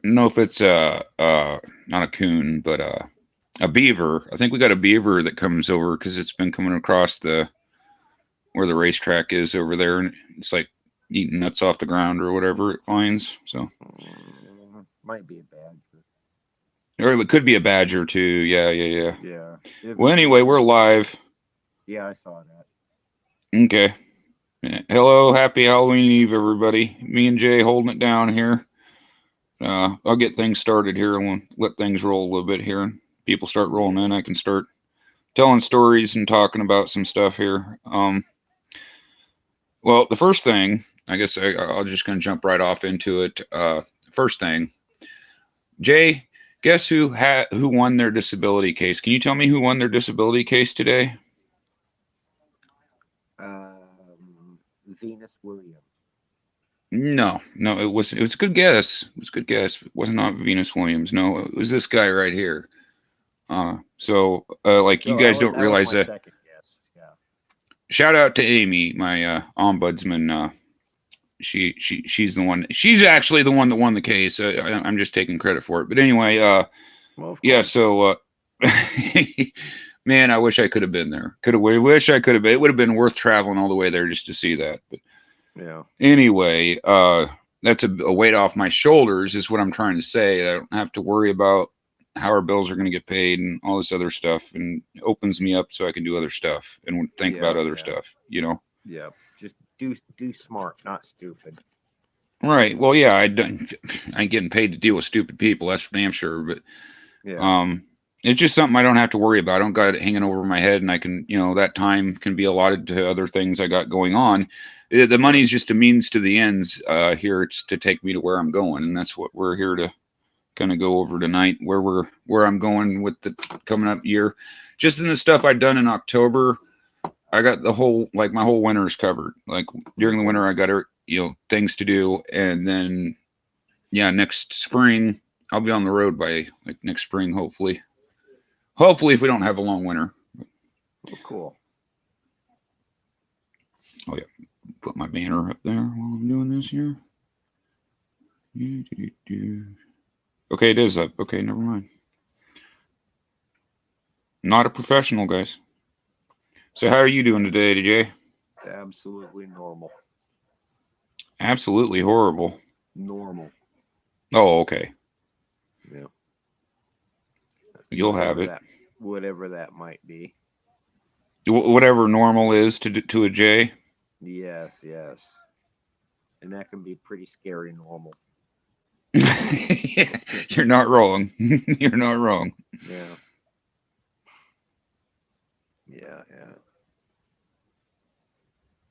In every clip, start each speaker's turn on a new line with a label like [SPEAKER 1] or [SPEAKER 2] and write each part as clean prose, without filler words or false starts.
[SPEAKER 1] know if it's not a coon, but a beaver. I think we got a beaver that comes over because it's been coming across the where the racetrack is over there, and it's like eating nuts off the ground or whatever it finds. So,
[SPEAKER 2] Might be a badger.
[SPEAKER 1] or it could be a badger too. Yeah, yeah, yeah.
[SPEAKER 2] Yeah. If
[SPEAKER 1] Well,
[SPEAKER 2] it's a
[SPEAKER 1] anyway, we're
[SPEAKER 2] badger,
[SPEAKER 1] live.
[SPEAKER 2] yeah, I saw that.
[SPEAKER 1] Okay. Yeah. Hello, happy Halloween Eve, everybody. Me and Jay holding it down here. I'll get things started here and we'll let things roll a little bit here. And people start rolling
[SPEAKER 2] Yeah.
[SPEAKER 1] in. I can start telling stories and talking about some stuff here. Well, the first thing, I guess I'll just gonna jump right off into it. First thing, Jay, guess who won their disability case? Can you tell me who won their disability case today?
[SPEAKER 2] Venus Williams.
[SPEAKER 1] No, no, it was a good guess. It was a good guess. It wasn't not Venus Williams. No, it was this guy right here. Like you
[SPEAKER 2] So
[SPEAKER 1] guys don't
[SPEAKER 2] that was
[SPEAKER 1] realize
[SPEAKER 2] my
[SPEAKER 1] that.
[SPEAKER 2] second guess. Yeah.
[SPEAKER 1] Shout out to Amy, my ombudsman. She's the one. She's actually the one that won the case. I'm just taking credit for it. But anyway,
[SPEAKER 2] Well, of
[SPEAKER 1] yeah.
[SPEAKER 2] course.
[SPEAKER 1] So, man, I wish I could have been there. Could have. Wish I could have been. It would have been worth traveling all the way there just to see that. But
[SPEAKER 2] Yeah.
[SPEAKER 1] anyway, that's a weight off my shoulders. Is what I'm trying to say. I don't have to worry about how our bills are going to get paid and all this other stuff, and it opens me up so I can do other stuff and think
[SPEAKER 2] Yeah.
[SPEAKER 1] about other
[SPEAKER 2] Yeah.
[SPEAKER 1] stuff. You know.
[SPEAKER 2] Yeah. Just do smart, not stupid.
[SPEAKER 1] Right. Well, yeah, I ain't getting paid to deal with stupid people. That's for damn sure. But
[SPEAKER 2] Yeah.
[SPEAKER 1] um, it's just something I don't have to worry about. I don't got it hanging over my head, and I can, that time can be allotted to other things I got going on. The
[SPEAKER 2] Yeah.
[SPEAKER 1] money is just a means to the ends. Here, it's to take me to where I'm going, and that's what we're here to kind of go over tonight. Where I'm going with the coming up year. Just in the stuff I've done in October, I got the whole like my whole winter is covered. Like during the
[SPEAKER 2] Okay.
[SPEAKER 1] winter, I got things to do, and then yeah, next spring I'll be on the road by like next spring, hopefully. Hopefully, if we don't have a long winter.
[SPEAKER 2] Well, cool.
[SPEAKER 1] Oh yeah, put my banner up there while I'm doing this here. Okay, it is up. Okay, never mind. Not a professional, guys. So how are you doing today, DJ?
[SPEAKER 2] Absolutely normal.
[SPEAKER 1] Absolutely horrible.
[SPEAKER 2] Normal.
[SPEAKER 1] Oh, okay.
[SPEAKER 2] Yeah.
[SPEAKER 1] You'll have
[SPEAKER 2] Whatever
[SPEAKER 1] it.
[SPEAKER 2] that whatever that might be.
[SPEAKER 1] Whatever normal is to a J.
[SPEAKER 2] Yes, yes. And that can be pretty scary normal.
[SPEAKER 1] You're not wrong. You're not wrong.
[SPEAKER 2] Yeah. Yeah, yeah.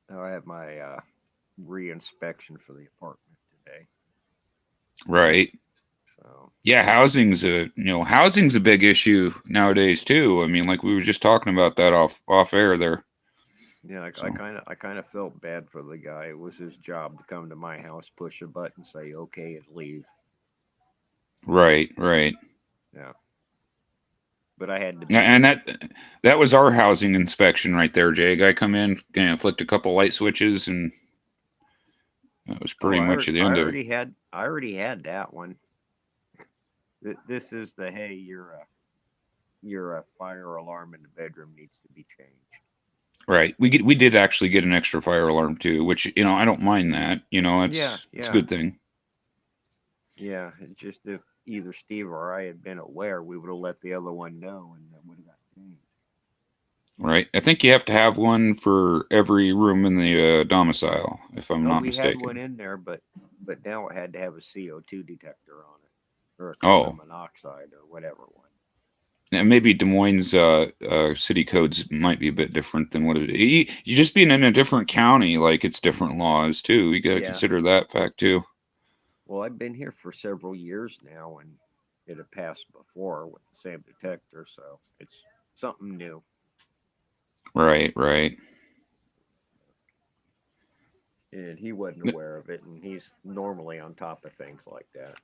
[SPEAKER 2] Now I have my re-inspection for the apartment today.
[SPEAKER 1] Right.
[SPEAKER 2] So
[SPEAKER 1] Yeah, housing's a big issue nowadays too. I mean, like we were just talking about that off air there.
[SPEAKER 2] yeah, I
[SPEAKER 1] So
[SPEAKER 2] kind of felt bad for the guy. It was his job to come to my house, push a button, say okay, and leave.
[SPEAKER 1] right, right.
[SPEAKER 2] Yeah, but I had to
[SPEAKER 1] And
[SPEAKER 2] be.
[SPEAKER 1] that was our housing inspection right there, Jay. Guy come in, flicked a couple light switches, and that was
[SPEAKER 2] Oh,
[SPEAKER 1] pretty much the end of it.
[SPEAKER 2] I already had that one. This is the hey, your fire alarm in the bedroom needs to be changed.
[SPEAKER 1] Right. We did actually get an extra fire alarm too, which I don't mind that.
[SPEAKER 2] Yeah,
[SPEAKER 1] It's a
[SPEAKER 2] yeah,
[SPEAKER 1] good thing.
[SPEAKER 2] yeah. It's just if either Steve or I had been aware, we would have let the other one know, and that would have got changed.
[SPEAKER 1] Right. I think you have to have one for every room in the domicile, if I'm
[SPEAKER 2] Oh,
[SPEAKER 1] not
[SPEAKER 2] we had one
[SPEAKER 1] mistaken.
[SPEAKER 2] in there, but now it had to have a CO2 detector on it, or a carbon
[SPEAKER 1] Oh,
[SPEAKER 2] monoxide, or whatever one.
[SPEAKER 1] and maybe Des Moines city codes might be a bit different than what it is. You just being in a different county, like it's different laws too. You got to
[SPEAKER 2] Yeah.
[SPEAKER 1] consider that fact too.
[SPEAKER 2] Well, I've been here for several years now, and it had passed before with the same detector, so it's something new.
[SPEAKER 1] Right, right.
[SPEAKER 2] And he wasn't aware of it, and he's normally on top of things like that.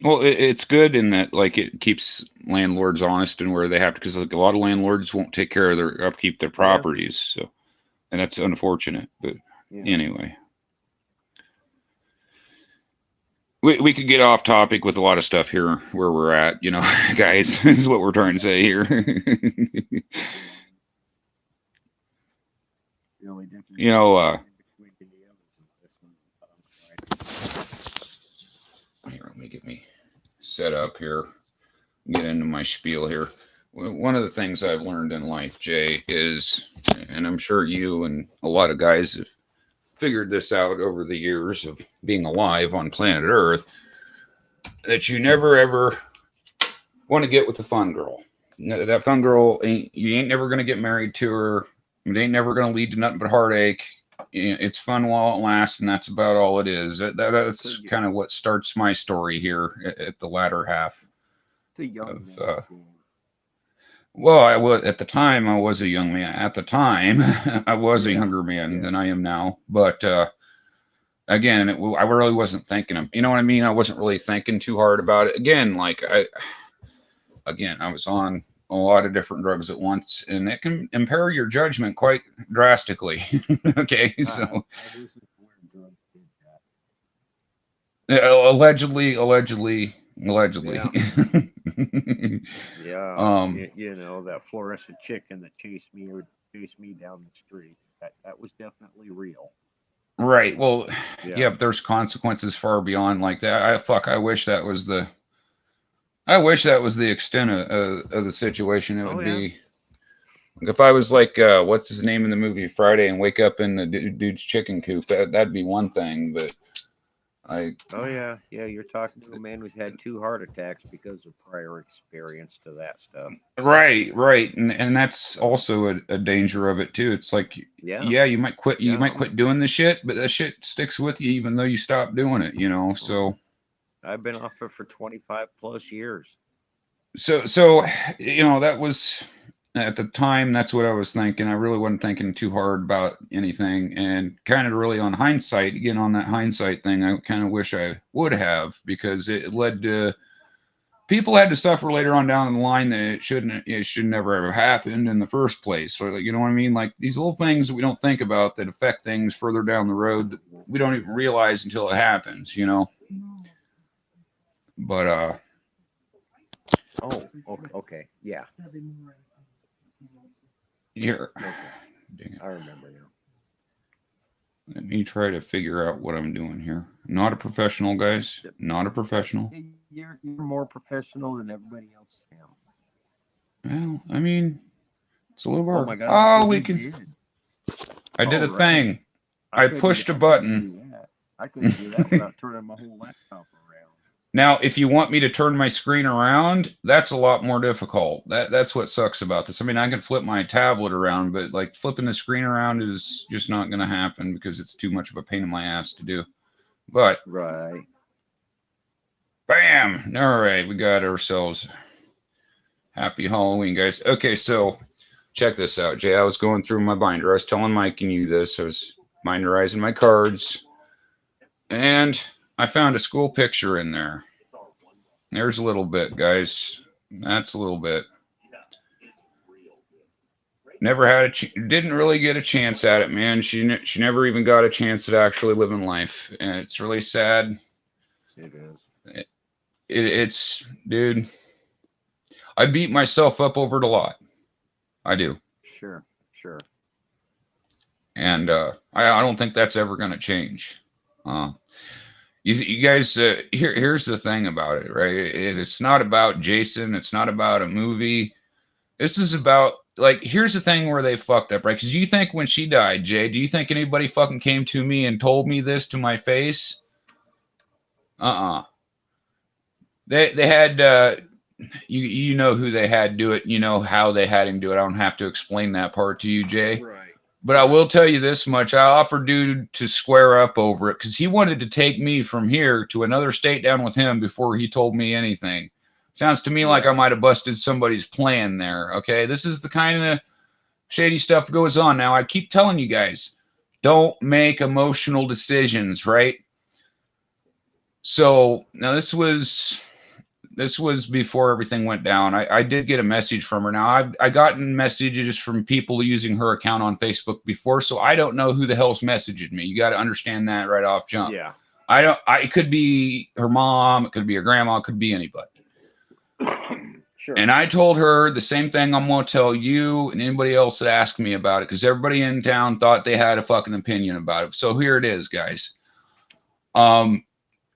[SPEAKER 1] Well, it's good in that like it keeps landlords honest and where they have to, because like a lot of landlords won't take care of their upkeep their
[SPEAKER 2] Yeah,
[SPEAKER 1] properties. So, and that's unfortunate. But
[SPEAKER 2] yeah.
[SPEAKER 1] anyway, we could get off topic with a lot of stuff here where we're at, guys, is what we're trying to say here.
[SPEAKER 2] The only difference
[SPEAKER 1] here, let me get me set up here, get into my spiel here. One of the things I've learned in life, Jay, is, and I'm sure you and a lot of guys have figured this out over the years of being alive on planet Earth, that you never ever want to get with the fun girl. That fun girl, you ain't never going to get married to her. It ain't never going to lead to nothing but heartache. It's fun while it lasts, and that's about all it is. That's kind of what starts my story here at the latter half. Well, I was at the time. I was a young man. At the time, I was a younger man than I am now. But again, I really wasn't thinking of. You know what I mean? I wasn't really thinking too hard about it. Again, I was on a lot of different drugs at once, and it can impair your judgment quite drastically. Okay, so allegedly.
[SPEAKER 2] Yeah. That fluorescent chicken that chased me down the street. That was definitely real.
[SPEAKER 1] Right. Well, yeah, but there's consequences far beyond like that. I wish that was the extent of the situation. It would be if I was like, what's his name in the movie Friday, and wake up in the dude's chicken coop. That'd be one thing, but you're talking to a man who's had 2 heart attacks because of prior experience to that stuff. Right, and that's also a danger of it too. It's like, you might quit, might quit doing the shit, but that shit sticks with you even though you stop doing it. So
[SPEAKER 2] I've been off it for 25 plus years.
[SPEAKER 1] So that was. At the time, that's what I was thinking. I really wasn't thinking too hard about anything, and kind of really on hindsight, again, on that hindsight thing, I kind of wish I would have, because it led to people had to suffer later on down the line that it should never ever happened in the first place. So, you know what I mean? Like these little things that we don't think about that affect things further down the road that we don't even realize until it happens, But,
[SPEAKER 2] okay. Yeah.
[SPEAKER 1] Here.
[SPEAKER 2] Okay. I remember now.
[SPEAKER 1] Let me try to figure out what I'm doing here. Not a professional, guys. Not a professional.
[SPEAKER 2] You're more professional than everybody else, Sam.
[SPEAKER 1] Well, I mean, it's a little hard.
[SPEAKER 2] Oh my God!
[SPEAKER 1] We can. I did a thing. I pushed a button.
[SPEAKER 2] I couldn't do that without turning my whole laptop around.
[SPEAKER 1] Now, if you want me to turn my screen around, that's a lot more difficult. That's what sucks about this. I mean, I can flip my tablet around, but like flipping the screen around is just not going to happen because it's too much of a pain in my ass to do. But bam! All right, we got ourselves happy Halloween, guys. Okay, so check this out, Jay. I was going through my binder. I was telling Mike and you this. I was binderizing my cards, and I found a school picture in there. There's a little bit, guys. That's a little bit. Never had didn't really get a chance at it, man. She never even got a chance at actually living life, and it's really sad.
[SPEAKER 2] It is.
[SPEAKER 1] It's, dude. I beat myself up over it a lot. I do.
[SPEAKER 2] Sure.
[SPEAKER 1] And I don't think that's ever going to change. You guys, here's the thing about it, right? It's not about Jason. It's not about a movie. This is about, like, here's the thing where they fucked up, right? Because you think when she died, Jay, do you think anybody fucking came to me and told me this to my face? They had, you know who they had do it. You know how they had him do it. I don't have to explain that part to you, Jay.
[SPEAKER 2] Right.
[SPEAKER 1] But I will tell you this much. I offered dude to square up over it because he wanted to take me from here to another state down with him before he told me anything. Sounds to me like I might have busted somebody's plan there. Okay, this is the kind of shady stuff that goes on. Now, I keep telling you guys, don't make emotional decisions, right? So now this was before everything went down. I did get a message from her. Now I gotten messages from people using her account on Facebook before, so I don't know who the hell's messaged me. You got to understand that right off jump.
[SPEAKER 2] Yeah.
[SPEAKER 1] it could be her mom, it could be her grandma, it could be anybody.
[SPEAKER 2] Sure.
[SPEAKER 1] And I told her the same thing I'm going to tell you and anybody else that asked me about it, because everybody in town thought they had a fucking opinion about it. So here it is, guys.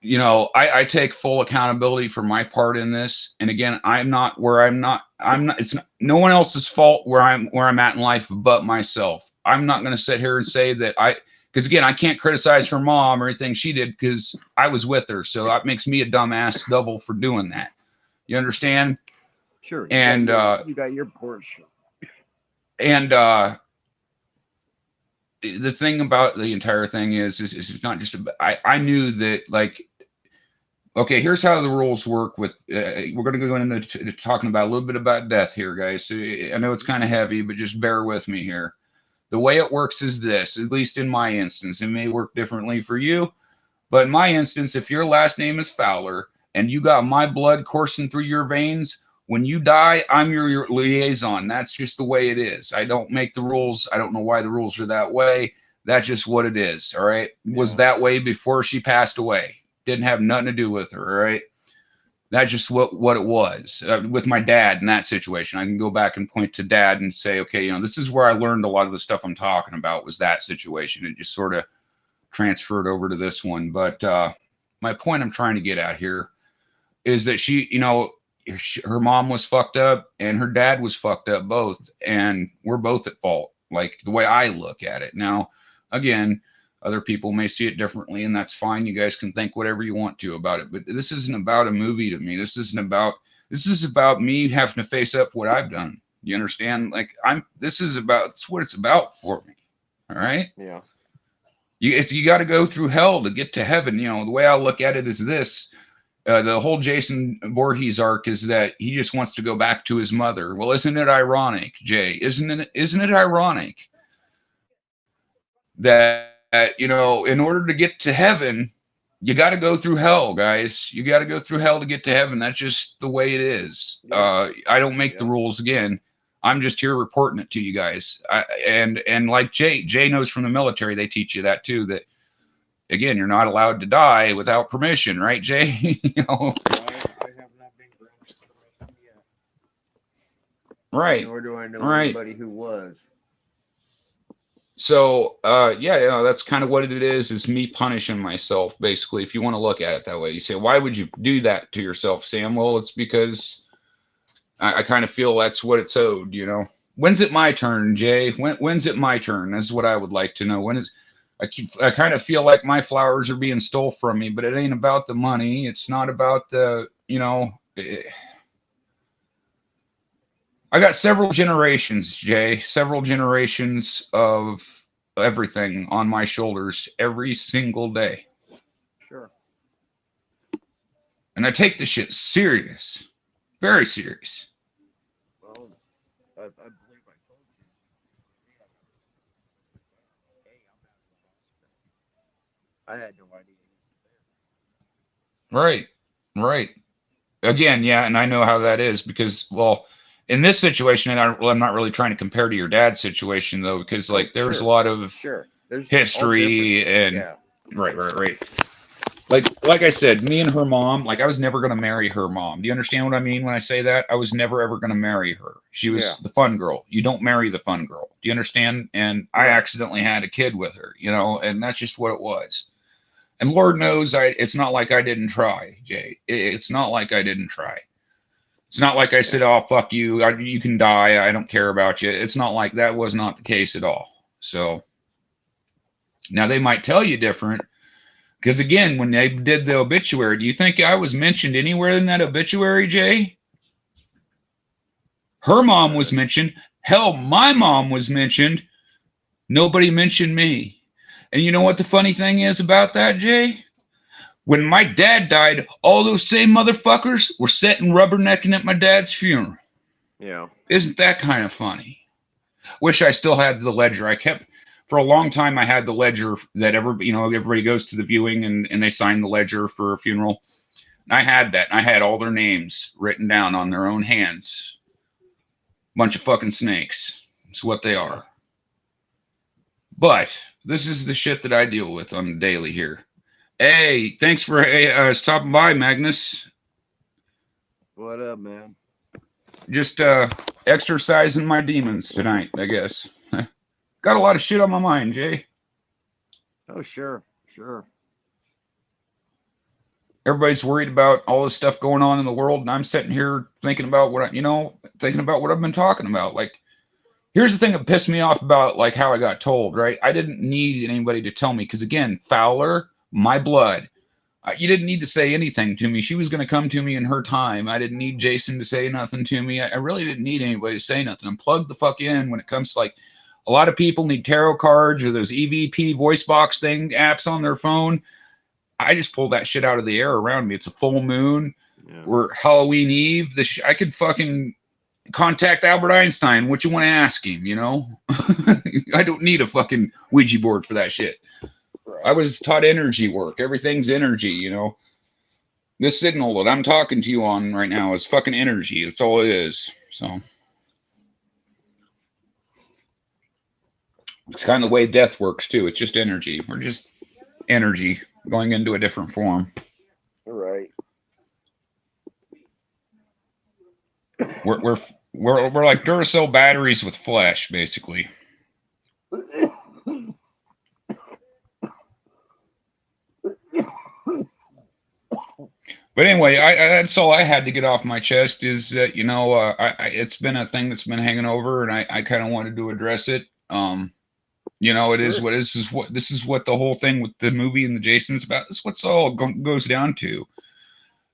[SPEAKER 1] You know, I take full accountability for my part in this. And again, it's no one else's fault where I'm at in life but myself. I'm not going to sit here and say that because again, I can't criticize her mom or anything she did because I was with her. So that makes me a dumbass double for doing that. You understand?
[SPEAKER 2] Sure.
[SPEAKER 1] And
[SPEAKER 2] you got your portion.
[SPEAKER 1] And the thing about the entire thing is it's not just about, I knew that, like, okay, here's how the rules work with we're going to go into talking about a little bit about death here, guys. So I know it's kind of heavy, but just bear with me here. The way it works is this, at least in my instance. It may work differently for you, but in my instance, if your last name is Fowler and you got my blood coursing through your veins, when you die, I'm your liaison. That's just the way it is. I don't make the rules. I don't know why the rules are that way. That's just what it is. All right. Yeah. Was that way before she passed away. Didn't have nothing to do with her. All right. That's just what it was with my dad in that situation. I can go back and point to dad and say, okay, you know, this is where I learned a lot of the stuff I'm talking about was that situation. It just sort of transferred over to this one. But my point I'm trying to get at here is that she, you know, her mom was fucked up and her dad was fucked up both. And we're both at fault, like the way I look at it. Now, again, other people may see it differently, and that's fine. You guys can think whatever you want to about it. But this isn't about a movie to me. This is about me having to face up what I've done. You understand? Like that's what it's about for me. All right?
[SPEAKER 2] Yeah.
[SPEAKER 1] You got to go through hell to get to heaven. You know, the way I look at it is this. The whole Jason Voorhees arc is that he just wants to go back to his mother. Well, isn't it ironic, Jay? Isn't it ironic that, you know, in order to get to heaven, you got to go through hell, guys. You got to go through hell to get to heaven. That's just the way it is. I don't make the rules. Again, I'm just here reporting it to you guys. And like Jay knows from the military, they teach you that too, that again, you're not allowed to die without permission, right, Jay? You know?
[SPEAKER 2] I have not been granted permission yet.
[SPEAKER 1] Right.
[SPEAKER 2] Nor do I know anybody who was.
[SPEAKER 1] So, yeah, you know, that's kind of what it is me punishing myself, basically, if you want to look at it that way. You say, why would you do that to yourself, Sam? Well, it's because I kind of feel that's what it's owed, you know. When's it my turn, Jay? When's it my turn? That's what I would like to know. I kind of feel like my flowers are being stole from me, but it ain't about the money. It's not about the, you know, I got several generations, Jay, several generations of everything on my shoulders every single day.
[SPEAKER 2] Sure.
[SPEAKER 1] And I take this shit serious, very serious.
[SPEAKER 2] Well, I believe I told you. I had no idea he was
[SPEAKER 1] there. Right. Again, yeah, and I know how that is because, well, in this situation, and I'm not really trying to compare to your dad's situation though, because like there's a lot of
[SPEAKER 2] There's
[SPEAKER 1] history and right. Like I said, me and her mom, like I was never going to marry her mom. Do you understand what I mean when I say that? I was never ever going to marry her. She was the fun girl. You don't marry the fun girl. Do you understand? And I accidentally had a kid with her, you know, and that's just what it was. And Lord knows it's not like I didn't try, Jay. It's not like I didn't try. It's not like I said, oh, fuck you. You can die. I don't care about you. It's not like that was not the case at all. So now they might tell you different. Because again, when they did the obituary, do you think I was mentioned anywhere in that obituary, Jay? Her mom was mentioned. Hell, my mom was mentioned. Nobody mentioned me. And you know what the funny thing is about that, Jay? When my dad died, all those same motherfuckers were sitting rubbernecking at my dad's funeral.
[SPEAKER 2] Yeah.
[SPEAKER 1] Isn't that kind of funny? Wish I still had the ledger. For a long time, I had the ledger that everybody goes to the viewing and they sign the ledger for a funeral. And I had that. I had all their names written down on their own hands. Bunch of fucking snakes. It's what they are. But this is the shit that I deal with on the daily here. Hey, thanks for stopping by, Magnus.
[SPEAKER 2] What up, man?
[SPEAKER 1] Just exercising my demons tonight, I guess. Got a lot of shit on my mind, Jay.
[SPEAKER 2] Oh, sure, sure.
[SPEAKER 1] Everybody's worried about all this stuff going on in the world, and I'm sitting here thinking about thinking about what I've been talking about. Like, here's the thing that pissed me off about like how I got told, right? I didn't need anybody to tell me because again, Fowler, my blood. You didn't need to say anything to me. She was going to come to me in her time. I didn't need Jason to say nothing to me. I really didn't need anybody to say nothing. I'm plugged the fuck in when it comes to like a lot of people need tarot cards or those EVP voice box thing apps on their phone. I just pull that shit out of the air around me. It's a full moon.
[SPEAKER 2] Yeah.
[SPEAKER 1] We're Halloween Eve. I could fucking contact Albert Einstein. What you want to ask him, you know? I don't need a fucking Ouija board for that shit.
[SPEAKER 2] Right.
[SPEAKER 1] I was taught energy work. Everything's energy, you know. This signal that I'm talking to you on right now is fucking energy. That's all it is. So it's kind of the way death works too. It's just energy. We're just energy going into a different form.
[SPEAKER 2] Right.
[SPEAKER 1] We're like Duracell batteries with flesh, basically. But anyway, that's all I had to get off my chest is that, you know, it's been a thing that's been hanging over and I kind of wanted to address it. You know, it is what this is what the whole thing with the movie and the Jason's about. This is what's all goes down to.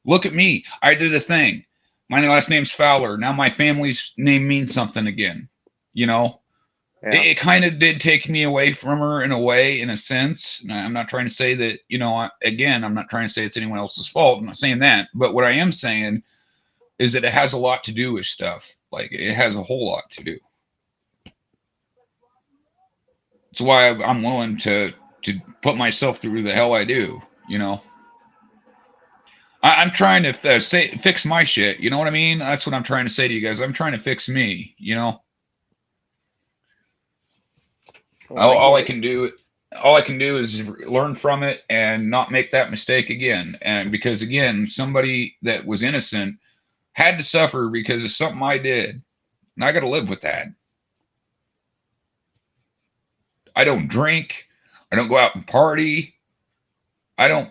[SPEAKER 1] Look at me. I did a thing. My last name's Fowler. Now my family's name means something again. You know,
[SPEAKER 2] Yeah.
[SPEAKER 1] it kind of did take me away from her in a way, in a sense. And I'm not trying to say that, you know, again, I'm not trying to say it's anyone else's fault. I'm not saying that. But what I am saying is that it has a lot to do with stuff. Like it has a whole lot to do. It's why I'm willing to put myself through the hell I do, you know. I'm trying to fix my shit. You know what I mean? That's what I'm trying to say to you guys. I'm trying to fix me, you know.
[SPEAKER 2] Well,
[SPEAKER 1] all I can do is learn from it and not make that mistake again. And because again, somebody that was innocent had to suffer because of something I did. And I got to live with that. I don't drink. I don't go out and party. I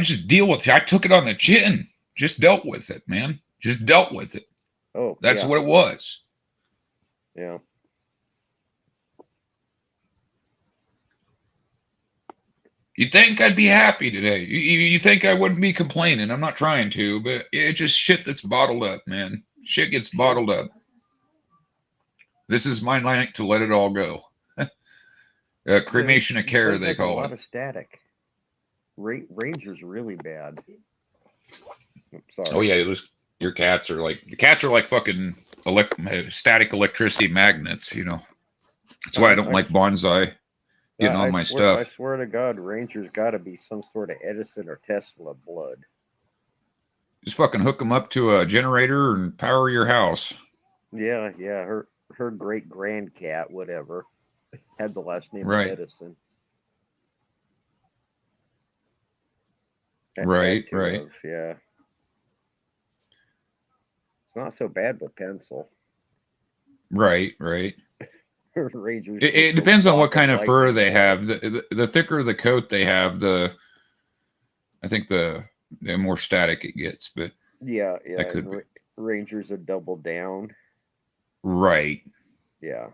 [SPEAKER 1] just deal with it. I took it on the chin. Just dealt with it, man. Just dealt with it.
[SPEAKER 2] Oh,
[SPEAKER 1] That's
[SPEAKER 2] yeah.
[SPEAKER 1] what it was.
[SPEAKER 2] Yeah.
[SPEAKER 1] You'd think I'd be happy today. You think I wouldn't be complaining. I'm not trying to, but it's just shit that's bottled up, man. Shit gets bottled up. This is my night to let it all go. Cremation of care, they call
[SPEAKER 2] a lot
[SPEAKER 1] it.
[SPEAKER 2] of static. Ranger's really bad. Sorry.
[SPEAKER 1] Oh yeah, your cats are like fucking static electricity magnets. You know, that's why I don't like bonsai getting on my stuff.
[SPEAKER 2] I swear to God, Ranger's got to be some sort of Edison or Tesla blood.
[SPEAKER 1] Just fucking hook them up to a generator and power your house.
[SPEAKER 2] Yeah. Her great grand cat, whatever, had the last name
[SPEAKER 1] Right.
[SPEAKER 2] of Edison.
[SPEAKER 1] Right.
[SPEAKER 2] Yeah. It's not so bad with pencil.
[SPEAKER 1] Right.
[SPEAKER 2] Rangers.
[SPEAKER 1] It depends on what kind of fur they have. The thicker the coat they have, I think the more static it gets. But
[SPEAKER 2] yeah.
[SPEAKER 1] that could be.
[SPEAKER 2] Rangers are double down.
[SPEAKER 1] Right.
[SPEAKER 2] Yeah.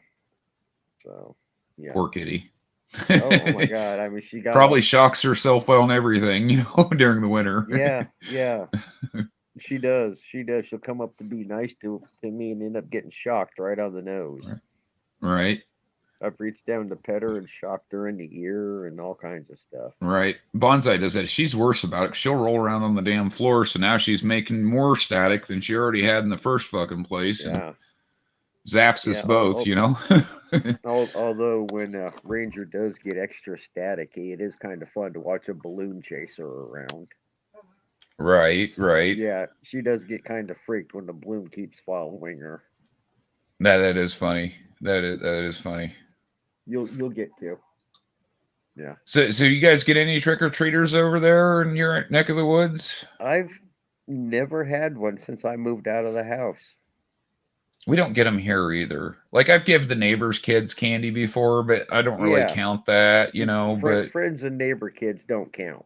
[SPEAKER 2] So. Yeah.
[SPEAKER 1] Poor kitty.
[SPEAKER 2] Oh my God! I mean, she got
[SPEAKER 1] probably shocks herself on everything, you know, during the winter.
[SPEAKER 2] Yeah. She does. She'll come up to be nice to me and end up getting shocked right on the nose.
[SPEAKER 1] Right.
[SPEAKER 2] I've reached down to pet her and shocked her in the ear and all kinds of stuff.
[SPEAKER 1] Right. Bonsai does that. She's worse about it. She'll roll around on the damn floor, so now she's making more static than she already had in the first fucking place.
[SPEAKER 2] Yeah.
[SPEAKER 1] And zaps us both, you know.
[SPEAKER 2] Although when Ranger does get extra staticky, it is kind of fun to watch a balloon chase her around.
[SPEAKER 1] Right.
[SPEAKER 2] Yeah, she does get kind of freaked when the balloon keeps following her.
[SPEAKER 1] That is funny. That is funny.
[SPEAKER 2] You'll get to. Yeah.
[SPEAKER 1] So you guys get any trick or treaters over there in your neck of the woods?
[SPEAKER 2] I've never had one since I moved out of the house.
[SPEAKER 1] We don't get them here either. Like I've given the neighbors' kids candy before, but I don't really
[SPEAKER 2] Yeah.
[SPEAKER 1] count that, you know. But
[SPEAKER 2] Friends and neighbor kids don't count.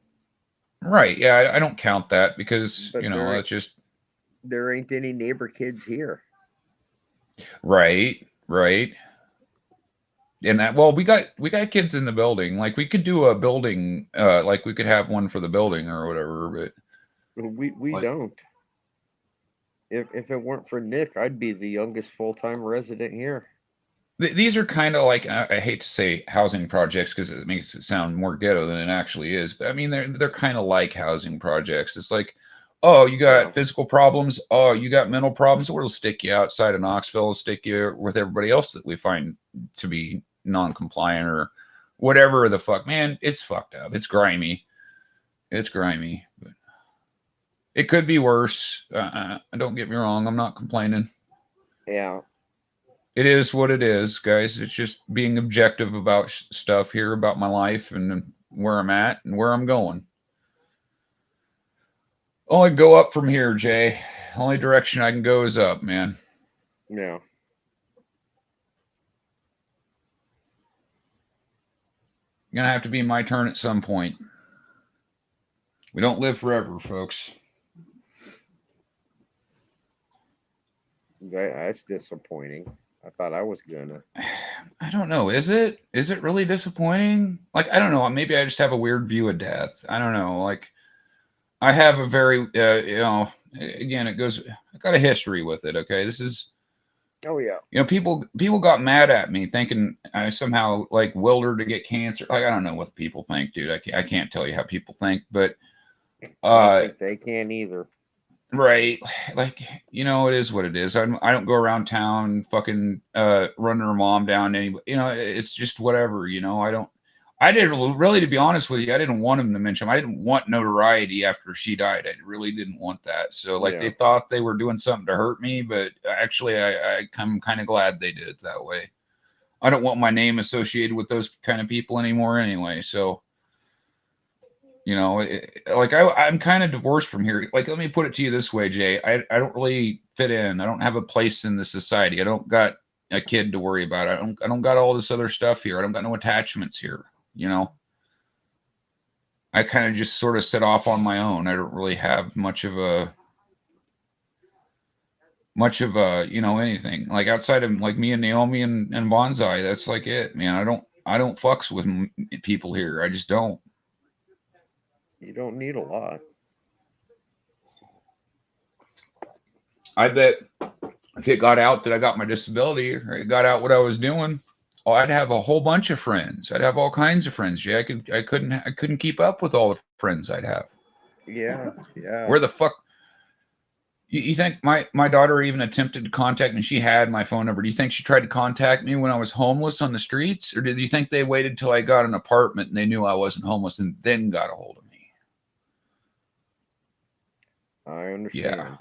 [SPEAKER 1] right, yeah, I don't count that because
[SPEAKER 2] But
[SPEAKER 1] you know that's just
[SPEAKER 2] there ain't any neighbor kids here.
[SPEAKER 1] right, right. And that well, we got kids in the building. Like we could do a building, like we could have one for the building or whatever. But
[SPEAKER 2] We
[SPEAKER 1] like
[SPEAKER 2] don't. If it weren't for Nick, I'd be the youngest full time resident here.
[SPEAKER 1] these are kind of like I hate to say housing projects because it makes it sound more ghetto than it actually is. But I mean they're kind of like housing projects. It's like, oh, you
[SPEAKER 2] Yeah.
[SPEAKER 1] got physical problems. Oh, you got mental problems. We'll stick you outside of Knoxville. We'll stick you with everybody else that we find to be non-compliant or whatever the fuck. Man, it's fucked up. It's grimy. It's grimy. But it could be worse. Don't get me wrong. I'm not complaining.
[SPEAKER 2] Yeah.
[SPEAKER 1] It is what it is, guys. It's just being objective about stuff here, about my life and where I'm at and where I'm going. Only go up from here, Jay. Only direction I can go is up, man.
[SPEAKER 2] Yeah.
[SPEAKER 1] Gonna have to be my turn at some point. We don't live forever, folks.
[SPEAKER 2] That's disappointing. I thought I was gonna.
[SPEAKER 1] I don't know. Is it? Is it really disappointing? Like, I don't know. Maybe I just have a weird view of death. I don't know. Like, I have a very, again, it goes, I got a history with it. Okay. This is,
[SPEAKER 2] Oh yeah.
[SPEAKER 1] people got mad at me thinking I somehow like willed her to get cancer. Like, I don't know what people think, dude. I can't tell you how people think, but,
[SPEAKER 2] I don't
[SPEAKER 1] uh,
[SPEAKER 2] think they can either.
[SPEAKER 1] right. Like, it is what it is. I don't go around town fucking, running her mom down to anybody, it's just whatever, I did really, to be honest with you, I didn't want him to mention. I didn't want notoriety after she died. I really didn't want that. So like they
[SPEAKER 2] Yeah.
[SPEAKER 1] thought they were doing something to hurt me, but actually I'm kind of glad they did it that way. I don't want my name associated with those kind of people anymore anyway. So, like I'm kind of divorced from here. Like, let me put it to you this way, Jay. I don't really fit in. I don't have a place in the society. I don't got a kid to worry about. I don't got all this other stuff here. I don't got no attachments here, you know. I kind of just sort of set off on my own. I don't really have much of a anything like outside of like me and Naomi and Bonsai. That's like it, man. I don't fucks with people here. I just don't.
[SPEAKER 2] You don't need a lot.
[SPEAKER 1] I bet if it got out that I got my disability or it got out what I was doing, oh, I'd have a whole bunch of friends. I'd have all kinds of friends, Jay. I couldn't keep up with all the friends I'd have.
[SPEAKER 2] Yeah. Yeah.
[SPEAKER 1] Where the fuck you think my daughter even attempted to contact me? She had my phone number. Do you think she tried to contact me when I was homeless on the streets? Or did you think they waited till I got an apartment and they knew I wasn't homeless and then got a hold of me?
[SPEAKER 2] I understand.
[SPEAKER 1] Yeah.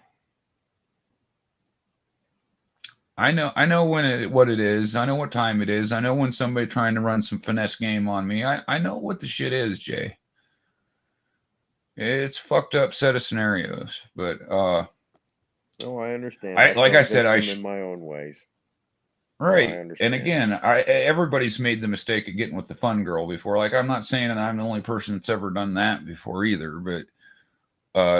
[SPEAKER 1] I know what it is. I know what time it is. I know when somebody trying to run some finesse game on me. I know what the shit is, Jay. It's fucked up set of scenarios, but
[SPEAKER 2] Oh, I understand.
[SPEAKER 1] I
[SPEAKER 2] I
[SPEAKER 1] like
[SPEAKER 2] fell
[SPEAKER 1] I said I
[SPEAKER 2] victim in my own ways. So I
[SPEAKER 1] right. And
[SPEAKER 2] understand.
[SPEAKER 1] again, everybody's made the mistake of getting with the fun girl before. Like I'm not saying that I'm the only person that's ever done that before either, but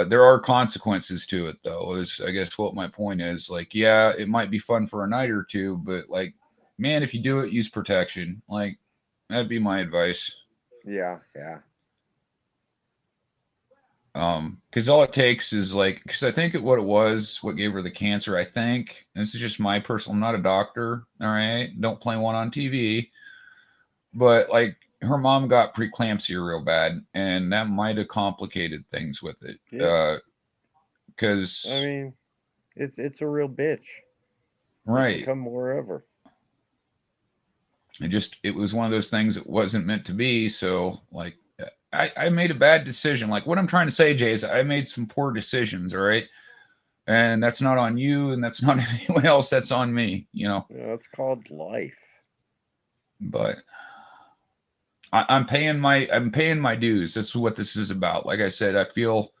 [SPEAKER 1] there are consequences to it though, is I guess what my point is. Like, yeah, it might be fun for a night or two, but like, man, if you do it, use protection. Like, that'd be my advice.
[SPEAKER 2] Yeah. Yeah.
[SPEAKER 1] Because all it takes is like, because I think what gave her the cancer, I think, and this is just my personal, I'm not a doctor, all right? Don't play one on TV, but like her mom got preeclampsia real bad, and that might have complicated things with it.
[SPEAKER 2] Yeah. I
[SPEAKER 1] Because
[SPEAKER 2] mean, it's a real bitch. It can
[SPEAKER 1] right,
[SPEAKER 2] come wherever.
[SPEAKER 1] it was one of those things that wasn't meant to be. So like, I made a bad decision. Like what I'm trying to say, Jay, is I made some poor decisions. All right, and that's not on you, and that's not anyone else. That's on me.
[SPEAKER 2] Yeah, it's called life.
[SPEAKER 1] But I'm paying my dues. That's what this is about. Like I said, I feel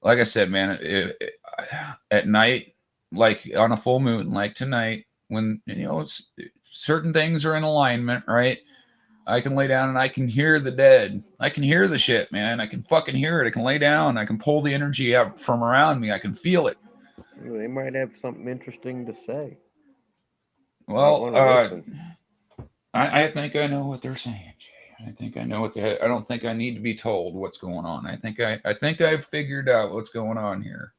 [SPEAKER 1] like I said, man, at night, like on a full moon, like tonight, when certain things are in alignment, right? I can lay down and I can hear the dead. I can hear the shit, man. I can fucking hear it. I can lay down. I can pull the energy out from around me. I can feel it.
[SPEAKER 2] They might have something interesting to say. Might
[SPEAKER 1] Well,
[SPEAKER 2] want to listen.
[SPEAKER 1] I think I know what they're saying, Jay. I think I know what they. I don't think I need to be told what's going on. I think I've figured out what's going on here.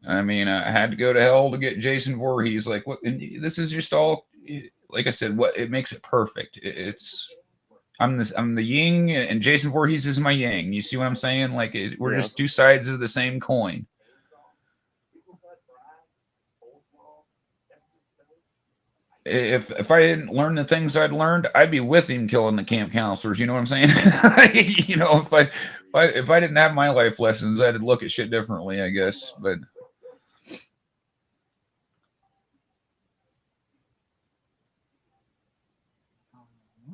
[SPEAKER 1] I mean, I had to go to hell to get Jason Voorhees. Like, what? This is just all. Like I said, what it makes it perfect. It's I'm the yin, and Jason Voorhees is my yang. You see what I'm saying? Like, we're
[SPEAKER 2] Yeah.
[SPEAKER 1] just two sides of the same coin. If I didn't learn the things I'd learned, I'd be with him killing the camp counselors. You know what I'm saying? If I didn't have my life lessons, I'd look at shit differently, I guess.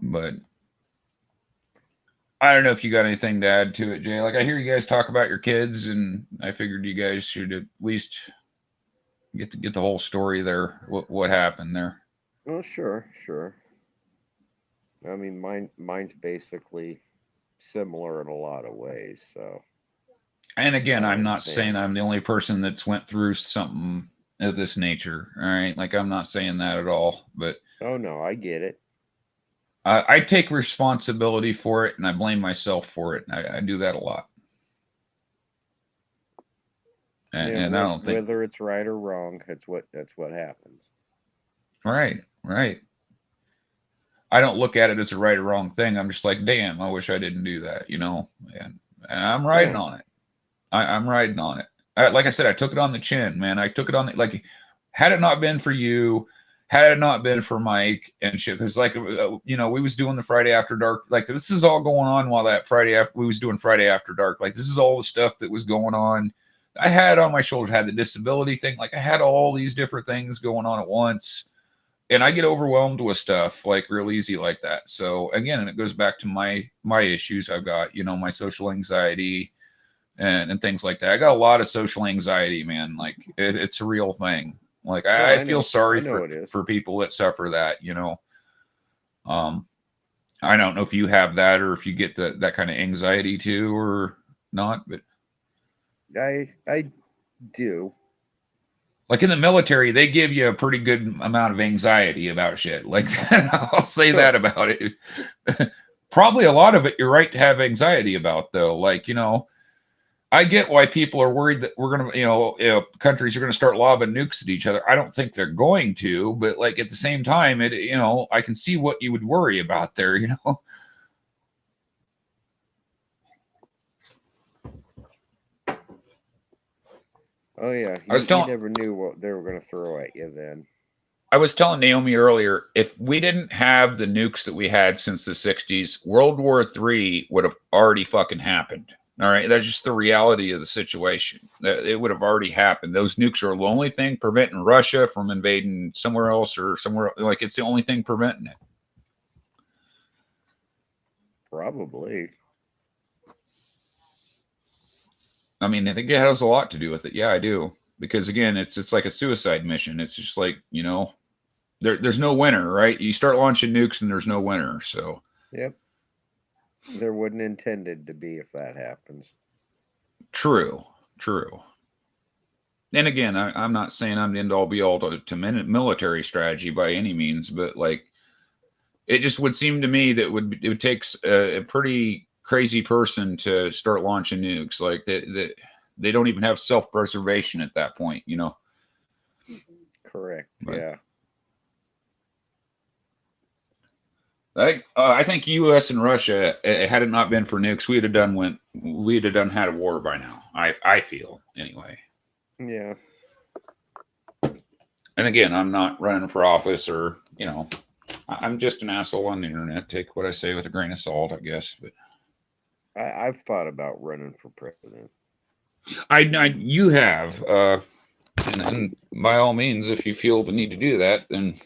[SPEAKER 1] But I don't know if you got anything to add to it, Jay. Like, I hear you guys talk about your kids, and I figured you guys should at least get the whole story there. What happened there?
[SPEAKER 2] Oh, sure. I mean, mine's basically similar in a lot of ways. So
[SPEAKER 1] And again,
[SPEAKER 2] I
[SPEAKER 1] I'm not saying
[SPEAKER 2] understand.
[SPEAKER 1] I'm the only person that's went through something of this nature. All right, like I'm not saying that at all, but
[SPEAKER 2] Oh no, I get it.
[SPEAKER 1] I take responsibility for it, and I blame myself for it. I do that a lot,
[SPEAKER 2] Yeah,
[SPEAKER 1] and I don't think
[SPEAKER 2] whether it's right or wrong, that's what happens.
[SPEAKER 1] right. I don't look at it as a right or wrong thing. I'm just like, damn, I wish I didn't do that, and I'm riding
[SPEAKER 2] Yeah.
[SPEAKER 1] on it. I'm riding on it. Like I said, I took it on the chin, man. I took it on the, like, had it not been for you, had it not been for Mike and shit, because we was doing the Friday After Dark. Like, this is all going on while that Friday after we was doing Friday After Dark. Like, this is all the stuff that was going on. I had on my shoulders, had the disability thing. Like, I had all these different things going on at once, and I get overwhelmed with stuff like real easy like that. So again, and it goes back to my issues. I've got my social anxiety and things like that. I got a lot of social anxiety, man. Like, it's a real thing. Like,
[SPEAKER 2] No,
[SPEAKER 1] I feel
[SPEAKER 2] I
[SPEAKER 1] sorry
[SPEAKER 2] know it is.
[SPEAKER 1] for people that suffer that. Um, I don't know if you have that or if you get that kind of anxiety too or not, but
[SPEAKER 2] I do.
[SPEAKER 1] like in the military, they give you a pretty good amount of anxiety about shit. Like, I'll say
[SPEAKER 2] Sure.
[SPEAKER 1] that about it. Probably a lot of it you're right to have anxiety about, though. Like, I get why people are worried that we're going to, countries are going to start lobbing nukes at each other. I don't think they're going to, but like at the same time, I can see what you would worry about there.
[SPEAKER 2] Oh yeah,
[SPEAKER 1] I was
[SPEAKER 2] you
[SPEAKER 1] telling,
[SPEAKER 2] never knew what they were going to throw at you then.
[SPEAKER 1] I was telling Naomi earlier, if we didn't have the nukes that we had since the 60s, World War III would have already fucking happened. All right. That's just the reality of the situation. It would have already happened. Those nukes are the only thing preventing Russia from invading somewhere else or somewhere. Like, it's the only thing preventing it.
[SPEAKER 2] Probably.
[SPEAKER 1] I mean, I think it has a lot to do with it. Yeah, I do. Because again, it's like a suicide mission. It's just like, there's no winner, right? You start launching nukes and there's no winner. So
[SPEAKER 2] Yep. There wasn't intended to be if that happens.
[SPEAKER 1] true. And again, I'm not saying I'm the end all be all to military strategy by any means, but like, it just would seem to me that it would take a pretty crazy person to start launching nukes. Like, they don't even have self preservation at that point.
[SPEAKER 2] Correct.
[SPEAKER 1] But
[SPEAKER 2] Yeah.
[SPEAKER 1] I think U.S. and Russia, had it not been for nukes, we'd have done had a war by now. I feel anyway.
[SPEAKER 2] Yeah.
[SPEAKER 1] And again, I'm not running for office or I'm just an asshole on the internet. Take what I say with a grain of salt, I guess. But
[SPEAKER 2] I've thought about running for president.
[SPEAKER 1] you have, and by all means, if you feel the need to do that, then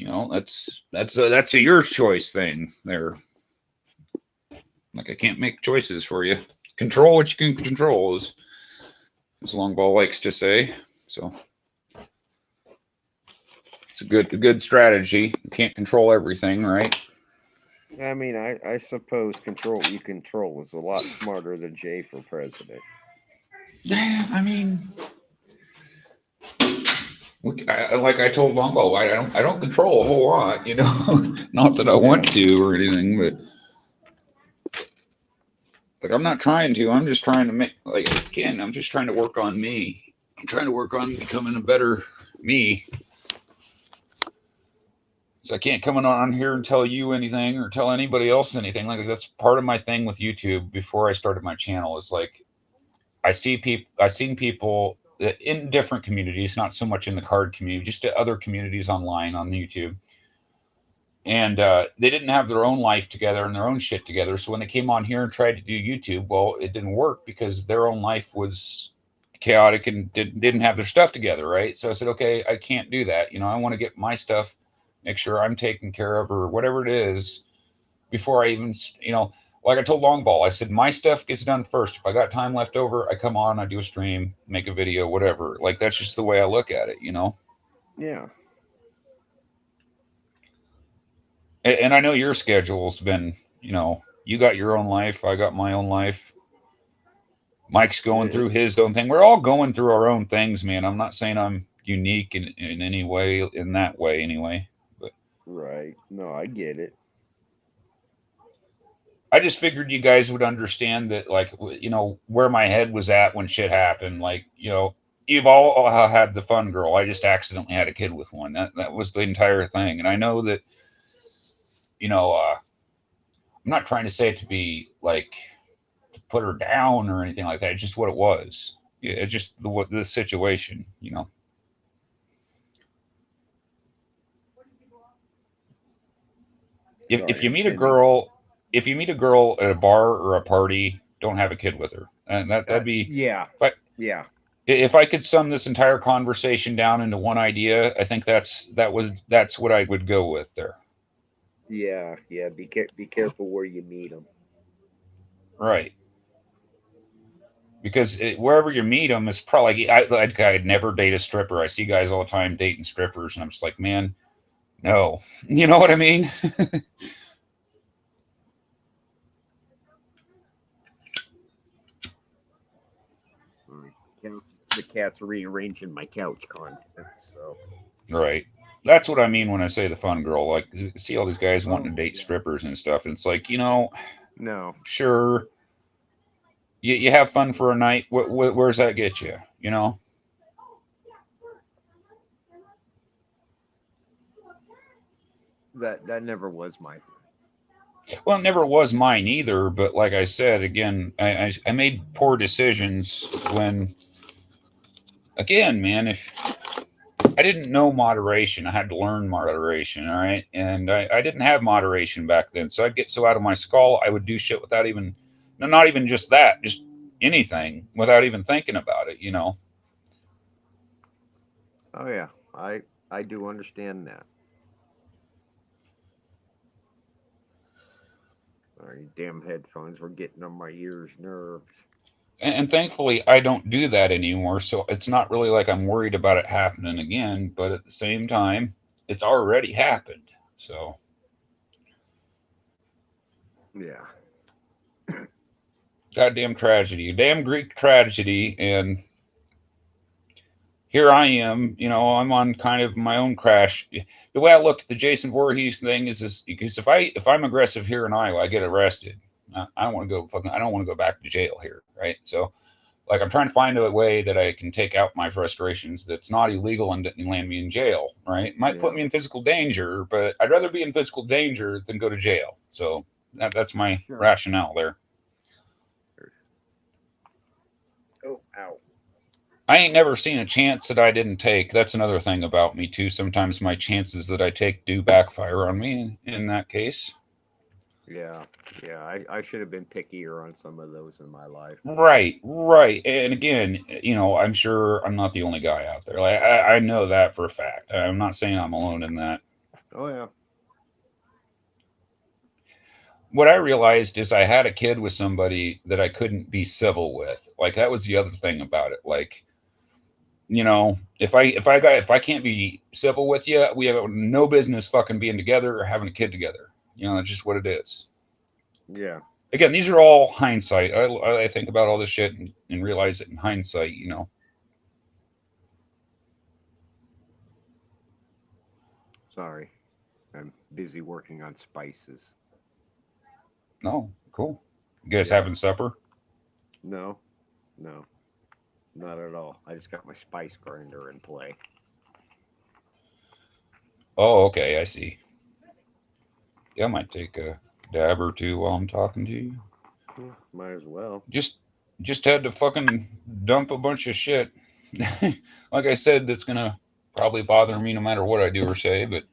[SPEAKER 1] You know, that's a your choice thing there. Like I can't make choices for you. Control what you can control, as Longball likes to say. So it's a good strategy. You can't control everything, right?
[SPEAKER 2] I mean, I suppose control what you control is a lot smarter than Jay for president.
[SPEAKER 1] Yeah, I mean, like I told Longball, I don't control a whole lot, you know. Not that I want to or anything, but like I'm not trying to. I'm just trying to make like again. I'm just trying to work on me. I'm trying to work on becoming a better me. So I can't come on here and tell you anything or tell anybody else anything. Like that's part of my thing with YouTube. Before I started my channel, is like I've seen people in different communities, not so much in the card community, just to other communities online on YouTube. And they didn't have their own life together and their own shit together. So when they came on here and tried to do YouTube, well, it didn't work because their own life was chaotic and didn't have their stuff together, right? So I said, okay, I can't do that. You know, I want to get my stuff, make sure I'm taken care of or whatever it is before I even, you know, like I told Longball, I said, my stuff gets done first. If I got time left over, I come on, I do a stream, make a video, whatever. Like that's just the way I look at it, you know?
[SPEAKER 2] Yeah.
[SPEAKER 1] And I know your schedule's been, you know, you got your own life, I got my own life. Mike's going through his own thing. We're all going through our own things, man. I'm not saying I'm unique in any way, in that way, anyway. But
[SPEAKER 2] right. No, I get it.
[SPEAKER 1] I just figured you guys would understand that, like, you know, where my head was at when shit happened. Like, you know, you've all had the fun girl. I just accidentally had a kid with one. That was the entire thing. And I know that, you know, I'm not trying to say it to be like to put her down or anything like that. It's just what it was. It's just the situation, you know. If you meet a girl, if you meet a girl at a bar or a party, don't have a kid with her. And that'd be
[SPEAKER 2] yeah.
[SPEAKER 1] But
[SPEAKER 2] yeah.
[SPEAKER 1] If I could sum this entire conversation down into one idea, I think that's what I would go with there.
[SPEAKER 2] Yeah, yeah. Be careful where you meet them.
[SPEAKER 1] Right. Because wherever you meet them, it's probably I'd never date a stripper. I see guys all the time dating strippers, and I'm just like, man, no. You know what I mean?
[SPEAKER 2] The cat's rearranging my couch content. So.
[SPEAKER 1] Right. That's what I mean when I say the fun girl. Like, see all these guys wanting to date strippers and stuff. And it's like, you know,
[SPEAKER 2] no,
[SPEAKER 1] sure, you have fun for a night. Where's that get you? You know.
[SPEAKER 2] That never was my.
[SPEAKER 1] Well, it never was mine either. But like I said, again, I made poor decisions when. Again, man, if I didn't know moderation, I had to learn moderation. All right, and I didn't have moderation back then, so I'd get so out of my skull, I would do shit without even, no, not even just that, just anything without even thinking about it. You know.
[SPEAKER 2] Oh yeah, I do understand that. Sorry, damn headphones were getting on my ears' nerves.
[SPEAKER 1] And thankfully, I don't do that anymore. So it's not really like I'm worried about it happening again. But at the same time, it's already happened. So.
[SPEAKER 2] Yeah.
[SPEAKER 1] Goddamn tragedy. Damn Greek tragedy. And here I am, you know, I'm on kind of my own crash. The way I look at the Jason Voorhees thing is because if I'm aggressive here in Iowa, I get arrested. I don't want to go. I don't want to go back to jail here, right? So, like, I'm trying to find a way that I can take out my frustrations that's not illegal and land me in jail, right? Might put me in physical danger, but I'd rather be in physical danger than go to jail. So that's my rationale there.
[SPEAKER 2] Oh, ow.
[SPEAKER 1] I ain't never seen a chance that I didn't take. That's another thing about me too. Sometimes my chances that I take do backfire on me in that case.
[SPEAKER 2] Yeah, yeah. I should have been pickier on some of those in my life.
[SPEAKER 1] Right, right. And again, you know, I'm sure I'm not the only guy out there. Like I know that for a fact. I'm not saying I'm alone in that.
[SPEAKER 2] Oh yeah.
[SPEAKER 1] What I realized is I had a kid with somebody that I couldn't be civil with. Like that was the other thing about it. Like, if I can't be civil with you, we have no business fucking being together or having a kid together. That's just what it is.
[SPEAKER 2] Yeah.
[SPEAKER 1] Again, these are all hindsight. I think about all this shit and realize it in hindsight.
[SPEAKER 2] Sorry. I'm busy working on spices.
[SPEAKER 1] No, cool. You guys
[SPEAKER 2] Yeah.
[SPEAKER 1] having supper?
[SPEAKER 2] No. No. Not at all. I just got my spice grinder in play.
[SPEAKER 1] Oh, okay, I see. Yeah, I might take a dab or two while I'm talking to you.
[SPEAKER 2] Might as well.
[SPEAKER 1] Just just had to fucking dump a bunch of shit. Like I said, that's gonna probably bother me no matter what I do or say, but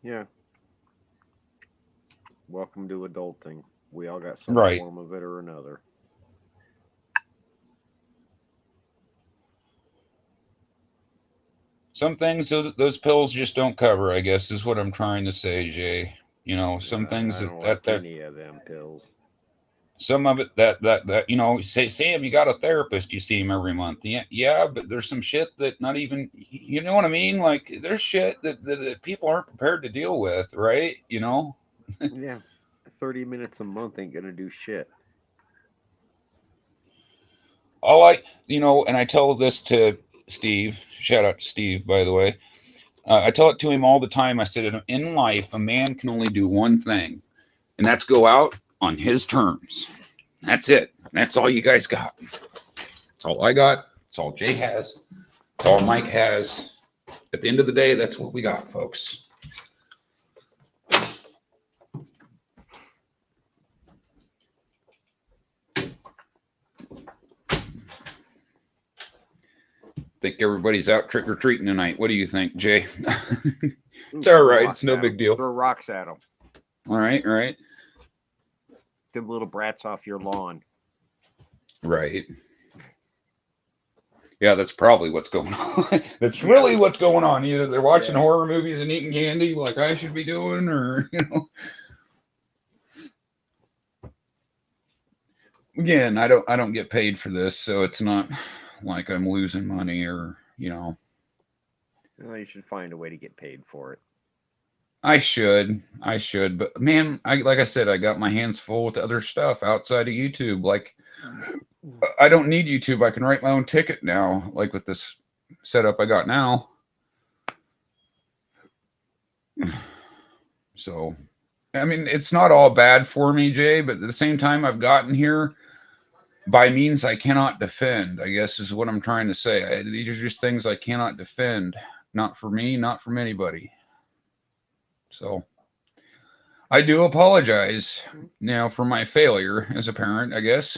[SPEAKER 2] Yeah. Welcome to adulting. We all got some
[SPEAKER 1] right.
[SPEAKER 2] form of it or another.
[SPEAKER 1] Some things those pills just don't cover, I guess, is what I'm trying to say, Jay. Some things
[SPEAKER 2] I
[SPEAKER 1] that
[SPEAKER 2] don't
[SPEAKER 1] that
[SPEAKER 2] like
[SPEAKER 1] that
[SPEAKER 2] any of them pills.
[SPEAKER 1] some of it that say Sam, you got a therapist, you see him every month. Yeah, yeah, but there's some shit that not even, you know what I mean? Like there's shit that people aren't prepared to deal with, right?
[SPEAKER 2] Yeah. 30 minutes a month ain't gonna do shit.
[SPEAKER 1] All and I tell this to Steve. Shout out to Steve, by the way. I tell it to him all the time. I said, in life, a man can only do one thing, and that's go out on his terms. That's it. That's all you guys got. That's all I got. That's all Jay has. That's all Mike has. At the end of the day, that's what we got, folks. Think everybody's out trick or treating tonight. What do you think, Jay? It's all right. It's no big deal.
[SPEAKER 2] Throw rocks at them.
[SPEAKER 1] All right, right,
[SPEAKER 2] Them little brats off your lawn.
[SPEAKER 1] right. Yeah, that's probably what's going on. That's really what's going on. Either they're watching horror movies and eating candy like I should be doing, or Again, I don't get paid for this, so it's not like I'm losing money or.
[SPEAKER 2] Well, you should find a way to get paid for it.
[SPEAKER 1] I should, but man, like I said, I got my hands full with other stuff outside of YouTube. Like I don't need YouTube. I can write my own ticket now, like with this setup I got now. So, I mean, it's not all bad for me, Jay, but at the same time, I've gotten here by means I cannot defend, I guess is what I'm trying to say. These are just things I cannot defend. Not for me, not from anybody. So, I do apologize now for my failure as a parent, I guess.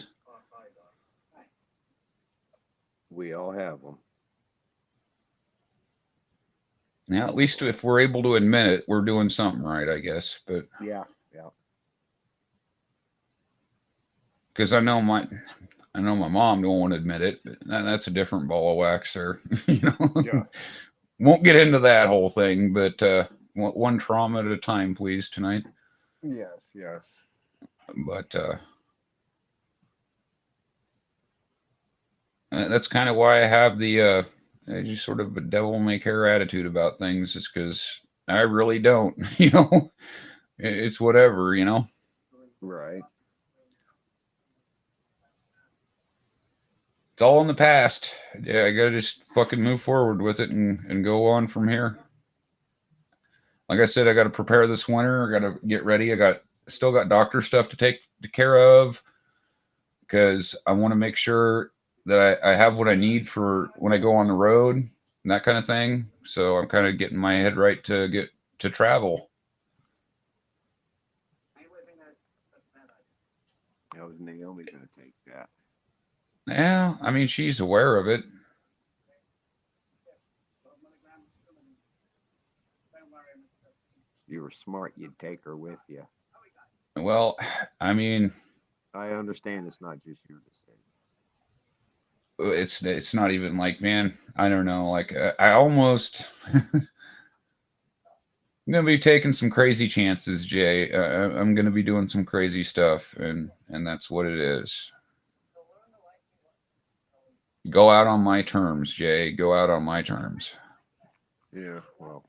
[SPEAKER 2] We all have them.
[SPEAKER 1] Yeah, at least if we're able to admit it, we're doing something right, I guess. But
[SPEAKER 2] yeah.
[SPEAKER 1] because I know my mom don't want to admit it, but that's a different ball of wax, there.
[SPEAKER 2] Yeah.
[SPEAKER 1] Won't get into that whole thing, but one trauma at a time, please, tonight.
[SPEAKER 2] Yes.
[SPEAKER 1] But that's kind of why I have the just sort of a devil may care attitude about things. Is because I really don't. It's whatever.
[SPEAKER 2] Right.
[SPEAKER 1] It's all in the past. Yeah, I gotta just fucking move forward with it and go on from here. Like I said, I got to prepare this winter. I got to get ready. Still got doctor stuff to take care of because I want to make sure that I have what I need for when I go on the road and that kind of thing. So I'm kind of getting my head right to get to travel.
[SPEAKER 2] How is Naomi going to take that?
[SPEAKER 1] Yeah, I mean, she's aware of it.
[SPEAKER 2] If you were smart, you'd take her with you.
[SPEAKER 1] Well, I mean,
[SPEAKER 2] I understand it's not just your
[SPEAKER 1] it's
[SPEAKER 2] decision.
[SPEAKER 1] not even like, man, I don't know. Like I almost I'm gonna be taking some crazy chances, Jay. I'm gonna be doing some crazy stuff, and that's what it is. Go out on my terms, Jay. Go out on my terms.
[SPEAKER 2] Yeah, well,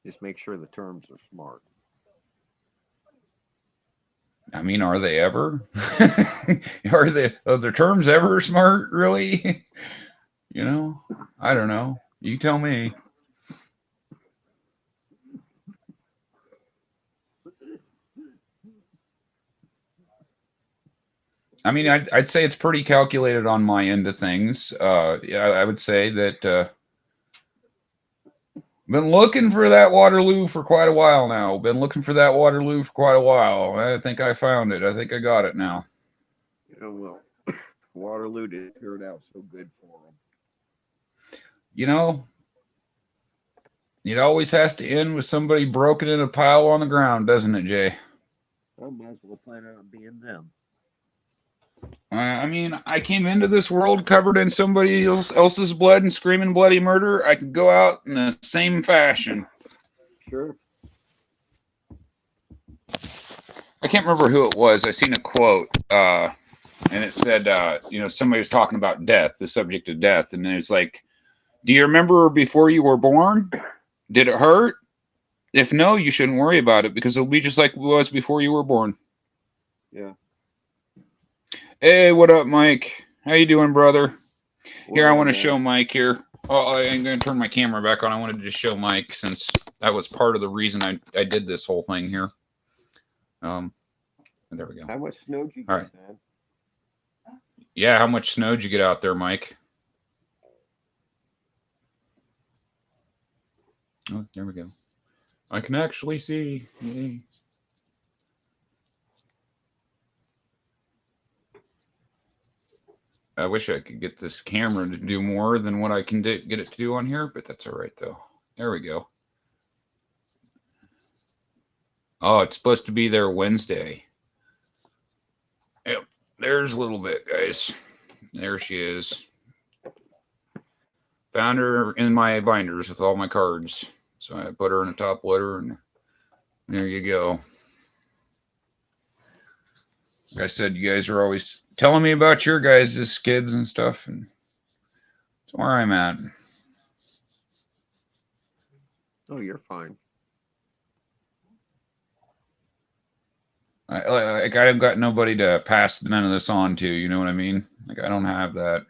[SPEAKER 2] just make sure the terms are smart.
[SPEAKER 1] I mean, are they ever? Are the terms ever smart, really? You know, I don't know. You tell me. I mean, I'd say it's pretty calculated on my end of things. Yeah, I would say that been looking for that Waterloo for quite a while now. Been looking for that Waterloo for quite a while. I think I found it. I think I got it now.
[SPEAKER 2] Yeah, well, Waterloo didn't turn out so good for them.
[SPEAKER 1] You know, it always has to end with somebody broken in a pile on the ground, doesn't it, Jay?
[SPEAKER 2] I might as well plan on being them.
[SPEAKER 1] I mean, I came into this world covered in somebody else's blood and screaming bloody murder. I could go out in the same fashion.
[SPEAKER 2] Sure.
[SPEAKER 1] I can't remember who it was. I seen a quote, and it said, somebody was talking about death, the subject of death, and it's like, do you remember before you were born? Did it hurt? If no, you shouldn't worry about it because it'll be just like it was before you were born.
[SPEAKER 2] Yeah.
[SPEAKER 1] Hey, what up, Mike? How you doing, brother? Here, I
[SPEAKER 2] Well,
[SPEAKER 1] want to
[SPEAKER 2] man,
[SPEAKER 1] show Mike here. Oh, I'm going to turn my camera back on. I wanted to just show Mike since that was part of the reason I did this whole thing here. There we go.
[SPEAKER 2] how much snow did you
[SPEAKER 1] All
[SPEAKER 2] get,
[SPEAKER 1] right.
[SPEAKER 2] man?
[SPEAKER 1] Yeah, how much snow did you get out there, Mike? Oh, there we go. I can actually see. Yay. I wish I could get this camera to do more than what I can get it to do on here, but that's all right, though. There we go. Oh, it's supposed to be there Wednesday. Yep, there's a little bit, guys. There she is. Found her in my binders with all my cards. So I put her in a top loader, and there you go. Like I said, you guys are always telling me about your guys' kids and stuff, and that's where I'm at.
[SPEAKER 2] Oh, you're fine.
[SPEAKER 1] I've got nobody to pass none of this on to. You know what I mean? Like, I don't have that.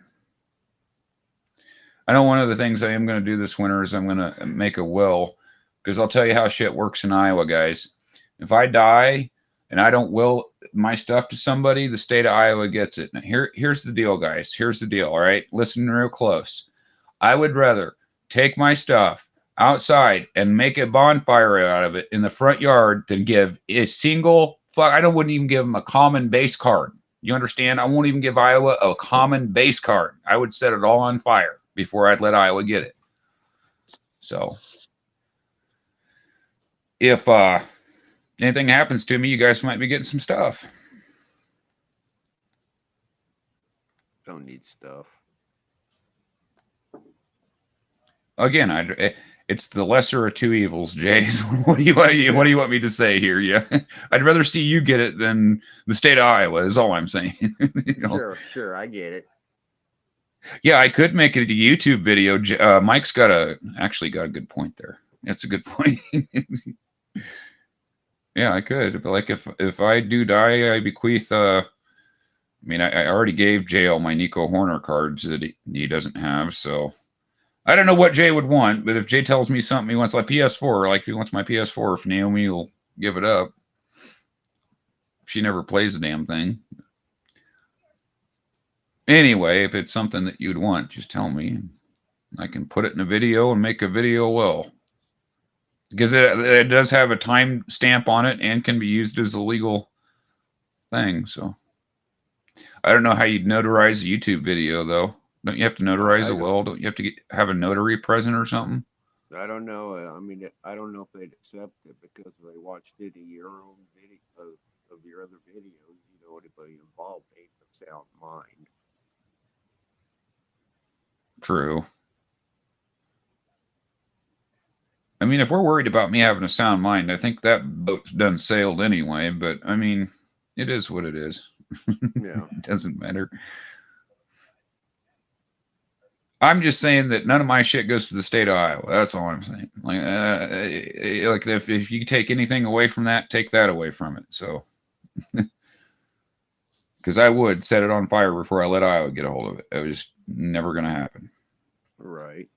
[SPEAKER 1] I know one of the things I am going to do this winter is I'm going to make a will, because I'll tell you how shit works in Iowa, guys. If I die and I don't will my stuff to somebody, the state of Iowa gets it. Now, here's the deal, guys. Here's the deal. All right, listen real close. I would rather take my stuff outside and make a bonfire out of it in the front yard than give a single fuck. I wouldn't even give them a common base card. You understand? I won't even give Iowa a common base card. I would set it all on fire before I'd let Iowa get it. So if anything happens to me, you guys might be getting some stuff.
[SPEAKER 2] Don't need stuff.
[SPEAKER 1] Again, it's the lesser of two evils, Jay. What do you want me to say here? Yeah, I'd rather see you get it than the state of Iowa. Is all I'm saying. You know?
[SPEAKER 2] Sure, I get it.
[SPEAKER 1] Yeah, I could make it a YouTube video. Mike's actually got a good point there. That's a good point. Yeah, I could. Like if I do die, I bequeath. I mean, I already gave Jay all my Nico Horner cards that he doesn't have. So I don't know what Jay would want, but if Jay tells me something he wants, like PS4, like if he wants my PS4, if Naomi will give it up. She never plays the damn thing. Anyway, if it's something that you'd want, just tell me. I can put it in a video and make a video well. Because it does have a time stamp on it and can be used as a legal thing. So I don't know how you'd notarize a YouTube video, though. Don't you have to notarize a will? Don't you have to have a notary present or something?
[SPEAKER 2] I don't know. I mean, I don't know if they'd accept it because they watched it in your own video of your other videos. You know, anybody involved ain't of sound mind.
[SPEAKER 1] True. I mean, if we're worried about me having a sound mind, I think that boat's done sailed anyway. But I mean, it is what it is.
[SPEAKER 2] Yeah.
[SPEAKER 1] It doesn't matter. I'm just saying that none of my shit goes to the state of Iowa. That's all I'm saying. Like if you take anything away from that, take that away from it. So, because I would set it on fire before I let Iowa get a hold of it. It was never going to happen.
[SPEAKER 2] Right.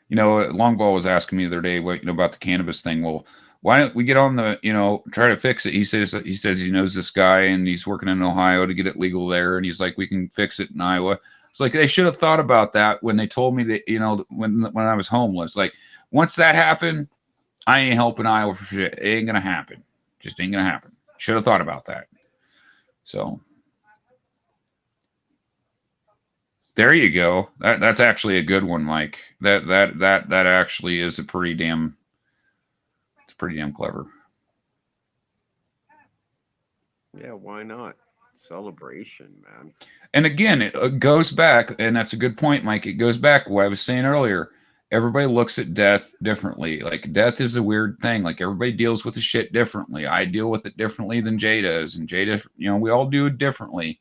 [SPEAKER 1] You know, Longball was asking me the other day, about the cannabis thing. Well, why don't we get on the, try to fix it? He says he knows this guy and he's working in Ohio to get it legal there, and he's like, we can fix it in Iowa. It's like they should have thought about that when they told me that, when I was homeless. Like once that happened, I ain't helping Iowa for shit. It ain't gonna happen. Just ain't gonna happen. Should have thought about that. So there you go. That's actually a good one, Mike. That actually is pretty damn clever.
[SPEAKER 2] Yeah, why not? Celebration, man.
[SPEAKER 1] And again, it goes back, and that's a good point, Mike. It goes back to what I was saying earlier. Everybody looks at death differently. Like death is a weird thing. Like everybody deals with the shit differently. I deal with it differently than Jay does, and Jay, we all do it differently.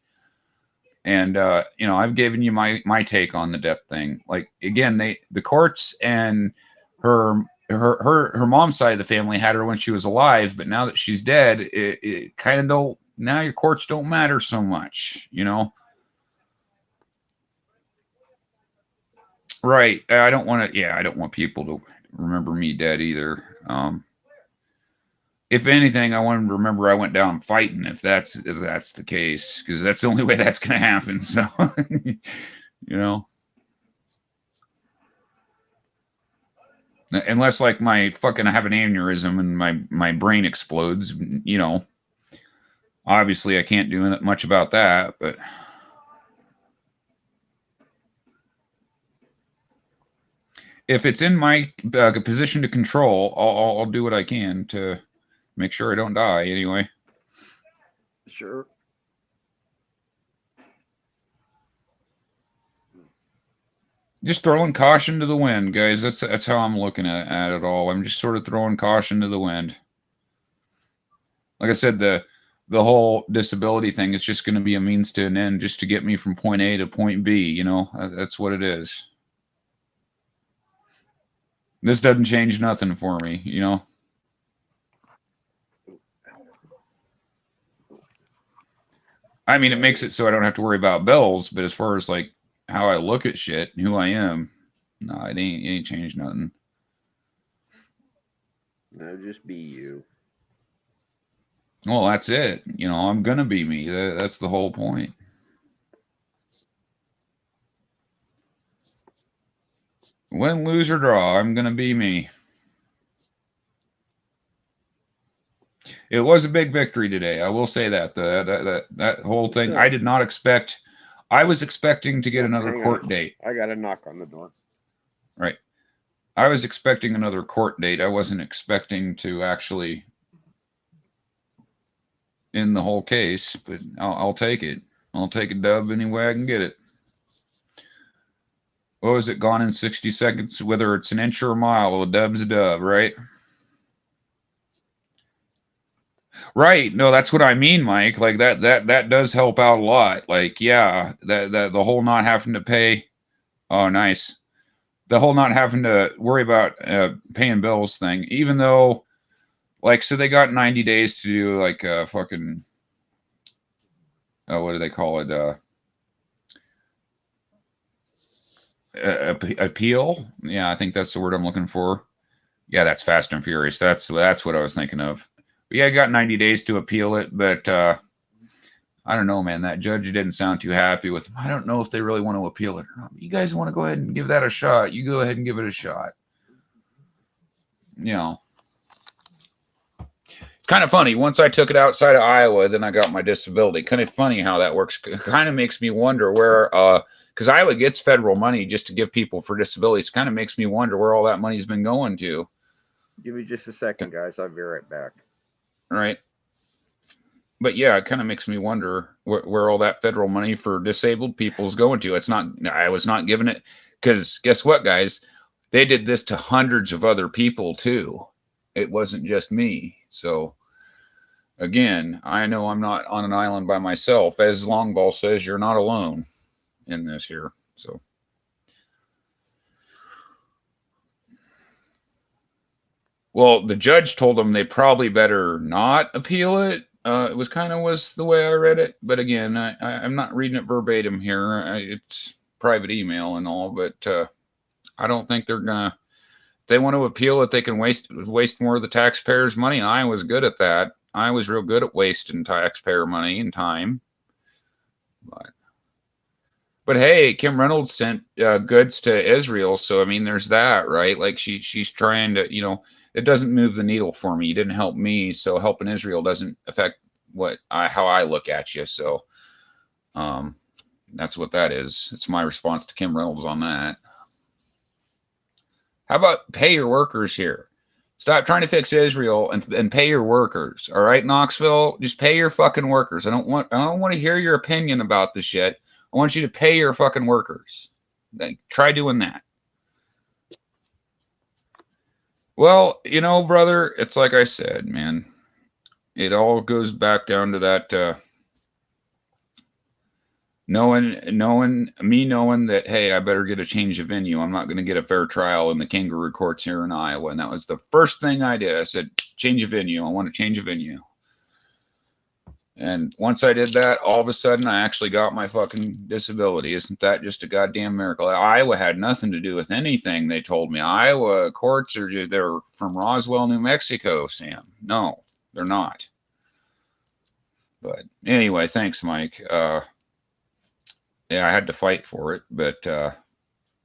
[SPEAKER 1] And I've given you my take on the death thing. Like again, the courts and her mom's side of the family had her when she was alive, but now that she's dead, it kind of don't. Now your courts don't matter so much, Right. I don't want to. Yeah, I don't want people to remember me dead either. If anything, I want them to remember I went down fighting. If that's the case, because that's the only way that's going to happen. So, unless like I have an aneurysm and my brain explodes, obviously I can't do much about that. But if it's in my position to control, I'll do what I can to make sure I don't die anyway.
[SPEAKER 2] Sure.
[SPEAKER 1] Just throwing caution to the wind, guys. That's how I'm looking at it all. I'm just sort of throwing caution to the wind. Like I said, the whole disability thing is just going to be a means to an end, just to get me from point A to point B. That's what it is. This doesn't change nothing for me, I mean, it makes it so I don't have to worry about bills, but as far as like how I look at shit and who I am, no, it ain't changed nothing.
[SPEAKER 2] No, just be you.
[SPEAKER 1] Well, that's it. I'm gonna be me. That's the whole point. Win, lose, or draw, I'm gonna be me. It was a big victory today. I will say that. That whole thing, I did not expect. I was expecting to get another court date.
[SPEAKER 2] I got a knock on the door.
[SPEAKER 1] Right. I was expecting another court date. I wasn't expecting to actually end the whole case, but I'll take it. I'll take a dub any way I can get it. What was it? Gone in 60 seconds, whether it's an inch or a mile, a dub's a dub, right? Right. No, that's what I mean, Mike. Like that does help out a lot. Like, yeah, that the whole not having to pay. Oh, nice. The whole not having to worry about paying bills thing, even though, like, so they got 90 days to do like a fucking, what do they call it? Appeal. Yeah, I think that's the word I'm looking for. Yeah, that's Fast and Furious. That's what I was thinking of. But yeah, I got 90 days to appeal it, but I don't know, man. That judge didn't sound too happy with him. I don't know if they really want to appeal it or not. You guys want to go ahead and give that a shot? You go ahead and give it a shot. It's kind of funny. Once I took it outside of Iowa, then I got my disability. Kind of funny how that works. It kind of makes me wonder where, because Iowa gets federal money just to give people for disabilities. Kind of makes me wonder where all that money's been going to.
[SPEAKER 2] Give me just a second, guys. I'll be right back.
[SPEAKER 1] Right. But yeah, it kind of makes me wonder where all that federal money for disabled people is going to. It's not, I was not given it, because guess what, guys? they did this to hundreds of other people too. It wasn't just me. So again, I know I'm not on an island by myself. As Longball says, you're not alone in this here. So well, the judge told them they probably better not appeal it. It was kind of was the way I read it, but again, I'm not reading it verbatim here. It's private email and all, but I don't think they're gonna. If they want to appeal it, they can waste more of the taxpayers' money. I was good at that. I was real good at wasting taxpayer money and time. But hey, Kim Reynolds sent goods to Israel, so I mean, there's that, right? Like she's trying to, it doesn't move the needle for me. You didn't help me, so helping Israel doesn't affect how I look at you. So that's what that is. It's my response to Kim Reynolds on that. How about pay your workers here? Stop trying to fix Israel and pay your workers. All right, Knoxville, just pay your fucking workers. I don't want to hear your opinion about this shit. I want you to pay your fucking workers. Try doing that. Well, brother, it's like I said, man. It all goes back down to that knowing that, hey, I better get a change of venue. I'm not going to get a fair trial in the kangaroo courts here in Iowa. And that was the first thing I did. I said, change of venue. I want to change a venue. And once I did that, all of a sudden, I actually got my fucking disability. Isn't that just a goddamn miracle? Iowa had nothing to do with anything, they told me. Iowa courts they're from Roswell, New Mexico, Sam. No, they're not. But anyway, thanks, Mike. Yeah, I had to fight for it. But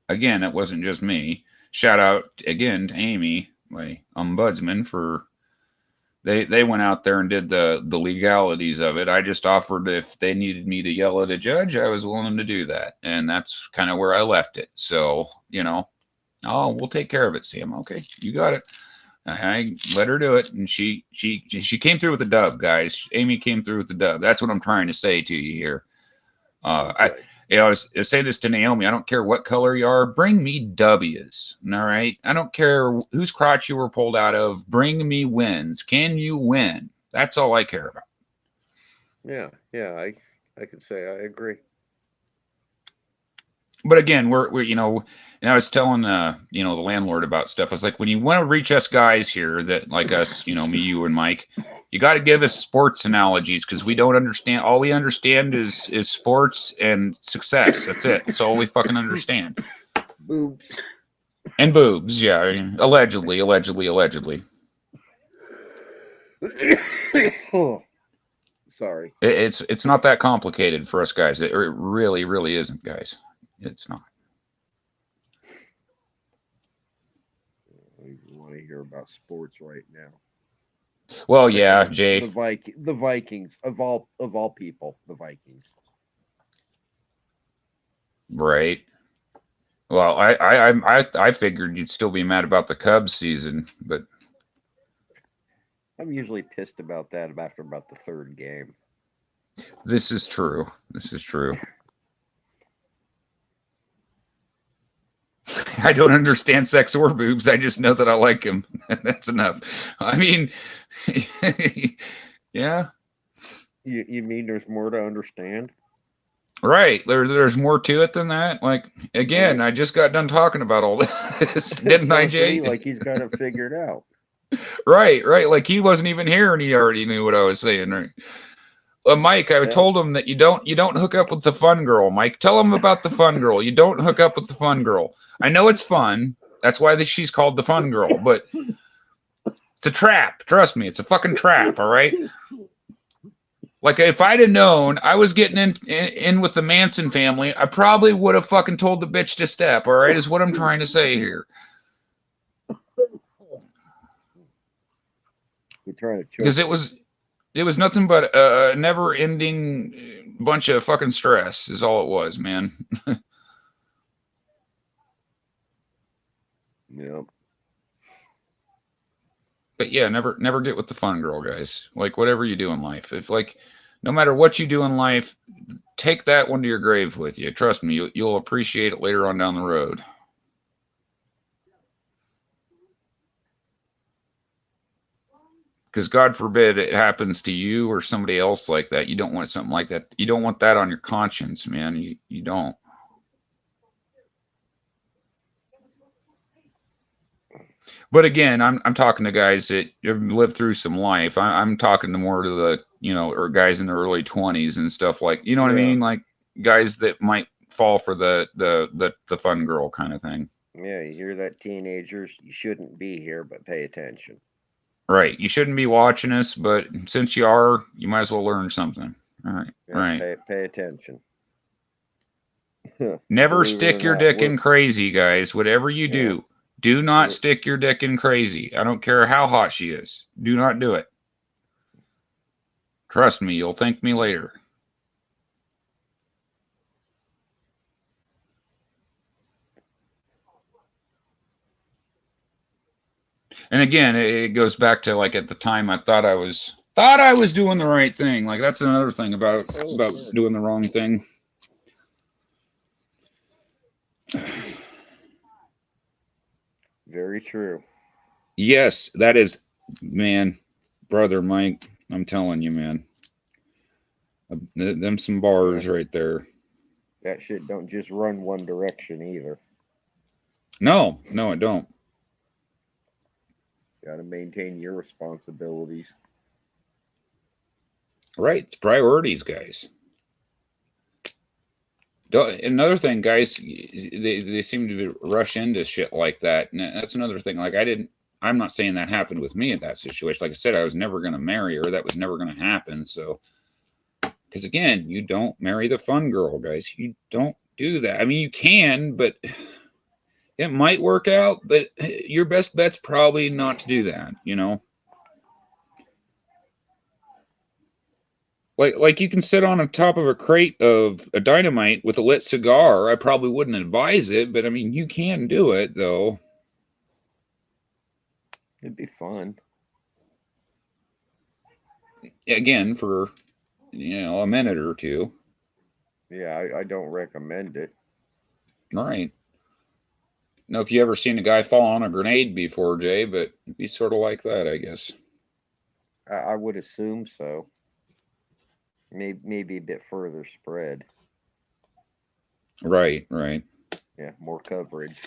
[SPEAKER 1] again, it wasn't just me. Shout out again to Amy, my ombudsman, for... They went out there and did the legalities of it. I just offered if they needed me to yell at a judge, I was willing to do that. And that's kind of where I left it. So, we'll take care of it, Sam. Okay, you got it. I let her do it. And she came through with a dub, guys. Amy came through with the dub. That's what I'm trying to say to you here. I was saying this to Naomi. I don't care what color you are. Bring me W's. All right. I don't care whose crotch you were pulled out of. Bring me wins. Can you win? That's all I care about.
[SPEAKER 2] Yeah. I could say I agree.
[SPEAKER 1] But again, we're and I was telling the landlord about stuff. I was like, when you want to reach us guys here that like us, me, you, and Mike, you got to give us sports analogies because we don't understand. All we understand is sports and success. That's it. That's all we fucking understand.
[SPEAKER 2] Boobs.
[SPEAKER 1] And boobs, yeah. Allegedly.
[SPEAKER 2] Oh, sorry.
[SPEAKER 1] It's not that complicated for us guys. It really, really isn't, guys. It's not.
[SPEAKER 2] I want to hear about sports right now.
[SPEAKER 1] Well, yeah, Jay.
[SPEAKER 2] The Vikings of all people, the Vikings.
[SPEAKER 1] Right. Well, I figured you'd still be mad about the Cubs season, but
[SPEAKER 2] I'm usually pissed about that after about the third game.
[SPEAKER 1] This is true. I don't understand sex or boobs. I just know that I like him. That's enough. I mean, yeah.
[SPEAKER 2] You mean there's more to understand?
[SPEAKER 1] Right. There's more to it than that. Like, again, right. I just got done talking about all this, didn't I, Jay?
[SPEAKER 2] Like he's got it figured out.
[SPEAKER 1] Right. Like he wasn't even here and he already knew what I was saying, right? Mike, I told him that you don't hook up with the fun girl. Mike, tell him about the fun girl. You don't hook up with the fun girl. I know it's fun. That's why she's called the fun girl, but it's a trap. Trust me, it's a fucking trap. All right. Like if I'd have known I was getting in with the Manson family, I probably would have fucking told the bitch to step. All right, is what I'm trying to say here.
[SPEAKER 2] We're trying to
[SPEAKER 1] because it was nothing but a never-ending bunch of fucking stress is all it was, man.
[SPEAKER 2] Yeah.
[SPEAKER 1] But yeah, never get with the fun girl, guys. Like whatever you do in life, no matter what you do in life, take that one to your grave with you. Trust me, you'll appreciate it later on down the road. Because God forbid it happens to you or somebody else like that. You don't want something like that. You don't want that on your conscience, man. You don't. But again, I'm talking to guys that have lived through some life. I'm talking to more to the, or guys in their early 20s and stuff like, you know what I
[SPEAKER 2] Yeah.
[SPEAKER 1] mean? Like guys that might fall for the fun girl kind of thing.
[SPEAKER 2] Yeah, you hear that, teenagers? You shouldn't be here, but pay attention.
[SPEAKER 1] Right. You shouldn't be watching us, but since you are, you might as well learn something. All right.
[SPEAKER 2] Yeah,
[SPEAKER 1] Right.
[SPEAKER 2] pay attention.
[SPEAKER 1] Never
[SPEAKER 2] Believe it or
[SPEAKER 1] stick your
[SPEAKER 2] not,
[SPEAKER 1] dick in crazy, guys. Whatever you
[SPEAKER 2] yeah,
[SPEAKER 1] do not
[SPEAKER 2] we're
[SPEAKER 1] stick your dick in crazy. I don't care how hot she is. Do not do it. Trust me, you'll thank me later. And again, it goes back to like at the time I thought I was doing the right thing. Like that's another thing about doing the wrong thing.
[SPEAKER 2] very true.
[SPEAKER 1] Yes, that is, man, brother Mike. I'm telling you, man. Them some bars
[SPEAKER 2] Yeah,
[SPEAKER 1] right there.
[SPEAKER 2] that shit don't just run one direction either.
[SPEAKER 1] No, I don't.
[SPEAKER 2] Got to maintain your responsibilities.
[SPEAKER 1] Right, it's priorities, guys. Another thing, guys, they seem to rush into shit like that, and that's another thing. Like I'm not saying that happened with me in that situation. Like I said, I was never going to marry her. That was never going to happen. So, because again, you don't marry the fun girl, guys. You don't do that. I mean, you can, but it might work out. But your best bet's probably not to do that. Like you can sit on the top of a crate of a dynamite with a lit cigar. I probably wouldn't advise it, but I mean, you can do it though.
[SPEAKER 2] It'd be fun.
[SPEAKER 1] Again, for a minute or two.
[SPEAKER 2] Yeah, I don't recommend it.
[SPEAKER 1] All right. Now, if you ever seen a guy fall on a grenade before, Jay, but it'd be sort of like that, I guess.
[SPEAKER 2] I would assume so. Maybe a bit further spread.
[SPEAKER 1] Right, right.
[SPEAKER 2] Yeah, more coverage.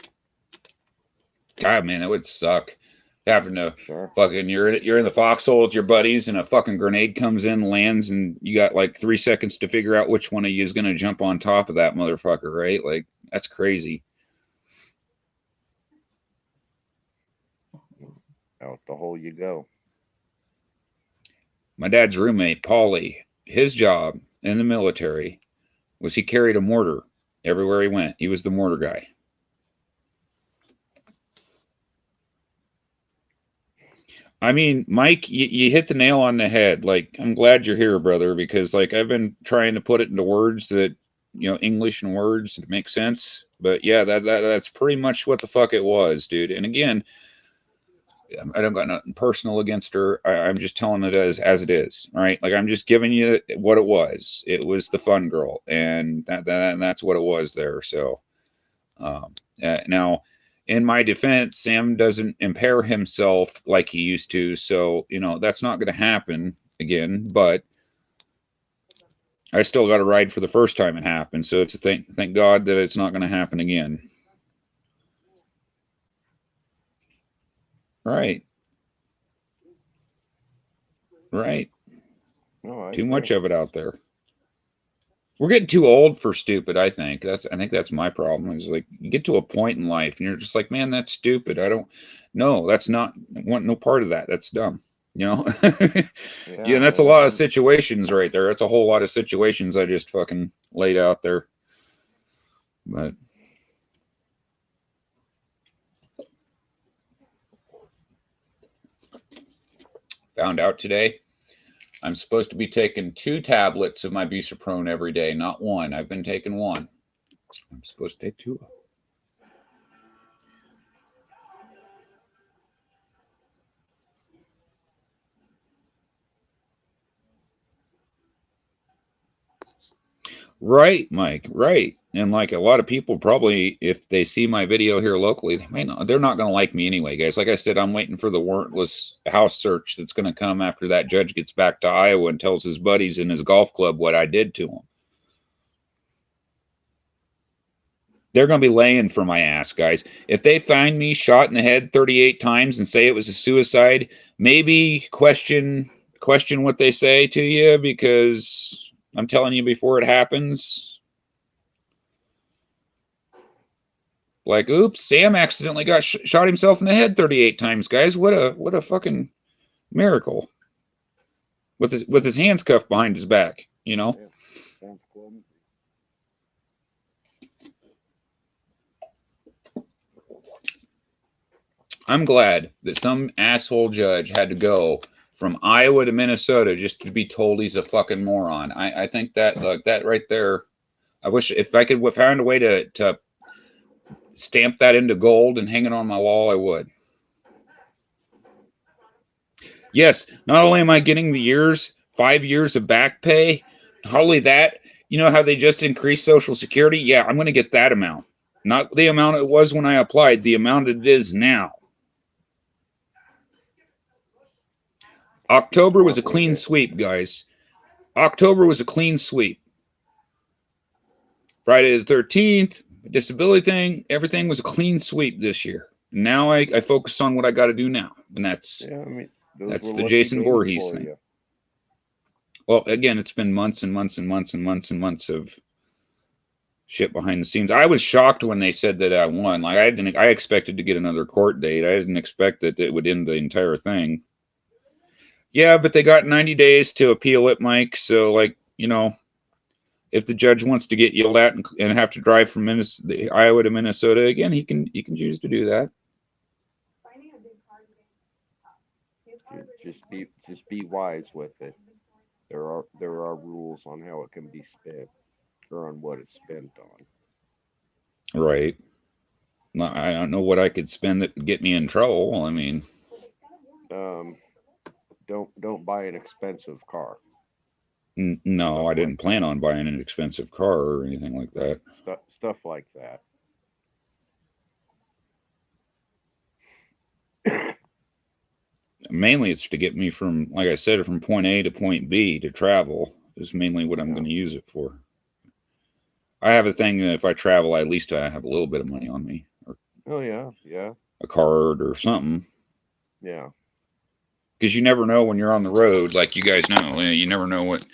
[SPEAKER 1] God, man, that would suck. Having to
[SPEAKER 2] Sure.
[SPEAKER 1] fucking you're in the foxhole with your buddies, and a fucking grenade comes in, lands, and you got like 3 seconds to figure out which one of you is gonna jump on top of that motherfucker, right? Like that's crazy.
[SPEAKER 2] Out the hole you go.
[SPEAKER 1] My dad's roommate, Paulie, his job in the military was he carried a mortar everywhere he went. He was the mortar guy. I mean, Mike, you hit the nail on the head. Like, I'm glad you're here, brother, because like I've been trying to put it into words that English and words that make sense. But yeah, that's pretty much what the fuck it was, dude. And again, I don't got nothing personal against her. I'm just telling it as it is, right? Like I'm just giving you what it was. It was the fun girl, and that's what it was there. So, now, in my defense, Sam doesn't impair himself like he used to, so that's not going to happen again. But I still got a ride for the first time it happened, so it's a thank God that it's not going to happen again. Right. Right.
[SPEAKER 2] No,
[SPEAKER 1] Too much of it out there. We're getting too old for stupid. I think that's my problem. Is like you get to a point in life and you're just like, man, that's stupid. I don't. No, that's not. I want no part of that. That's dumb. Yeah, and that's a lot of situations right there. That's a whole lot of situations I just fucking laid out there. But found out today I'm supposed to be taking 2 tablets of my busoprone every day, not 1. I've been taking 1. I'm supposed to take 2. Right, Mike. Right. And like a lot of people probably, if they see my video here locally, they're not going to like me anyway, guys. Like I said, I'm waiting for the warrantless house search that's going to come after that judge gets back to Iowa and tells his buddies in his golf club what I did to him. They're going to be laying for my ass, guys. If they find me shot in the head 38 times and say it was a suicide, maybe question what they say to you, because I'm telling you before it happens. Like, oops, Sam accidentally got shot himself in the head 38 times, guys. What a fucking miracle. With his hands cuffed behind his back, you know.
[SPEAKER 2] Yeah.
[SPEAKER 1] I'm glad that some asshole judge had to go from Iowa to Minnesota just to be told he's a fucking moron. I think that, like, that right there, I wish if I could find a way to stamp that into gold and hang it on my wall, I would. Yes, not only am I getting the 5 years of back pay, hardly that. You know how they just increased Social Security? Yeah, I'm going to get that amount. Not the amount it was when I applied, the amount it is now. October was a clean sweep, guys. October was a clean sweep. Friday the 13th, disability thing, everything was a clean sweep this year. Now I focus on what I got to do now, and that's the Jason Voorhees thing. You. Well, again, it's been months and months and months and months and months of shit behind the scenes. I was shocked when they said that I won. Like I expected to get another court date. I didn't expect that it would end the entire thing. Yeah, but they got 90 days to appeal it, Mike. So, like, you know, if the judge wants to get yelled at and have to drive from Iowa to Minnesota again, he can choose to do that.
[SPEAKER 2] Just be wise with it. There are rules on how it can be spent, or on what it's spent on.
[SPEAKER 1] Right. I don't know what I could spend that would get me in trouble. I mean,
[SPEAKER 2] don't buy an expensive car.
[SPEAKER 1] No, I didn't plan on buying an expensive car or anything like that.
[SPEAKER 2] Stuff like that.
[SPEAKER 1] Mainly it's to get me from, like I said, from point A to point B to travel is mainly what I'm going to use it for. I have a thing that if I travel, at least I have a little bit of money on me.
[SPEAKER 2] Oh, yeah.
[SPEAKER 1] A card or something.
[SPEAKER 2] Yeah.
[SPEAKER 1] Because you never know when you're on the road, like you guys know. You never know what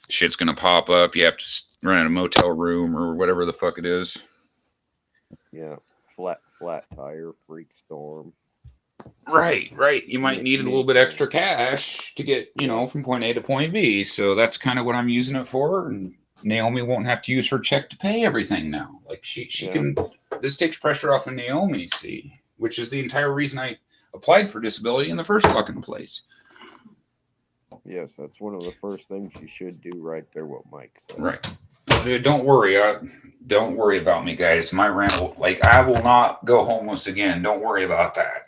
[SPEAKER 1] shit's going to pop up. You have to rent a motel room or whatever the fuck it is.
[SPEAKER 2] Yeah. Flat tire, freak storm.
[SPEAKER 1] Right. You might need a little bit extra cash to get, from point A to point B. So that's kind of what I'm using it for. And Naomi won't have to use her check to pay everything now. Like she can, this takes pressure off of Naomi, see, which is the entire reason I applied for disability in the first fucking place.
[SPEAKER 2] Yes, that's one of the first things you should do right there, what Mike said.
[SPEAKER 1] Right. Dude, don't worry. Don't worry about me, guys. My rent, I will not go homeless again. Don't worry about that.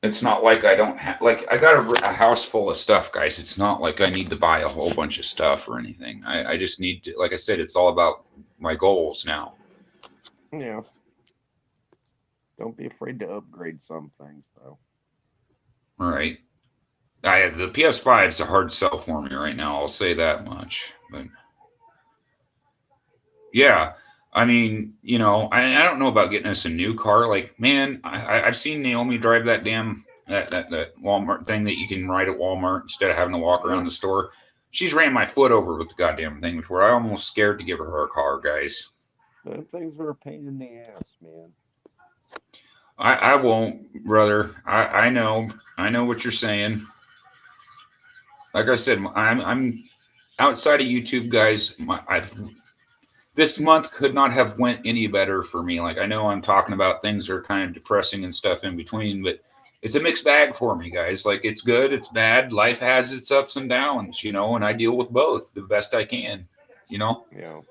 [SPEAKER 1] It's not like I don't have, I got a house full of stuff, guys. It's not like I need to buy a whole bunch of stuff or anything. I just need to, like I said, it's all about my goals now.
[SPEAKER 2] Yeah. Don't be afraid to upgrade some things, though.
[SPEAKER 1] All right. The PS5 is a hard sell for me right now. I'll say that much. But yeah, I mean, I don't know about getting us a new car. Like, man, I've seen Naomi drive that damn that Walmart thing that you can ride at Walmart instead of having to walk around the store. She's ran my foot over with the goddamn thing before. I'm almost scared to give her a car, guys.
[SPEAKER 2] Them things are a pain in the ass, man.
[SPEAKER 1] I won't, brother. I know what you're saying. Like I said, I'm outside of YouTube, guys. This month could not have went any better for me. Like, I know I'm talking about things that are kind of depressing and stuff in between, but it's a mixed bag for me, guys. Like, it's good, it's bad. Life has its ups and downs, and I deal with both the best I can,
[SPEAKER 2] Yeah.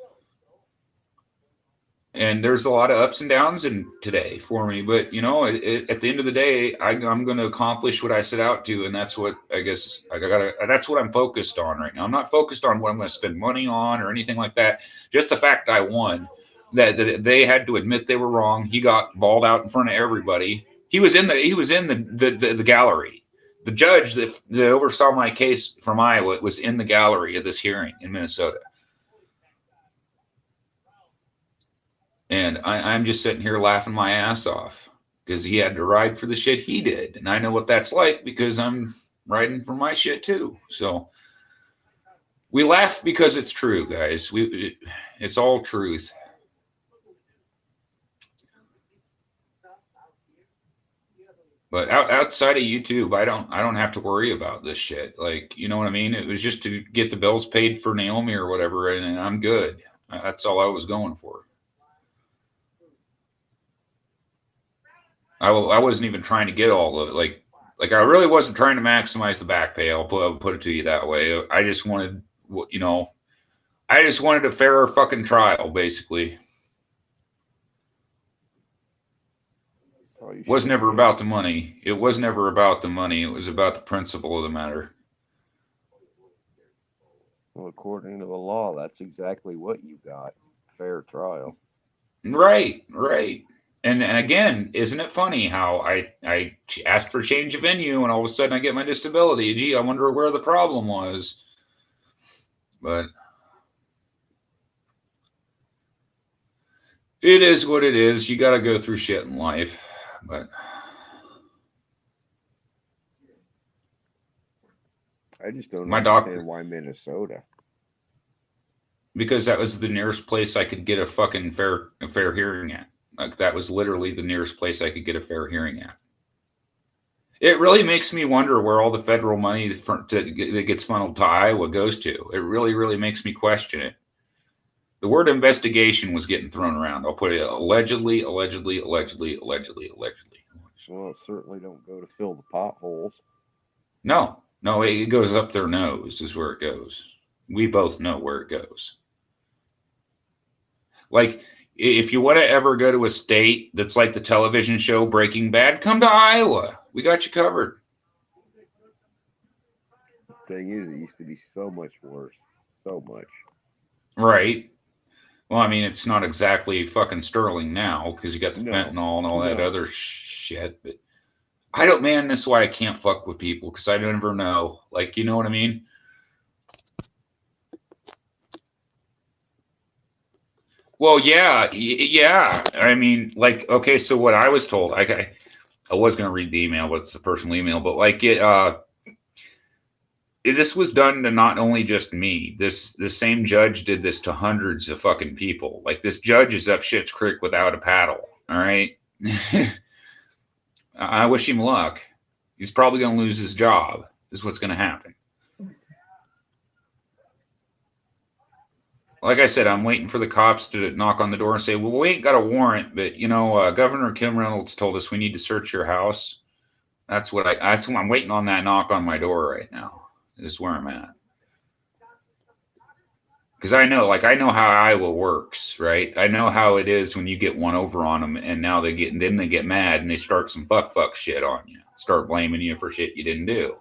[SPEAKER 1] and there's a lot of ups and downs in today for me. But you know, at the end of the day, I'm going to accomplish what I set out to, and that's what I guess I got. That's what I'm focused on right now. I'm not focused on what I'm going to spend money on or anything like that. Just the fact I won. That they had to admit they were wrong. He got balled out in front of everybody. He was in the gallery. The judge that oversaw my case from Iowa was in the gallery of this hearing in Minnesota. And I'm just sitting here laughing my ass off because he had to ride for the shit he did. And I know what that's like because I'm riding for my shit too. So we laugh because it's true, guys. It's all truth. But outside of YouTube, I don't have to worry about this shit. Like, you know what I mean? It was just to get the bills paid for Naomi or whatever, and I'm good. That's all I was going for. I wasn't even trying to get all of it. Like I really wasn't trying to maximize the back pay. I'll put it to you that way. I just wanted, you know, I just wanted a fairer fucking trial, basically. It was never about the money. It was never about the money. It was about the principle of the matter.
[SPEAKER 2] Well, according to the law, that's exactly what you got. Fair trial.
[SPEAKER 1] Right, right. And again, isn't it funny how I asked for change of venue and all of a sudden I get my disability? Gee, I wonder where the problem was. But it is what it is. You got to go through shit in life. But
[SPEAKER 2] I just don't understand why Minnesota.
[SPEAKER 1] Because that was the nearest place I could get a fucking fair hearing at. Like that was literally the nearest place I could get a fair hearing at. It really makes me wonder where all the federal money that gets funneled to Iowa goes to. It really, really makes me question it. The word investigation was getting thrown around. I'll put it allegedly.
[SPEAKER 2] Well, it certainly don't go to fill the potholes.
[SPEAKER 1] No, it goes up their nose is where it goes. We both know where it goes. Like, if you want to ever go to a state that's like the television show Breaking Bad, come to Iowa. We got you covered.
[SPEAKER 2] The thing is, it used to be so much worse. So much.
[SPEAKER 1] Right. Well, I mean, it's not exactly fucking Sterling now because you got the fentanyl and all that other shit. But I don't, man, that's why I can't fuck with people because I never know. Like, you know what I mean? Well, yeah. I mean, like, okay, so what I was told, I was going to read the email, but it's a personal email, but like this was done to not only just me. The same judge did this to hundreds of fucking people. Like this judge is up shit's creek without a paddle. All right. I wish him luck. He's probably going to lose his job. This is what's going to happen. Like I said, I'm waiting for the cops to knock on the door and say, well, we ain't got a warrant, but you know, Governor Kim Reynolds told us we need to search your house. That's what I'm waiting on, that knock on my door right now. Is where I'm at. Because I know how Iowa works, right? I know how it is when you get one over on them, and now they get mad and they start some fuck shit on you, start blaming you for shit you didn't do.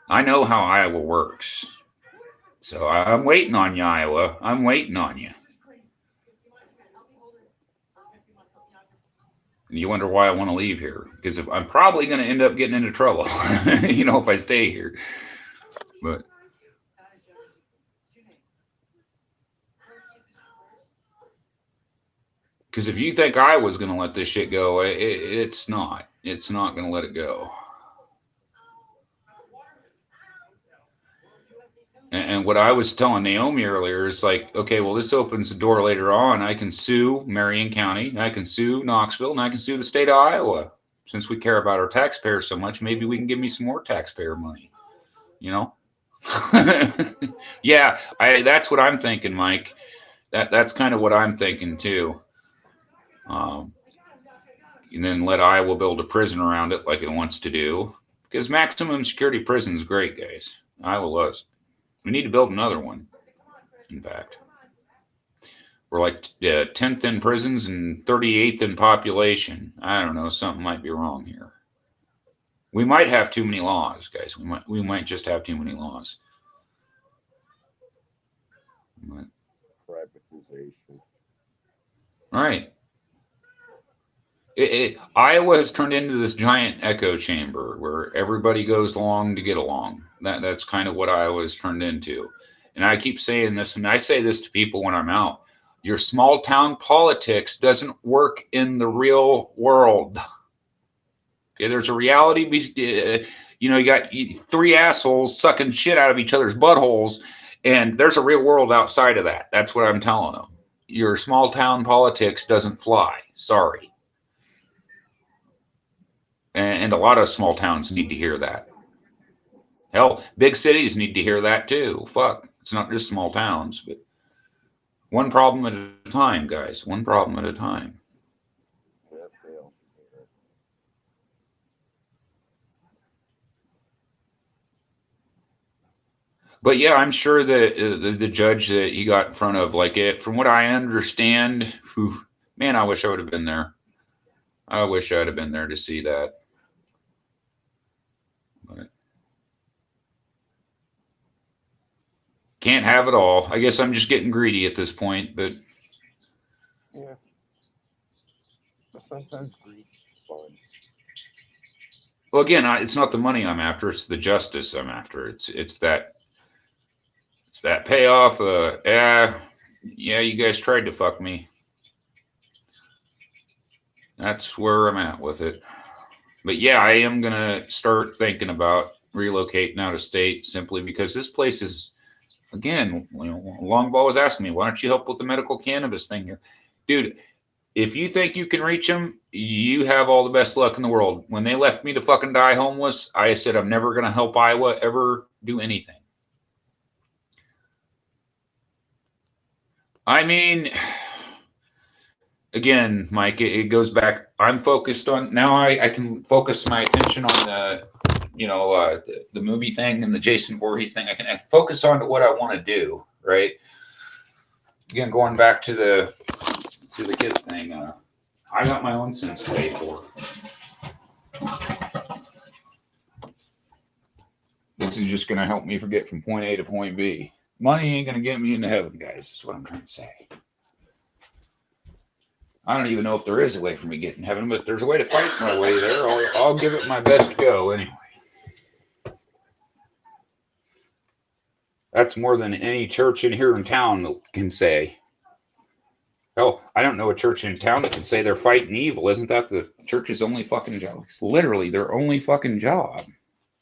[SPEAKER 1] I know how Iowa works, so I'm waiting on you, Iowa. I'm waiting on you. And you wonder why I want to leave here, because I'm probably going to end up getting into trouble, you know, if I stay here. But because if you think I was going to let this shit go, it's not. It's not going to let it go. And what I was telling Naomi earlier is like, okay, well, this opens the door later on. I can sue Marion County, I can sue Knoxville, and I can sue the state of Iowa. Since we care about our taxpayers so much, maybe we can give me some more taxpayer money, you know? Yeah, that's what I'm thinking, Mike. That's kind of what I'm thinking too. And then let Iowa build a prison around it like it wants to do. Because maximum security prison is great, guys. Iowa loves it. We need to build another one, in fact. We're like 10th in prisons and 38th in population. I don't know. Something might be wrong here. We might have too many laws, guys. We might just have too many laws. But,
[SPEAKER 2] Privatization.
[SPEAKER 1] right. Iowa has turned into this giant echo chamber where everybody goes along to get along. That's kind of what Iowa has turned into. And I keep saying this, and I say this to people when I'm out. Your small town politics doesn't work in the real world. Okay, there's a reality. You got three assholes sucking shit out of each other's buttholes, and there's a real world outside of that. That's what I'm telling them. Your small town politics doesn't fly. Sorry. And a lot of small towns need to hear that. Hell, big cities need to hear that too. Fuck, it's not just small towns, but one problem at a time, guys. One problem at a time. But yeah, I'm sure that the judge that he got in front of, like it, from what I understand, man, I wish I would have been there. I wish I'd have been there to see that. But can't have it all. I guess I'm just getting greedy at this point, but
[SPEAKER 2] yeah. But sometimes greed is fun.
[SPEAKER 1] Well, again, it's not the money I'm after; it's the justice I'm after. It's that payoff. Yeah, you guys tried to fuck me. That's where I'm at with it. But yeah, I am gonna start thinking about relocating out of state simply because this place is. Again, Longball was asking me, why don't you help with the medical cannabis thing here? Dude, if you think you can reach them, you have all the best luck in the world. When they left me to fucking die homeless, I said, I'm never going to help Iowa ever do anything. I mean, again, Mike, it goes back. I'm focused on, now I can focus my attention on the movie thing and the Jason Voorhees thing. I can focus on what I want to do, right? Again, going back to the kids thing, I got my own sins to pay for. This is just going to help me get from point A to point B. Money ain't going to get me into heaven, guys. That's what I'm trying to say. I don't even know if there is a way for me to get in heaven, but if there's a way to fight my way there, I'll give it my best go anyway. That's more than any church in here in town can say. Oh, I don't know a church in town that can say they're fighting evil. Isn't that the church's only fucking job? It's literally their only fucking job.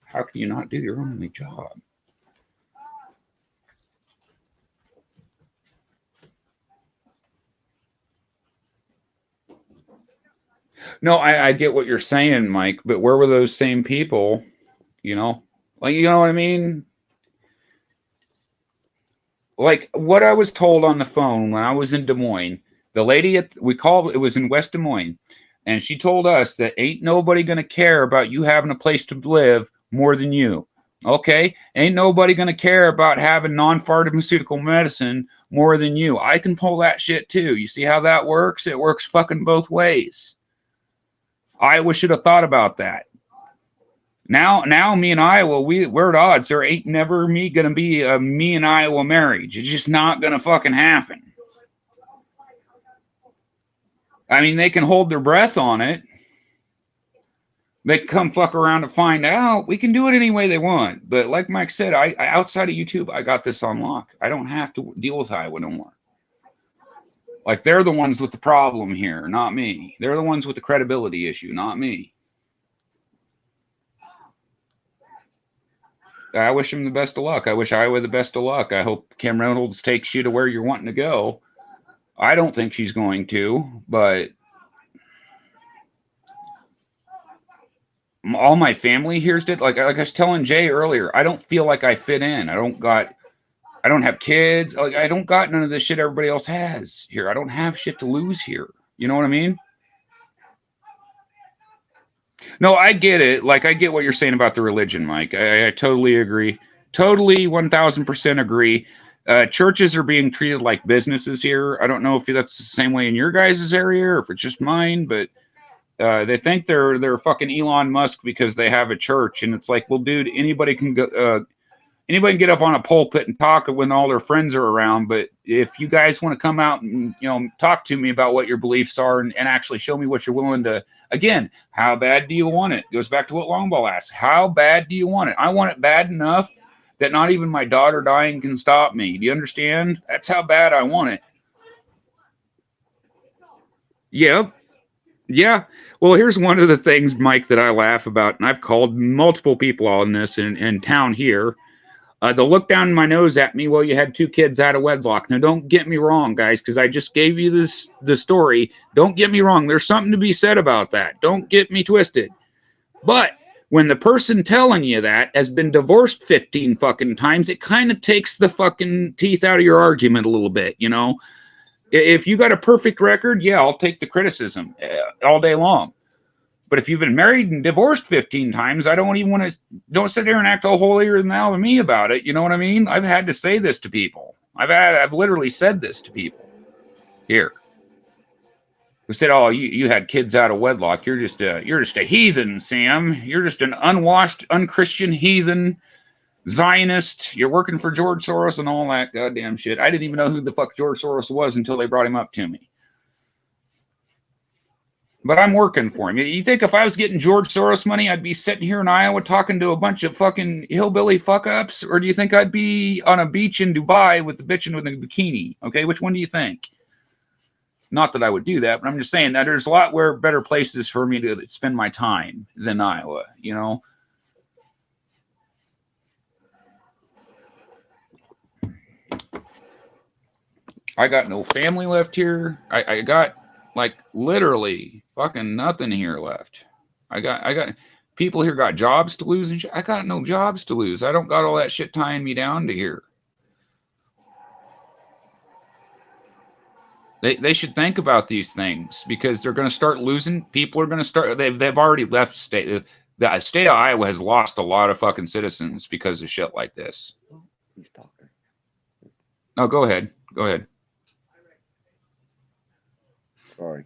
[SPEAKER 1] How can you not do your only job? No, I get what you're saying, Mike, but where were those same people? You know what I mean? Like what I was told on the phone when I was in Des Moines, the lady it was in West Des Moines, and she told us that ain't nobody going to care about you having a place to live more than you. Okay? Ain't nobody going to care about having non-pharmaceutical medicine more than you. I can pull that shit too. You see how that works? It works fucking both ways. Iowa should have thought about that. Now me and Iowa, we're at odds. There ain't never gonna be a me and Iowa marriage. It's just not gonna fucking happen. I mean, they can hold their breath on it. They can come fuck around to find out. We can do it any way they want. But like Mike said, I outside of YouTube, I got this on lock. I don't have to deal with Iowa no more. Like they're the ones with the problem here, not me. They're the ones with the credibility issue, not me. I wish them the best of luck. I wish Iowa the best of luck. I hope Kim Reynolds takes you to where you're wanting to go. I don't think she's going to, but all my family here's did. Like I was telling Jay earlier, I don't feel like I fit in. I don't have kids. Like I don't got none of this shit everybody else has here. I don't have shit to lose here. You know what I mean? No, I get it. Like I get what you're saying about the religion, Mike. I totally agree. Totally 1000% agree. Churches are being treated like businesses here. I don't know if that's the same way in your guys' area or if it's just mine, but they think they're fucking Elon Musk because they have a church, and it's like, well, dude, anybody can go. Anybody can get up on a pulpit and talk when all their friends are around, but if you guys want to come out and talk to me about what your beliefs are and actually show me what you're willing to, again, how bad do you want it? Goes back to what Longball asked. How bad do you want it? I want it bad enough that not even my daughter dying can stop me. Do you understand? That's how bad I want it. Yep. Yeah. Well, here's one of the things, Mike, that I laugh about, and I've called multiple people on this in town here. They'll look down my nose at me. Well, you had 2 kids out of wedlock. Now, don't get me wrong, guys, because I just gave you the story. Don't get me wrong. There's something to be said about that. Don't get me twisted. But when the person telling you that has been divorced 15 fucking times, it kind of takes the fucking teeth out of your argument a little bit, If you got a perfect record, yeah, I'll take the criticism all day long. But if you've been married and divorced 15 times, I don't even want to, don't sit there and act all holier than thou than me about it. You know what I mean? I've had to say this to people. I've literally said this to people here who said, oh, you had kids out of wedlock. You're just a heathen, Sam. You're just an unwashed, unchristian heathen Zionist. You're working for George Soros and all that goddamn shit. I didn't even know who the fuck George Soros was until they brought him up to me. But I'm working for him. You think if I was getting George Soros money, I'd be sitting here in Iowa talking to a bunch of fucking hillbilly fuck-ups? Or do you think I'd be on a beach in Dubai with the bitchin' with a bikini? Okay, which one do you think? Not that I would do that, but I'm just saying that there's a lot better places for me to spend my time than Iowa, I got no family left here. I got like literally fucking nothing here left. I got people here got jobs to lose and shit. I got no jobs to lose. I don't got all that shit tying me down to here. They should think about these things because they're going to start losing. People are going to start. They've already left state. The state of Iowa has lost a lot of fucking citizens because of shit like this.
[SPEAKER 2] He's talking.
[SPEAKER 1] No, go ahead. Go ahead.
[SPEAKER 2] Sorry.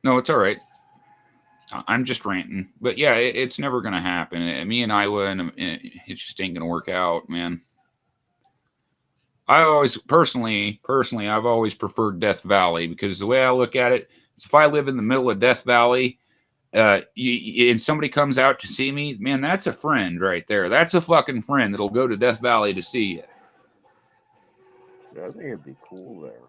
[SPEAKER 1] No, it's all right. I'm just ranting. But yeah, it's never going to happen. Me and Iowa, and it just ain't going to work out, man. I always, personally, I've always preferred Death Valley because the way I look at it is if I live in the middle of Death Valley and somebody comes out to see me, man, that's a friend right there. That's a fucking friend that'll go to Death Valley to see you.
[SPEAKER 2] Yeah, I think it'd be cool there.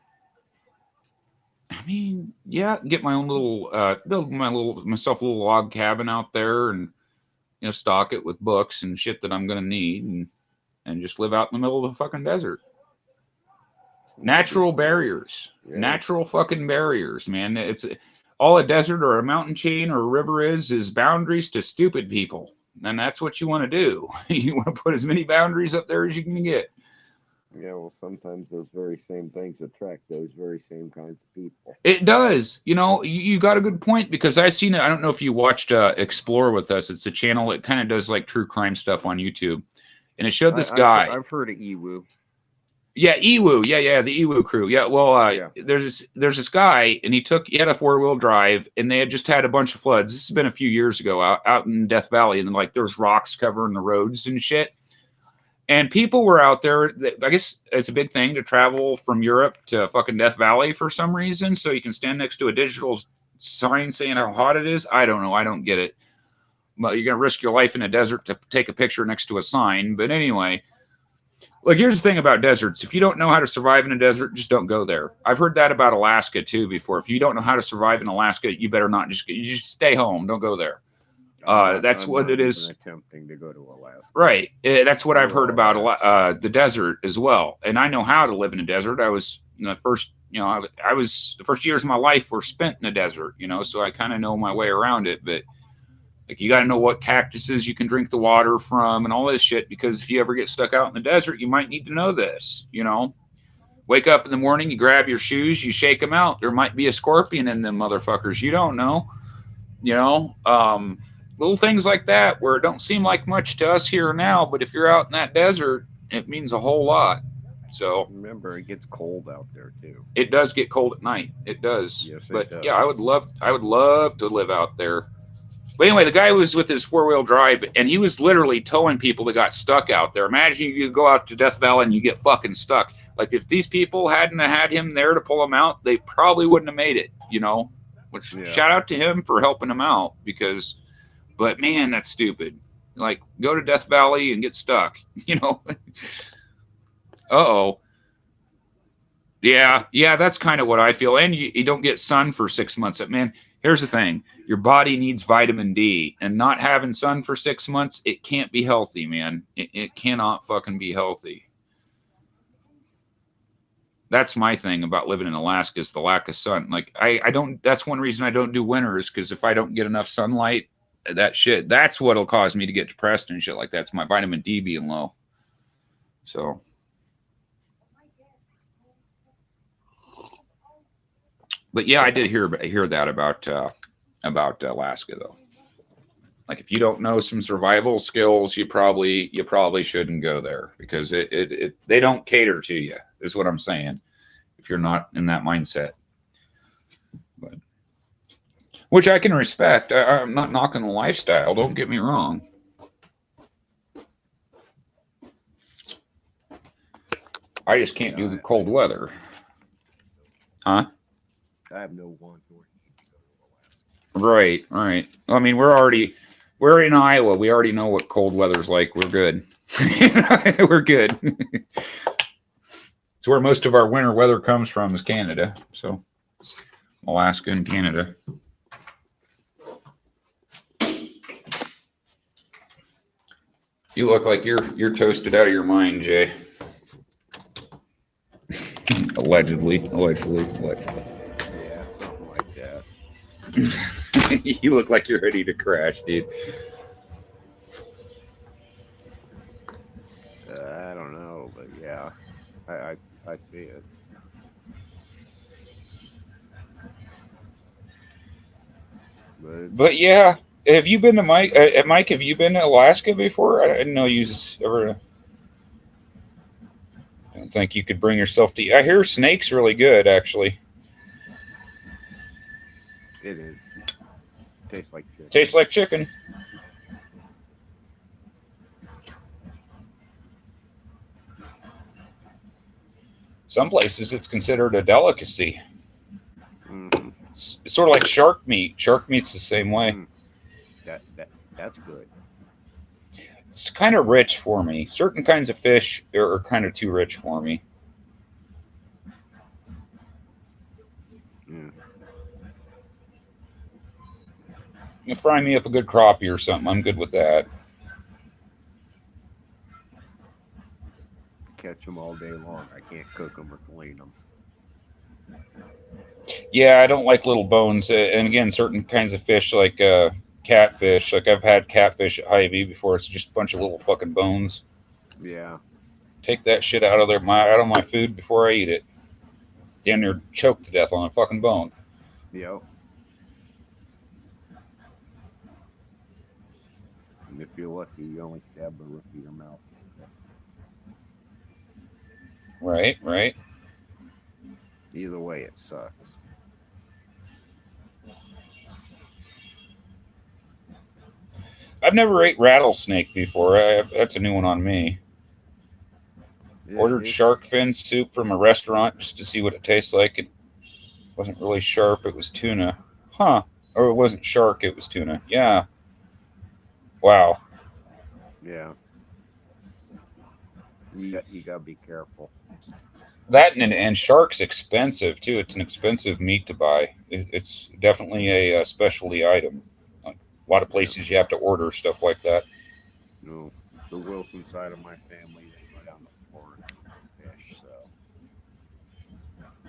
[SPEAKER 1] I mean, yeah, get my own little, build myself a little log cabin out there and, stock it with books and shit that I'm going to need and just live out in the middle of the fucking desert. Natural barriers, natural fucking barriers, man. It's all a desert or a mountain chain or a river is boundaries to stupid people. And that's what you want to do. You want to put as many boundaries up there as you can get.
[SPEAKER 2] Yeah, well, sometimes those very same things attract those very same kinds of people.
[SPEAKER 1] It does. You got a good point because I've seen it. I don't know if you watched Explore with Us. It's a channel that kind of does like true crime stuff on YouTube. And it showed this guy.
[SPEAKER 2] I've heard of Ewu.
[SPEAKER 1] Yeah, Ewu. Yeah, the Ewu crew. Yeah, well, there's this guy, and he had a 4-wheel drive, and they had just had a bunch of floods. This has been a few years ago out in Death Valley, and like there's rocks covering the roads and shit. And people were out there. I guess it's a big thing to travel from Europe to fucking Death Valley for some reason, so you can stand next to a digital sign saying how hot it is. I don't know. I don't get it. But you're going to risk your life in a desert to take a picture next to a sign. But anyway, look, here's the thing about deserts. If you don't know how to survive in a desert, just don't go there. I've heard that about Alaska, too, before. If you don't know how to survive in Alaska, you better not. You just stay home. Don't go there. That's what it is.
[SPEAKER 2] Attempting to go to Alaska.
[SPEAKER 1] Right. That's what I've heard about the desert as well. And I know how to live in a desert. I was the first years of my life were spent in the desert, so I kind of know my way around it. But like, you got to know what cactuses you can drink the water from and all this shit, because if you ever get stuck out in the desert, you might need to know this, Wake up in the morning, you grab your shoes, you shake them out. There might be a scorpion in them motherfuckers. You don't know, little things like that where it don't seem like much to us here now, but if you're out in that desert, it means a whole lot. So
[SPEAKER 2] Remember, it gets cold out there too.
[SPEAKER 1] it does get cold at night. It does.
[SPEAKER 2] Yes, it
[SPEAKER 1] But
[SPEAKER 2] does.
[SPEAKER 1] yeah, I would love to live out there. But anyway, the guy was with his 4-wheel drive, and he was literally towing people that got stuck out there. Imagine you go out to Death Valley and you get fucking stuck. Like if these people hadn't had him there to pull them out, they probably wouldn't have made it. You know, which
[SPEAKER 2] Yeah.
[SPEAKER 1] shout out to him for helping them out because. But man, that's stupid. Like go to Death Valley and get stuck. You know. Uh-oh. Yeah, that's kind of what I feel. And you don't get sun for 6 months. Man, here's the thing. Your body needs vitamin D. And not having sun for 6 months, it can't be healthy, man. It cannot fucking be healthy. That's my thing about living in Alaska is the lack of sun. Like, I don't, that's one reason I don't do winters, because if I don't get enough sunlight, that's what'll cause me to get depressed and shit like that. It's my vitamin D being low. So. But yeah, I did hear that about Alaska though. Like if you don't know some survival skills, you probably shouldn't go there because they don't cater to you. Is what I'm saying. If you're not in that mindset, but which I can respect. I'm not knocking the lifestyle. Don't get me wrong. I just can't do the cold weather. Huh?
[SPEAKER 2] I have no want or need to go to
[SPEAKER 1] Right.
[SPEAKER 2] Alaska.
[SPEAKER 1] I mean, we're in Iowa. We already know what cold weather's like. We're good. We're good. It's where most of our winter weather comes from is Canada. So Alaska and Canada. You look like you're toasted out of your mind, Jay. Allegedly.
[SPEAKER 2] Yeah, something like that.
[SPEAKER 1] You look like you're ready to crash, dude.
[SPEAKER 2] I don't know, but yeah, I see it.
[SPEAKER 1] But yeah, have you been to Mike? Mike, have you been to Alaska before? I didn't know you ever. I don't think you could bring yourself to. I hear snake's really good, actually.
[SPEAKER 2] It is. Tastes like chicken.
[SPEAKER 1] Tastes like chicken. Some places it's considered a delicacy.
[SPEAKER 2] Mm-hmm.
[SPEAKER 1] It's sort of like shark meat. Shark meat's the same way.
[SPEAKER 2] That's good.
[SPEAKER 1] It's kind of rich for me. Certain kinds of fish are kind of too rich for me.
[SPEAKER 2] Mm.
[SPEAKER 1] You fry me up a good crappie or something. I'm good with that.
[SPEAKER 2] Catch them all day long. I can't cook them or clean them.
[SPEAKER 1] Yeah, I don't like little bones. And again, certain kinds of fish like catfish. Like I've had catfish at Hy-Vee before. It's just a bunch of little fucking bones.
[SPEAKER 2] Yeah.
[SPEAKER 1] Take that shit out of my food before I eat it. Damn near choked to death on a fucking bone.
[SPEAKER 2] Yep. And if you're lucky, you only stab the roof of your mouth.
[SPEAKER 1] Right.
[SPEAKER 2] Either way, it sucks.
[SPEAKER 1] I've never ate rattlesnake before. That's a new one on me. Ordered shark fin soup from a restaurant just to see what it tastes like. It wasn't really sharp. It was tuna. Huh. Or it wasn't shark. It was tuna. Yeah. Wow.
[SPEAKER 2] Yeah. You gotta be careful.
[SPEAKER 1] That and shark's expensive too. It's an expensive meat to buy. It's definitely a specialty item. Like a lot of places you have to order stuff like that.
[SPEAKER 2] No, the Wilson side of my family, they go down to Florida for fish.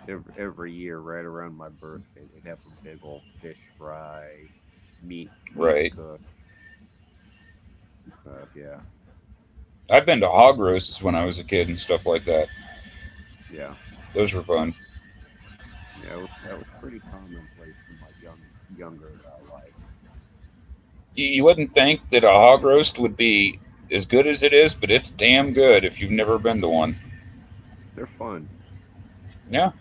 [SPEAKER 2] So every year, right around my birthday, they'd have a big old fish fry, meat
[SPEAKER 1] Right.
[SPEAKER 2] cook. Yeah.
[SPEAKER 1] I've been to hog roasts when I was a kid and stuff like that.
[SPEAKER 2] Yeah.
[SPEAKER 1] Those were fun.
[SPEAKER 2] Yeah, that was pretty commonplace in my younger life.
[SPEAKER 1] You wouldn't think that a hog roast would be as good as it is, but it's damn good if you've never been to one.
[SPEAKER 2] they're fun.
[SPEAKER 1] Yeah.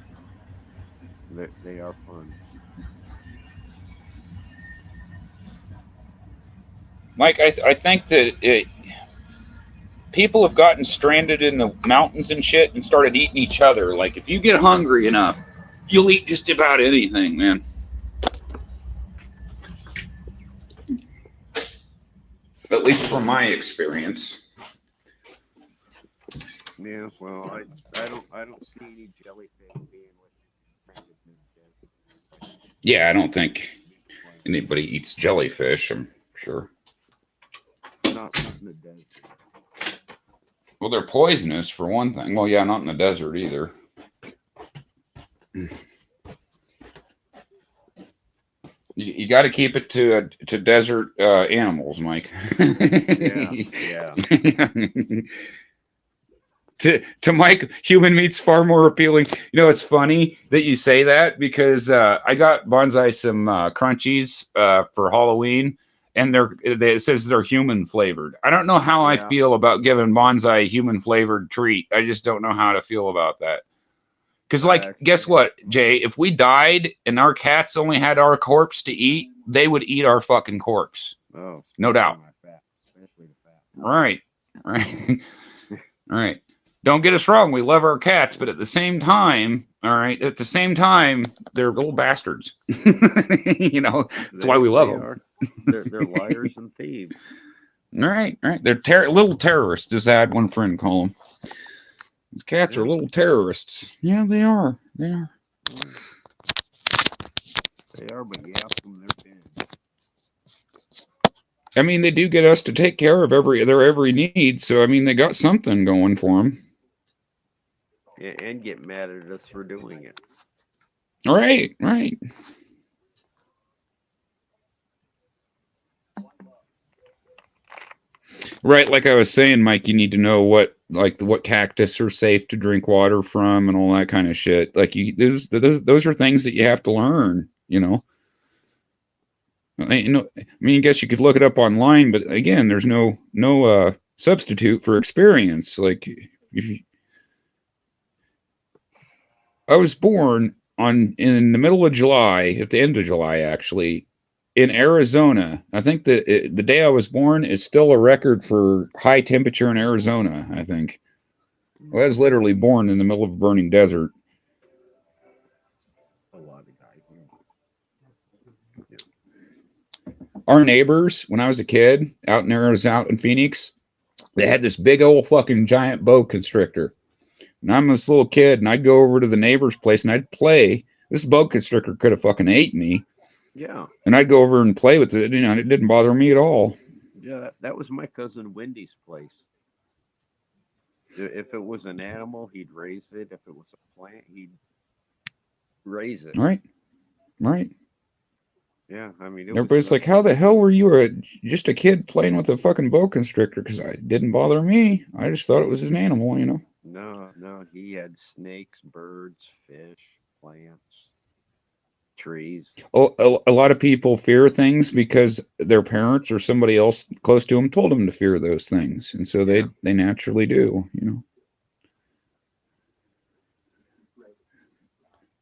[SPEAKER 2] They are fun.
[SPEAKER 1] Mike, I think that people have gotten stranded in the mountains and shit and started eating each other. Like, if you get hungry enough, you'll eat just about anything, man. At least from my experience.
[SPEAKER 2] Yeah, well, I don't see any jellyfish being like stranded in the desert.
[SPEAKER 1] Yeah, I don't think
[SPEAKER 2] Like,
[SPEAKER 1] anybody eats jellyfish, I'm sure.
[SPEAKER 2] not in the desert.
[SPEAKER 1] Well, they're poisonous for one thing. Well, yeah, not in the desert either. You got to keep it to desert animals, Mike.
[SPEAKER 2] Yeah, yeah.
[SPEAKER 1] To Mike, human meat's far more appealing. You know, it's funny that you say that because I got Bonsai some crunchies for Halloween, and it says they're human flavored. I don't know how I
[SPEAKER 2] Yeah,
[SPEAKER 1] feel about giving Bonsai a human flavored treat. I just don't know how to feel about that. Because,
[SPEAKER 2] I
[SPEAKER 1] like,
[SPEAKER 2] actually
[SPEAKER 1] guess what, Jay? If we died and our cats only had our corpse to eat, they would eat our fucking corpse.
[SPEAKER 2] oh,
[SPEAKER 1] No
[SPEAKER 2] especially
[SPEAKER 1] doubt.
[SPEAKER 2] my fat, especially the fat
[SPEAKER 1] Right. Right. All right. Don't get us wrong. We love our cats, but at the same time, all right, at the same time, they're little bastards. You know,
[SPEAKER 2] ones.
[SPEAKER 1] that's why we love
[SPEAKER 2] They
[SPEAKER 1] them.
[SPEAKER 2] are. They're liars and thieves.
[SPEAKER 1] All right. All right. They're little terrorists, as I had one friend call them. These cats are
[SPEAKER 2] Yeah,
[SPEAKER 1] little terrorists. Yeah, they are. They are.
[SPEAKER 2] yeah, they are. But you ask them, they're dead.
[SPEAKER 1] I mean, they do get us to take care of their every need. So I mean, they got something going for them.
[SPEAKER 2] And get mad at us for doing it.
[SPEAKER 1] Right. Right. Right, like I was saying, Mike, you need to know what cactus are safe to drink water from and all that kind of shit. Like those are things that you have to learn, you know. I guess you could look it up online, but again, there's no substitute for experience. Like if you, I was born on in the middle of July, at the end of July actually, in Arizona. I think the day I was born is still a record for high temperature in Arizona, I think. Well, I was literally born in the middle of a burning desert.
[SPEAKER 2] A lot of guys. Yeah.
[SPEAKER 1] Our neighbors, when I was a kid, out in Arizona, out in Phoenix, they had this big old fucking giant boa constrictor. And I'm this little kid, and I'd go over to the neighbor's place and I'd play. This boa constrictor could have fucking ate me,
[SPEAKER 2] Yeah.
[SPEAKER 1] and I'd go over and play with it. You know, and it didn't bother me at all.
[SPEAKER 2] Yeah, that was my cousin Wendy's place. If it was an animal, he'd raise it. If it was a plant, he'd raise it.
[SPEAKER 1] All right, all right.
[SPEAKER 2] Yeah, I mean, it was
[SPEAKER 1] Everybody's like, "How
[SPEAKER 2] nothing.
[SPEAKER 1] the hell were you just a kid playing with a fucking boa constrictor?" Because it didn't bother me. I just thought it was an animal, you know.
[SPEAKER 2] No, no, he had snakes, birds, fish, plants, trees.
[SPEAKER 1] A lot of people fear things because their parents or somebody else close to them told them to fear those things, and so
[SPEAKER 2] Yeah.
[SPEAKER 1] they naturally do, you know.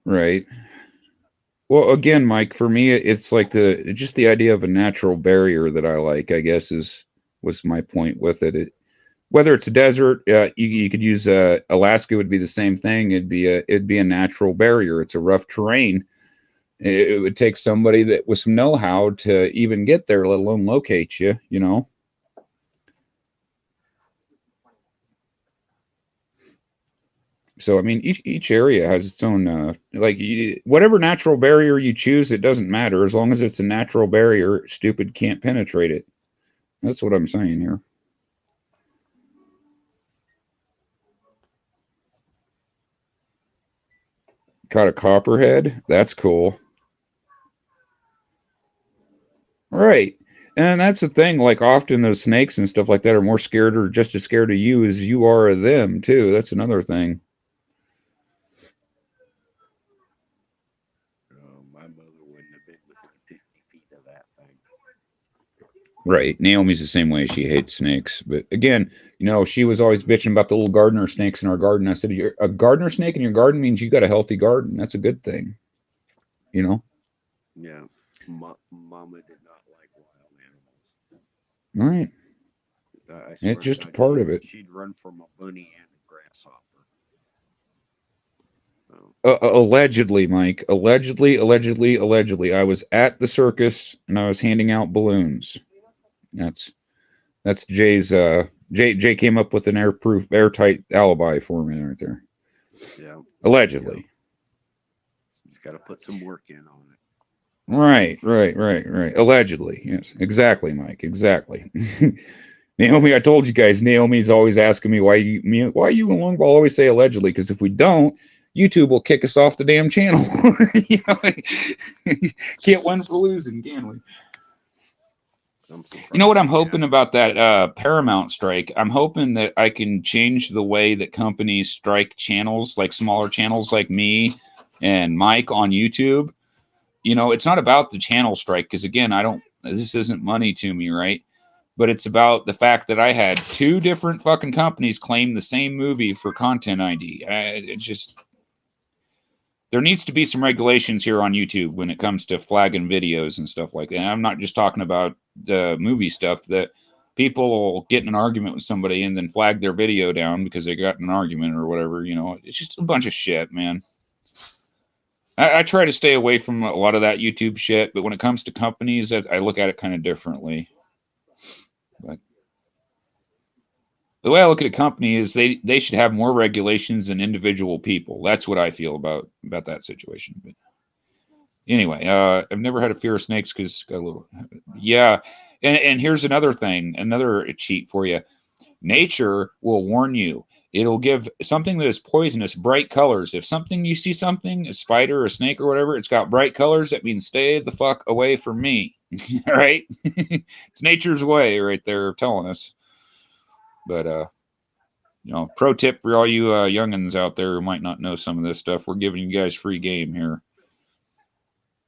[SPEAKER 1] Right. Well, again, Mike, for me, it's like the idea of a natural barrier that I like. I guess was my point with it. Whether it's a desert, you could use Alaska would be the same thing. It'd be a natural barrier. It's a rough terrain. It would take somebody that with some know-how to even get there, let alone locate you. You know. So I mean, each area has its own whatever natural barrier you choose, it doesn't matter as long as it's a natural barrier. Stupid can't penetrate it. That's what I'm saying here. Caught a copperhead. That's cool. Right. And that's the thing. Like often those snakes and stuff like that are more scared or just as scared of you as you are of them too. That's another thing.
[SPEAKER 2] My mother wouldn't have been within 50 feet of that thing.
[SPEAKER 1] Right. Naomi's the same way. She hates snakes. But again, she was always bitching about the little gardener snakes in our garden. I said, a gardener snake in your garden means you got a healthy garden. That's a good thing.
[SPEAKER 2] Yeah. Mama did not like wild animals.
[SPEAKER 1] Right.
[SPEAKER 2] I
[SPEAKER 1] It's
[SPEAKER 2] swear to
[SPEAKER 1] just a
[SPEAKER 2] God,
[SPEAKER 1] part of it.
[SPEAKER 2] she'd run from a bunny and a grasshopper. So,
[SPEAKER 1] Allegedly, Mike. Allegedly. I was at the circus and I was handing out balloons. That's Jay's. Jay came up with an airtight alibi for me right there.
[SPEAKER 2] yeah.
[SPEAKER 1] Allegedly.
[SPEAKER 2] Yeah. Just got to put some work in on it.
[SPEAKER 1] Right. Allegedly. Yes. Exactly, Mike. Exactly. Naomi, I told you guys, Naomi's always asking me why you and Longball always say allegedly, because if we don't, YouTube will kick us off the damn channel. Can't win for losing, can we? You know what I'm hoping about that Paramount strike? I'm hoping that I can change the way that companies strike channels, like smaller channels like me and Mike on YouTube. It's not about the channel strike, because again, this isn't money to me, right? But it's about the fact that I had 2 different fucking companies claim the same movie for content ID. There needs to be some regulations here on YouTube when it comes to flagging videos and stuff like that. And I'm not just talking about the movie stuff, that people will get in an argument with somebody and then flag their video down because they got in an argument or whatever. It's just a bunch of shit, man. I try to stay away from a lot of that YouTube shit, but when it comes to companies, I look at it kind of differently. But the way I look at a company is they should have more regulations than individual people. That's what I feel about that situation. But anyway, I've never had a fear of snakes because got a little, yeah. And here's another thing, another cheat for you. Nature will warn you. It'll give something that is poisonous bright colors. If you see something, a spider, a snake, or whatever, it's got bright colors, that means stay the fuck away from me. All right? It's nature's way right there telling us. But, pro tip for all you youngins out there who might not know some of this stuff, we're giving you guys free game here.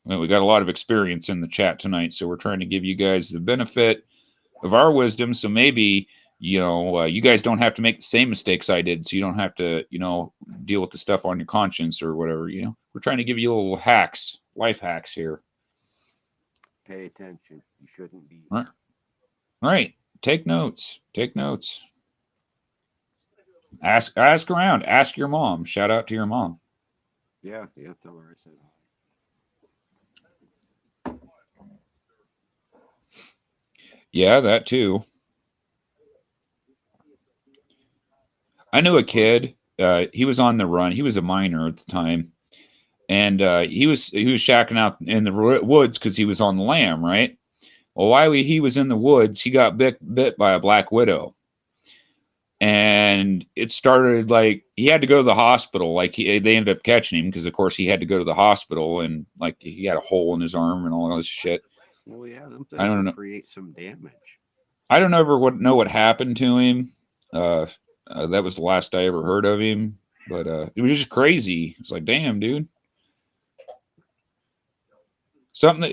[SPEAKER 1] Well, we got a lot of experience in the chat tonight, so we're trying to give you guys the benefit of our wisdom. So maybe, you guys don't have to make the same mistakes I did. So you don't have to, deal with the stuff on your conscience or whatever. We're trying to give you little hacks, life hacks here.
[SPEAKER 2] Pay attention. You shouldn't be.
[SPEAKER 1] All right. Take notes. Ask around. Ask your mom. Shout out to your mom.
[SPEAKER 2] Yeah. Tell her I said hi.
[SPEAKER 1] Yeah, that too. I knew a kid. He was on the run. He was a minor at the time, and he was shacking out in the woods because he was on the lam, right? Well, while he was in the woods, he got bit by a black widow, and it started like he had to go to the hospital. Like they ended up catching him because, of course, he had to go to the hospital, and like he had a hole in his arm and all this shit.
[SPEAKER 2] Well, yeah, them things will create some damage.
[SPEAKER 1] I don't ever know what happened to him. That was the last I ever heard of him, but it was just crazy. It's like, damn, dude. Something that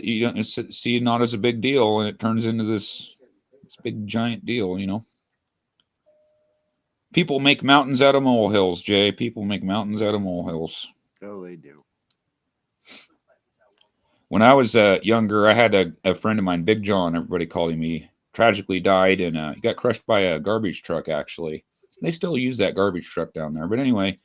[SPEAKER 1] you don't see not as a big deal, and it turns into this big giant deal, People make mountains out of molehills, Jay. People make mountains out of molehills.
[SPEAKER 2] Oh, they do.
[SPEAKER 1] When I was younger, I had a friend of mine, Big John, everybody called him. He tragically died, and he got crushed by a garbage truck, actually. They still use that garbage truck down there. But anyway,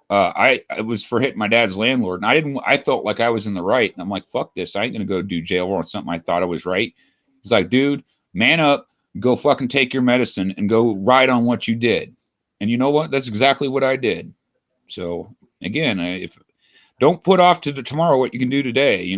[SPEAKER 1] I was for hitting my dad's landlord, and I felt like I was in the right. And I'm like, fuck this. I ain't going to go do jail on something I thought I was right. He's like, dude, man up, go fucking take your medicine and go ride on what you did. And you know what? That's exactly what I did. So again, don't put off to tomorrow what you can do today,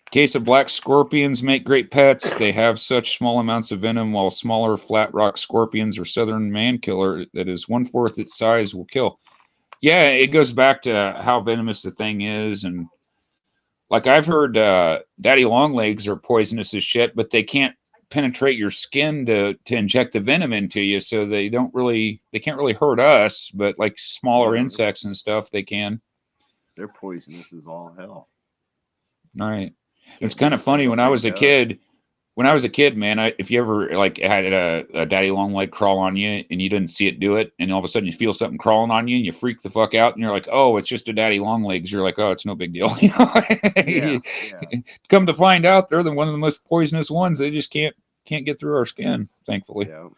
[SPEAKER 1] Case of black scorpions make great pets. They have such small amounts of venom, while smaller flat rock scorpions or southern man killer that is 1/4 its size will kill. Yeah, it goes back to how venomous the thing is. And like I've heard daddy longlegs are poisonous as shit, but they can't penetrate your skin to inject the venom into you, so they can't really hurt us, but like smaller insects and stuff they can.
[SPEAKER 2] They're poisonous as all hell.
[SPEAKER 1] All right. It's
[SPEAKER 2] Can't
[SPEAKER 1] kind
[SPEAKER 2] be
[SPEAKER 1] of funny when I was a
[SPEAKER 2] smelling dust.
[SPEAKER 1] kid. When I was a kid, man, if you ever like had a daddy long leg crawl on you and you didn't see it do it, and all of a sudden you feel something crawling on you and you freak the fuck out and you're like, oh, it's just a daddy long legs. You're like, oh, it's no big deal.
[SPEAKER 2] Yeah, yeah,
[SPEAKER 1] Come to find out, they're one of the most poisonous ones. They just can't get through our skin. Thankfully,
[SPEAKER 2] yeah.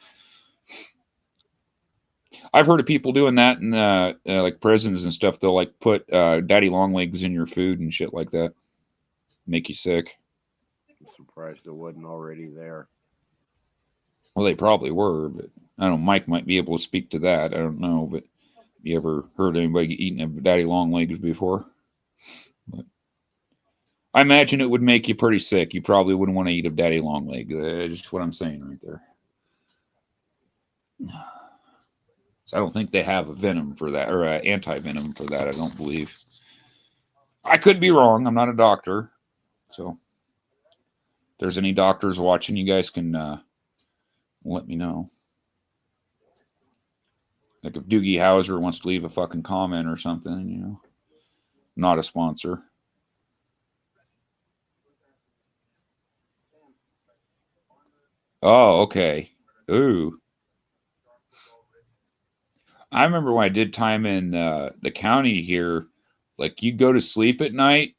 [SPEAKER 1] I've heard of people doing that in like prisons and stuff. They'll like put daddy long legs in your food and shit like that, make you sick.
[SPEAKER 2] I'm surprised it wasn't already there.
[SPEAKER 1] Well, they probably were, but I don't know. Mike might be able to speak to that. I don't know, but you ever heard anybody eating a daddy long legs before? But I imagine it would make you pretty sick. You probably wouldn't want to eat a daddy long leg. Just what I'm saying right there. So I don't think they have a venom for that or anti venom for that. I don't believe. I could be wrong. I'm not a doctor, so if there's any doctors watching, you guys can let me know. Like if Doogie Howser wants to leave a fucking comment or something, not a sponsor. Oh, okay. Ooh. I remember when I did time in the county here, like you'd go to sleep at night,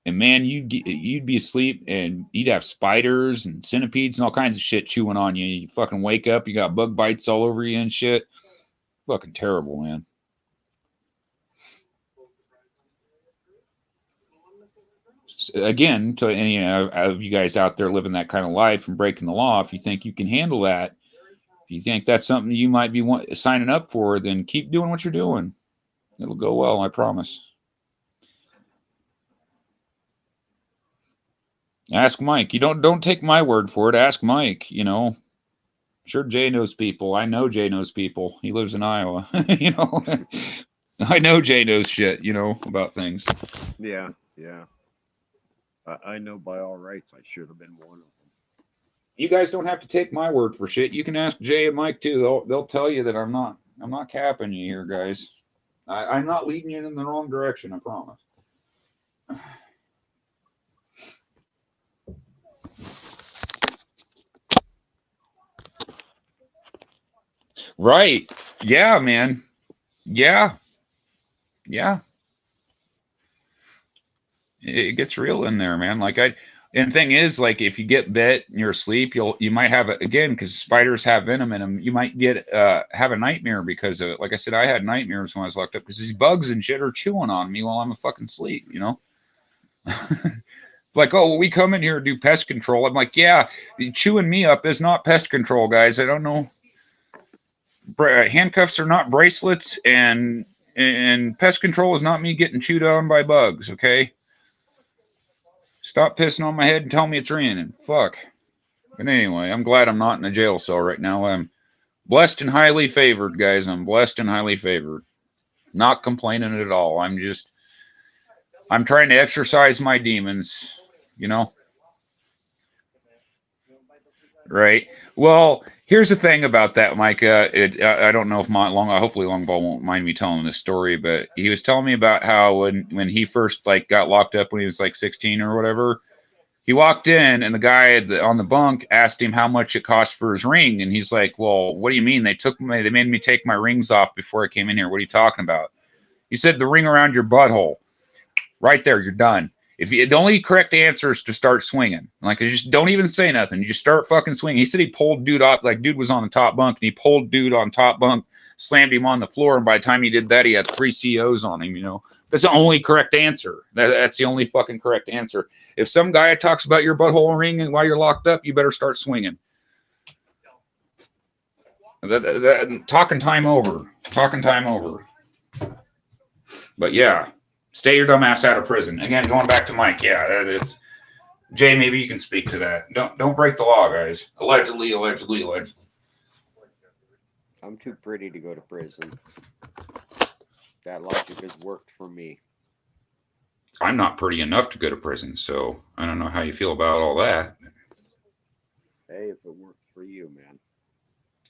[SPEAKER 1] and man, you'd be asleep, and you'd have spiders and centipedes and all kinds of shit chewing on you. You fucking wake up, you got bug bites all over you and shit. Fucking terrible, man. Again, to any of you guys out there living that kind of life and breaking the law, if you think you can handle that, if you think that's something you might be signing up for, then keep doing what you're doing. It'll go well, I promise. Ask Mike. You don't take my word for it. Ask Mike. Sure, Jay knows people. I know Jay knows people. He lives in Iowa. I know Jay knows shit. About things.
[SPEAKER 2] Yeah, yeah. I know by all rights I should have been one of them.
[SPEAKER 1] You guys don't have to take my word for shit. You can ask Jay and Mike too. They'll tell you that I'm not capping you here, guys. I'm not leading you in the wrong direction. I promise. Right. Yeah, man. Yeah. Yeah. It gets real in there, man. And the thing is, like, if you get bit and you're asleep, you might have it again because spiders have venom in them. You might have a nightmare because of it. Like I said, I had nightmares when I was locked up because these bugs and shit are chewing on me while I'm a fucking asleep. Like, oh, well, we come in here to do pest control. I'm like, yeah, chewing me up is not pest control, guys. I don't know. Handcuffs are not bracelets, and pest control is not me getting chewed on by bugs. Okay. Stop pissing on my head and tell me it's raining. Fuck. But anyway, I'm glad I'm not in a jail cell right now. I'm blessed and highly favored, guys. I'm blessed and highly favored. Not complaining at all. I'm trying to exercise my demons, you know? Right. Well, here's the thing about that, Micah. I don't know if hopefully Longball won't mind me telling this story, but he was telling me about how when he first like got locked up when he was like 16 or whatever, he walked in and the guy on the bunk asked him how much it cost for his ring, and he's like, "Well, what do you mean? They made me take my rings off before I came in here. What are you talking about?" He said, "The ring around your butthole." Right there, you're done. The only correct answer is to start swinging. Like, you just don't even say nothing. You just start fucking swinging. He said he pulled dude off, like dude was on the top bunk, and he pulled dude on top bunk, slammed him on the floor, and by the time he did that, he had 3 COs on him. That's the only correct answer. That's the only fucking correct answer. If some guy talks about your butthole ring and while you're locked up, you better start swinging. Talking time over. Talking time over. But yeah. Stay your dumb ass out of prison. Again, going back to Mike, yeah, it's Jay. Maybe you can speak to that. Don't break the law, guys. Allegedly.
[SPEAKER 2] I'm too pretty to go to prison. That logic has worked for me.
[SPEAKER 1] I'm not pretty enough to go to prison, so I don't know how you feel about all that.
[SPEAKER 2] Hey, if it works for you, man.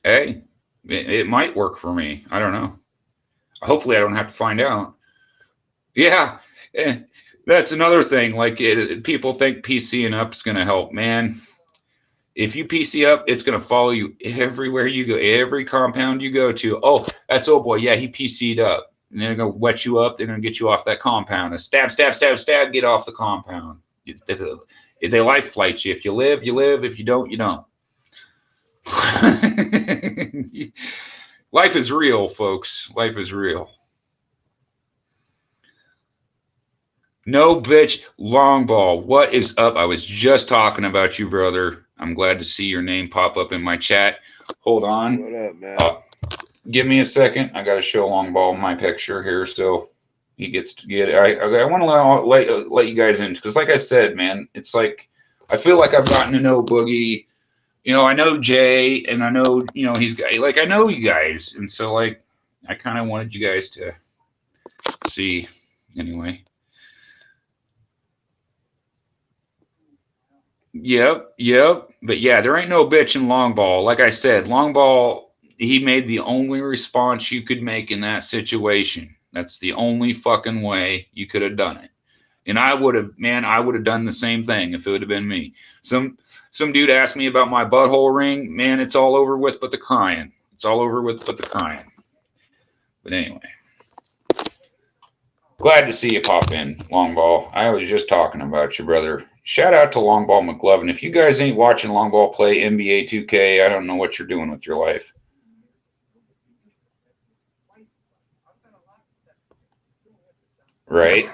[SPEAKER 1] Hey, it might work for me. I don't know. Hopefully, I don't have to find out. Yeah. That's another thing. Like people think PCing up is going to help. Man, if you PC up, it's going to follow you everywhere you go, every compound you go to. Oh, that's old boy. Yeah, he PC'd up. And they're going to wet you up. They're going to get you off that compound. And stab, stab, stab, stab, get off the compound. They life flight you. If you live, you live. If you don't, you don't. Life is real, folks. Life is real. No bitch, long ball. What is up? I was just talking about you, brother. I'm glad to see your name pop up in my chat. Hold on.
[SPEAKER 2] What up, man?
[SPEAKER 1] Give me a second. I got to show long ball my picture here, so he gets to get it. I want to let you guys in because, like I said, man, it's like I feel like I've gotten to know Boogie. You know, I know Jay, and I know he's like I know you guys, and so like I kind of wanted you guys to see anyway. Yep. But yeah, there ain't no bitch in long ball. Like I said, long ball, he made the only response you could make in that situation. That's the only fucking way you could have done it. And I would have done the same thing if it would have been me. Some dude asked me about my butthole ring. Man, it's all over with but the crying. It's all over with but the crying. But anyway. Glad to see you pop in, Long Ball. I was just talking about you, brother. Shout out to Long Ball McLovin. If you guys ain't watching Long Ball play NBA 2K, I don't know what you're doing with your life. Right?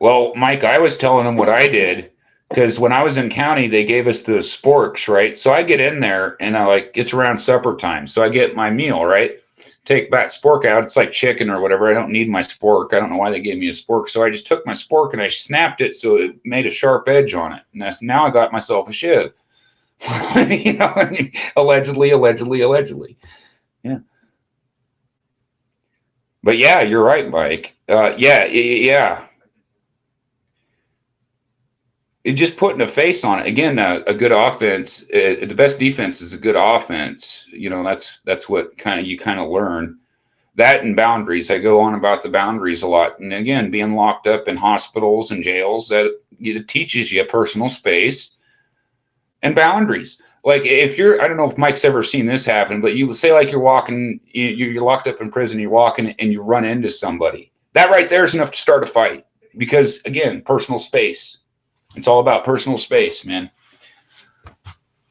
[SPEAKER 1] Well, Mike, I was telling him what I did because when I was in county, they gave us the sporks, right? So I get in there and it's around supper time. So I get my meal, right? Take that spork out. It's like chicken or whatever. I don't need my spork. I don't know why they gave me a spork. So I just took my spork and I snapped it so it made a sharp edge on it. And now I got myself a shiv. Allegedly. Yeah. But yeah, you're right, Mike. Yeah. It just putting a face on it. Again, a good offense. The best defense is a good offense. That's what you learn. That and boundaries. I go on about the boundaries a lot. And again, being locked up in hospitals and jails, that it teaches you personal space and boundaries. Like I don't know if Mike's ever seen this happen, but you say like you're walking, you're locked up in prison, you're walking and you run into somebody. That right there is enough to start a fight because again, personal space. It's all about personal space, man.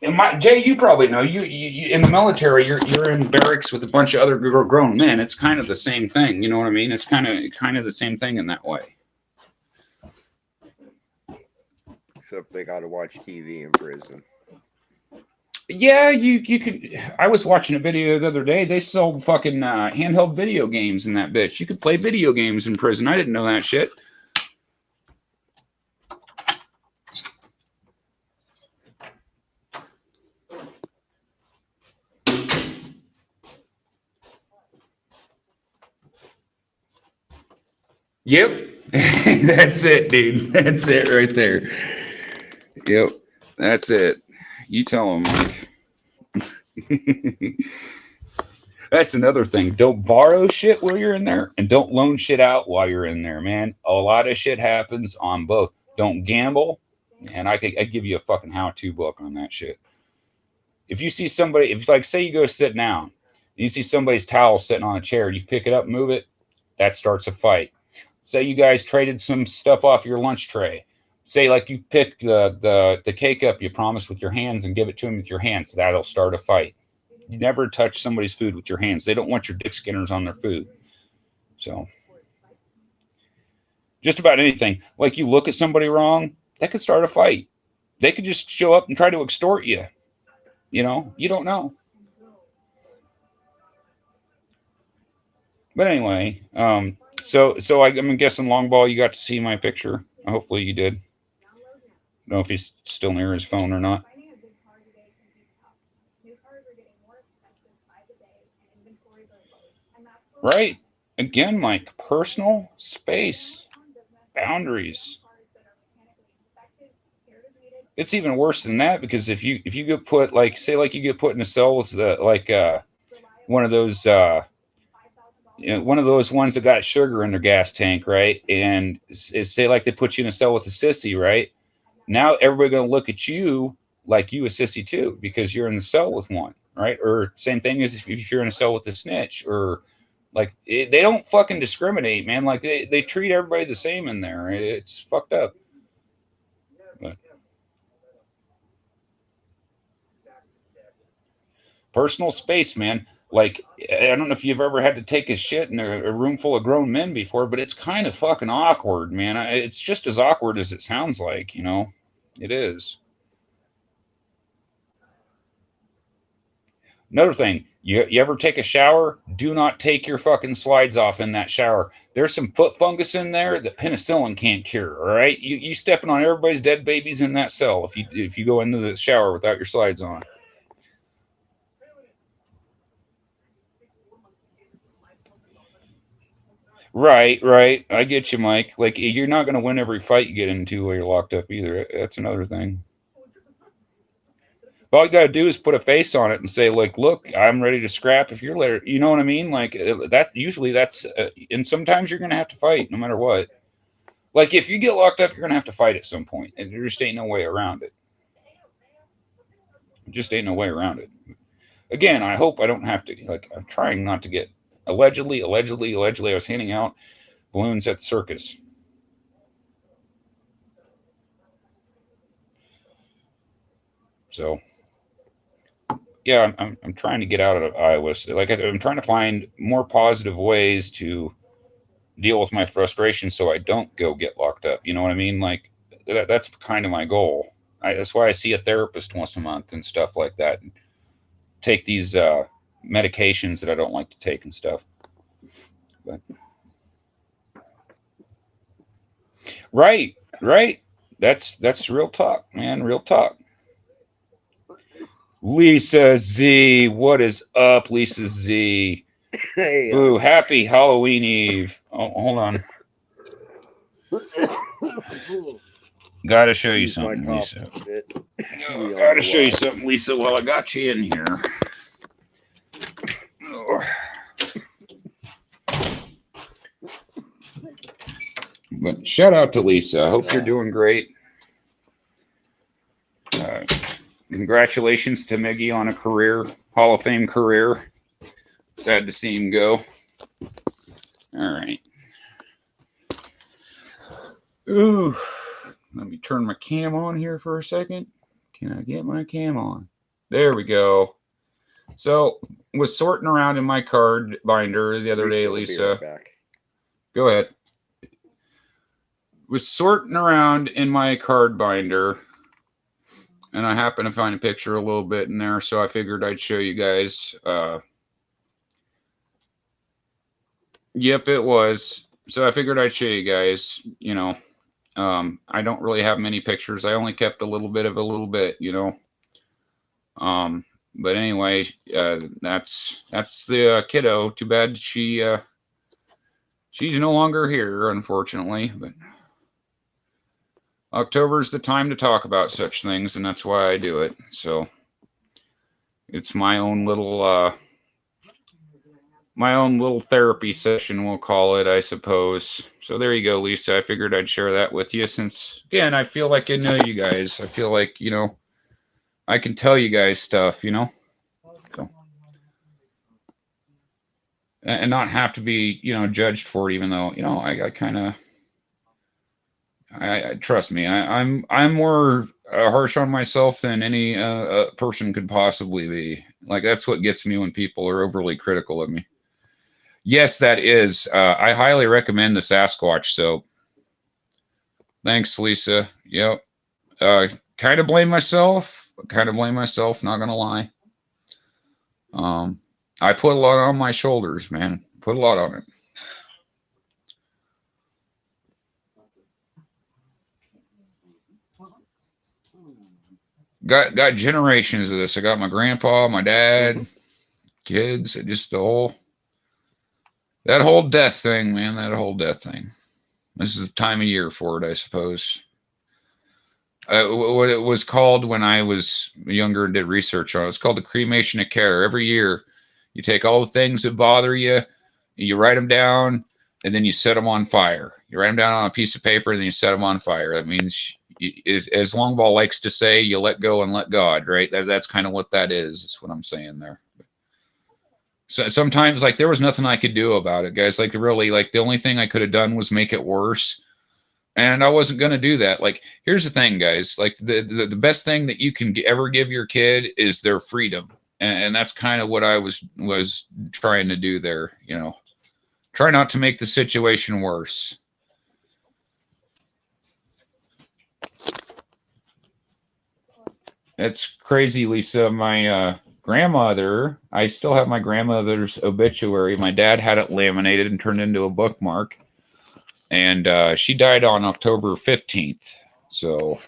[SPEAKER 1] And Jay, you probably know you in the military. You're in barracks with a bunch of other grown men. It's kind of the same thing. You know what I mean? It's kind of the same thing in that way.
[SPEAKER 2] Except they got to watch TV in prison.
[SPEAKER 1] Yeah, you could. I was watching a video the other day. They sold fucking handheld video games in that bitch. You could play video games in prison. I didn't know that shit. Yep. That's it, dude. That's it right there. Yep. That's it. You tell him, Mike. That's another thing. Don't borrow shit while you're in there and don't loan shit out while you're in there, man. A lot of shit happens on both. Don't gamble. And I give you a fucking how-to book on that shit. If you see somebody, say you go sit down and you see somebody's towel sitting on a chair, you pick it up, move it, that starts a fight. Say you guys traded some stuff off your lunch tray. Say like you pick the cake up you promised with your hands and give it to them with your hands. So that'll start a fight. You never touch somebody's food with your hands. They don't want your dick skinners on their food. So just about anything. Like you look at somebody wrong, that could start a fight. They could just show up and try to extort you. You don't know. But anyway, so I'm guessing Long Ball, you got to see my picture. Hopefully you did. I don't know if he's still near his phone or not. Right. Again, Mike, personal space, boundaries. It's even worse than that because if you get put you get put in a cell with one of those one of those ones that got sugar in their gas tank, right? And say like they put you in a cell with a sissy, right? Now everybody gonna look at you like you a sissy too because you're in the cell with one, right? Or same thing as if you're in a cell with a snitch, or like they don't fucking discriminate, man. Like they treat everybody the same in there. It's fucked up. But personal space, man. Like I don't know if you've ever had to take a shit in a room full of grown men before, but it's kind of fucking awkward, man. It's just as awkward as it sounds like, you know. It is. Another thing, you ever take a shower? Do not take your fucking slides off in that shower. There's some foot fungus in there that penicillin can't cure. All right, you stepping on everybody's dead babies in that cell if you go into the shower without your slides on. Right, right. I get you, Mike. Like you're not going to win every fight you get into while you're locked up either. That's another thing. All you got to do is put a face on it and say, like, look, I'm ready to scrap if you're later. You know what I mean? Like and sometimes you're going to have to fight no matter what. Like if you get locked up, you're going to have to fight at some point, and there just ain't no way around it. Just ain't no way around it. Again, I hope I don't have to. Like I'm trying not to get allegedly. I was handing out balloons at the circus. So yeah, I'm trying to get out of Iowa. Like I'm trying to find more positive ways to deal with my frustration, so I don't go get locked up. You know what I mean? Like that's kind of my goal. That's why I see a therapist once a month and stuff like that. And take these medications that I don't like to take and stuff. But right, right. That's real talk, man. Real talk. Lisa Z, what is up, Lisa Z?
[SPEAKER 2] Hey,
[SPEAKER 1] Boo, happy Halloween Eve. Oh, hold on. Gotta show you something, Lisa. Gotta show you something, Lisa, while I got you in here. But shout out to Lisa. I hope you're doing great. Congratulations to Miggy on a career, Hall of Fame career. Sad to see him go. All right. Ooh, let me turn my cam on here for a second. Can I get my cam on? There we go. So, was sorting around in my card binder the other day, Lisa. Go ahead. Was sorting around in my card binder, and I happened to find a picture a little bit in there, so I figured I'd show you guys. Yep, it was. So I figured I'd show you guys, you know. I don't really have many pictures. I only kept a little bit of a little bit, you know. But anyway, that's the kiddo. Too bad she's no longer here, unfortunately. But October is the time to talk about such things, and that's why I do it. So it's my own little therapy session, we'll call it, I suppose. So there you go, Lisa. I figured I'd share that with you since, again, I feel like I know you guys. I feel like, you know, I can tell you guys stuff, you know. So, and not have to be, you know, judged for it, even though, you know, I kind of, I trust me, I'm more harsh on myself than any person could possibly be. Like that's what gets me when people are overly critical of me. Yes, that is. I highly recommend the Sasquatch soap. Thanks, Lisa. Yep. Kind of blame myself. Not gonna lie. I put a lot on my shoulders, man. Put a lot on it. Got generations of this. I got my grandpa, my dad, kids, just that whole death thing, man. That whole death thing. This is the time of year for it, I suppose. What it was called when I was younger and did research on it, it's called the cremation of care. Every year, you take all the things that bother you, You write them down, and then you set them on fire. You write them down on a piece of paper, and then you set them on fire. That means, as Longball likes to say, you let go and let God, right? That's kind of what that is. That's what I'm saying there. So sometimes, like, there was nothing I could do about it, guys. Like, really, like, the only thing I could have done was make it worse. And I wasn't going to do that. Like, here's the thing, guys. Like, the best thing that you can ever give your kid is their freedom. And that's kind of what I was trying to do there, you know. Try not to make the situation worse. It's crazy, Lisa. My grandmother, I still have my grandmother's obituary. My dad had it laminated and turned into a bookmark. And she died on October 15th. So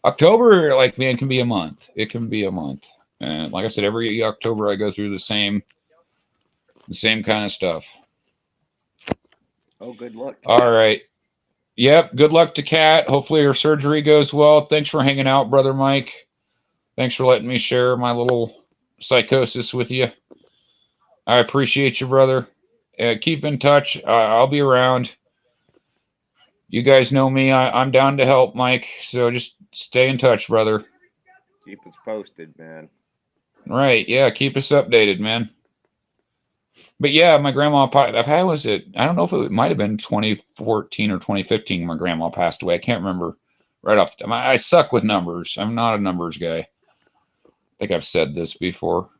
[SPEAKER 1] October, like, man, can be a month. It can be a month. And like I said, every October I go through the same kind of stuff.
[SPEAKER 2] Oh, good luck.
[SPEAKER 1] All right. Yep. Good luck to Kat. Hopefully her surgery goes well. Thanks for hanging out, Brother Mike. Thanks for letting me share my little psychosis with you. I appreciate you, brother. Keep in touch. I'll be around. You guys know me. I'm down to help, Mike. So just stay in touch, brother.
[SPEAKER 2] Keep us posted, man.
[SPEAKER 1] Right. Yeah. Keep us updated, man. But yeah, my grandma, how was it? I don't know if it might have been 2014 or 2015 my grandma passed away. I can't remember right off the top. I suck with numbers. I'm not a numbers guy. I think I've said this before.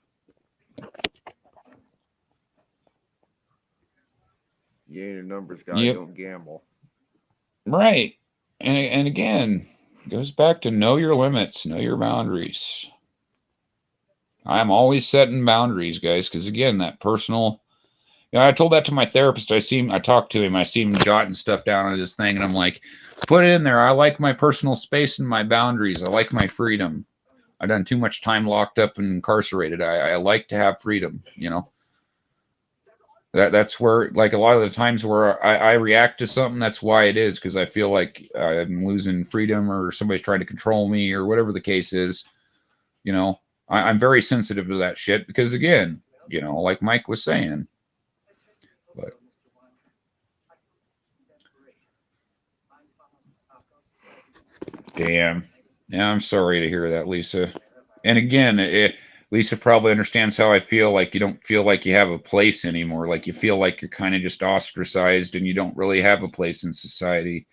[SPEAKER 2] You ain't a numbers guy. Yep. Don't gamble.
[SPEAKER 1] Right. And again, goes back to know your limits, know your boundaries. I'm always setting boundaries, guys, because again, that personal, you know, I told that to my therapist. I talked to him, I see him jotting stuff down on this thing, and I'm like, put it in there. I like my personal space and my boundaries. I like my freedom. I've done too much time locked up and incarcerated. I like to have freedom, you know. That's where, like, a lot of the times where I react to something, that's why it is, because I feel like I'm losing freedom or somebody's trying to control me or whatever the case is. You know, I'm very sensitive to that shit because, again, you know, like Mike was saying. But damn. Yeah, I'm sorry to hear that, Lisa. And again, Lisa probably understands how I feel. Like, you don't feel like you have a place anymore. Like, you feel like you're kind of just ostracized and you don't really have a place in society.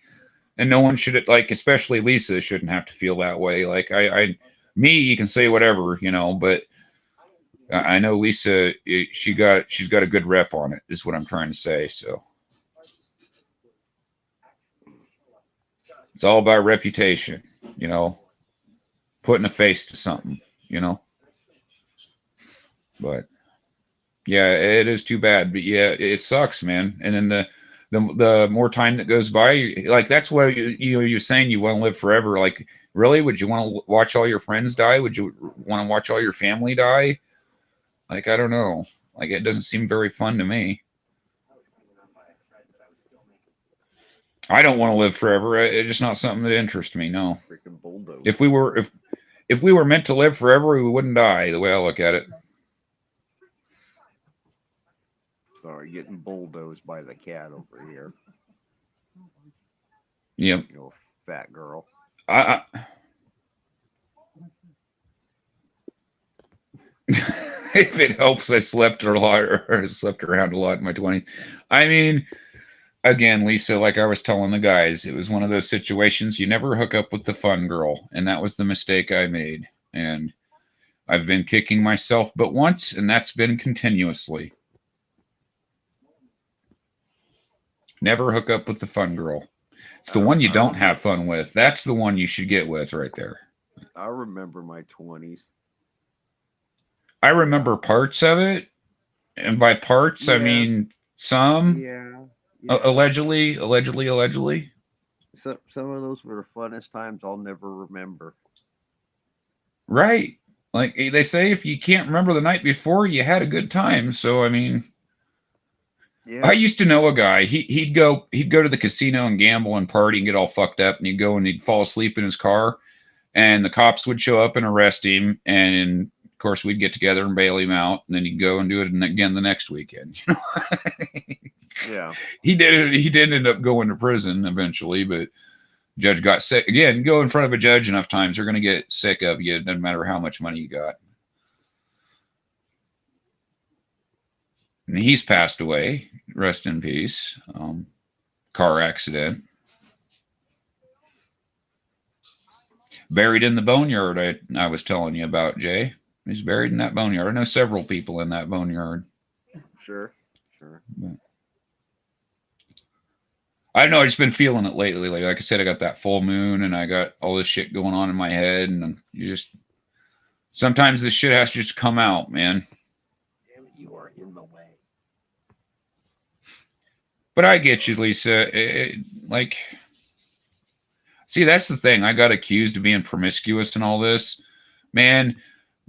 [SPEAKER 1] And no one should, like, especially Lisa, shouldn't have to feel that way. Like, me, you can say whatever, you know, but I know Lisa, she's got a good rep on it, is what I'm trying to say. So it's all about reputation, you know, putting a face to something, you know. But yeah, it is too bad. But yeah, it sucks, man. And then the more time that goes by, like, that's why you're saying you want to live forever. Like, really, would you want to watch all your friends die? Would you want to watch all your family die? Like, I don't know. Like, it doesn't seem very fun to me. I don't want to live forever. It's just not something that interests me. No.
[SPEAKER 2] Freaking bulldoze.
[SPEAKER 1] If we were meant to live forever, we wouldn't die. The way I look at it.
[SPEAKER 2] Sorry, getting bulldozed by the cat over here.
[SPEAKER 1] Yep.
[SPEAKER 2] You fat girl.
[SPEAKER 1] If it helps, I slept a lot, or slept around a lot in my 20s. I mean, again, Lisa, like I was telling the guys, it was one of those situations you never hook up with the fun girl, and that was the mistake I made. And I've been kicking myself but once, and that's been continuously. Never hook up with the fun girl. It's the one you don't have fun with. That's the one you should get with right there.
[SPEAKER 2] I remember my 20s.
[SPEAKER 1] I remember parts of it. And by parts, yeah. I mean some.
[SPEAKER 2] Yeah.
[SPEAKER 1] Allegedly.
[SPEAKER 2] Some of those were the funnest times I'll never remember.
[SPEAKER 1] Right. Like they say, if you can't remember the night before, you had a good time. So, I mean... Yeah. I used to know a guy. He'd go to the casino and gamble and party and get all fucked up, and he'd go and he'd fall asleep in his car, and the cops would show up and arrest him, and Of course, we'd get together and bail him out, and then he'd go and do it again the next weekend.
[SPEAKER 2] Yeah.
[SPEAKER 1] He did end up going to prison eventually, but judge got sick. Again, go in front of a judge enough times, they're going to get sick of you, no matter how much money you got. And he's passed away. Rest in peace. Car accident. Buried in the boneyard I was telling you about, Jay. He's buried in that boneyard. I know several people in that boneyard.
[SPEAKER 2] Sure.
[SPEAKER 1] But I don't know. I've just been feeling it lately. Like I said, I got that full moon and I got all this shit going on in my head. And you just, sometimes this shit has to just come out, man.
[SPEAKER 2] Damn it, you are in the way.
[SPEAKER 1] But I get you, Lisa. Like, see, that's the thing. I got accused of being promiscuous and all this. Man,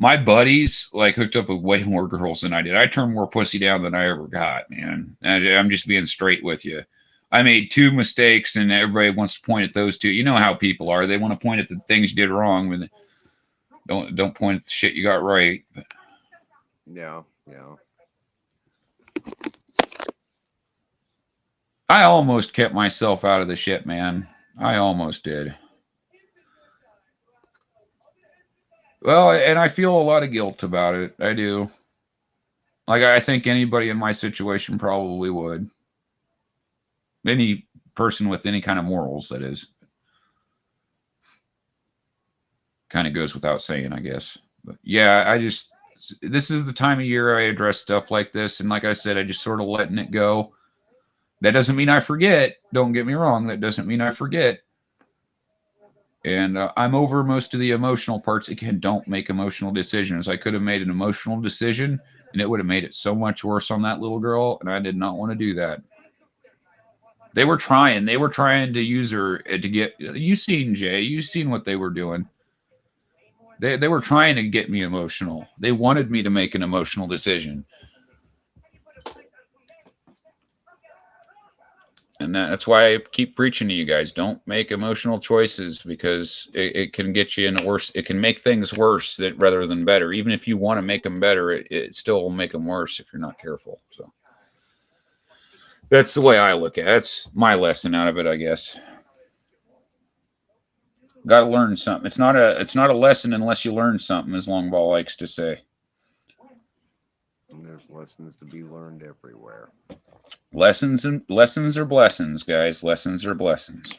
[SPEAKER 1] my buddies like hooked up with way more girls than I did. I turned more pussy down than I ever got, man. I'm just being straight with you. I made 2 mistakes, and everybody wants to point at those 2. You know how people are. They want to point at the things you did wrong, but don't point at the shit you got right. But
[SPEAKER 2] Yeah.
[SPEAKER 1] I almost kept myself out of the shit, man. I almost did. Well, and I feel a lot of guilt about it. I do. Like, I think anybody in my situation probably would. Any person with any kind of morals, that is. Kind of goes without saying, I guess. But yeah, this is the time of year I address stuff like this. And like I said, I just sort of letting it go. That doesn't mean I forget. Don't get me wrong. That doesn't mean I forget. And I'm over most of the emotional parts. Again, don't make emotional decisions. I could have made an emotional decision, and it would have made it so much worse on that little girl, and I did not want to do that. They were trying. They were trying to use her to get... You seen, Jay. You seen what they were doing. They were trying to get me emotional. They wanted me to make an emotional decision. And that's why I keep preaching to you guys. Don't make emotional choices, because it can get you in a worse... It can make things worse rather than better. Even if you want to make them better, it still will make them worse if you're not careful. So that's the way I look at it. That's my lesson out of it, I guess. Got to learn something. It's not a lesson unless you learn something, as Longball likes to say.
[SPEAKER 2] And there's lessons to be learned everywhere.
[SPEAKER 1] Lessons are blessings, guys. Lessons are blessings.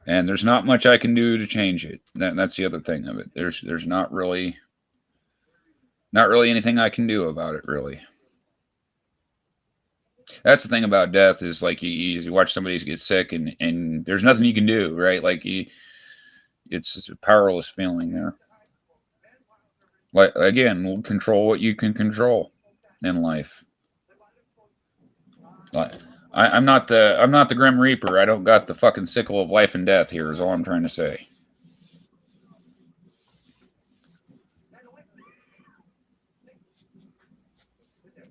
[SPEAKER 1] And there's not much I can do to change it. That's the other thing of it. There's not really anything I can do about it, really. That's the thing about death, is like you watch somebody get sick and there's nothing you can do, right? Like it's just a powerless feeling there. Like, again, control what you can control in life. Like, I'm not the Grim Reaper. I don't got the fucking sickle of life and death here, is all I'm trying to say.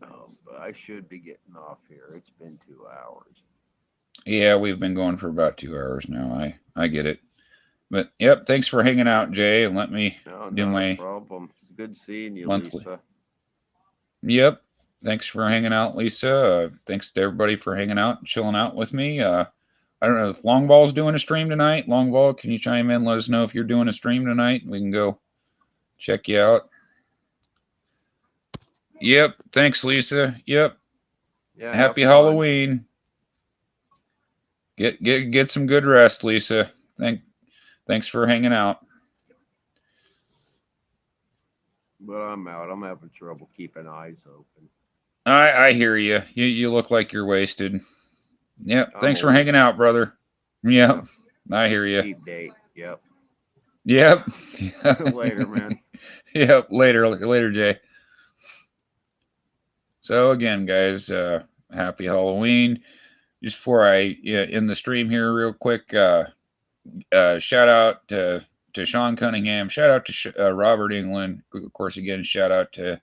[SPEAKER 2] But I should be getting off here. It's been 2 hours.
[SPEAKER 1] Yeah, we've been going for about 2 hours now. I get it. But yep, thanks for hanging out, Jay, and let me do my
[SPEAKER 2] problem. It's good seeing you,
[SPEAKER 1] monthly.
[SPEAKER 2] Lisa.
[SPEAKER 1] Yep. Thanks for hanging out, Lisa. Thanks to everybody for hanging out and chilling out with me. I don't know if Longball's doing a stream tonight. Longball, can you chime in? Let us know if you're doing a stream tonight. We can go check you out. Yep. Thanks, Lisa. Yep.
[SPEAKER 2] Yeah.
[SPEAKER 1] Happy Halloween. Get some good rest, Lisa. Thanks for hanging out.
[SPEAKER 2] But I'm out. I'm having trouble keeping eyes open.
[SPEAKER 1] I hear you. You look like you're wasted. Yep. Thanks for hanging out, brother. Yep. I hear you.
[SPEAKER 2] Cheap date. Yep.
[SPEAKER 1] Yep.
[SPEAKER 2] Later, man.
[SPEAKER 1] Yep. Later, Jay. So again, guys, happy Halloween. Just before I end the stream here real quick, shout out to Sean Cunningham. Shout out to Robert England. Of course, again, shout out to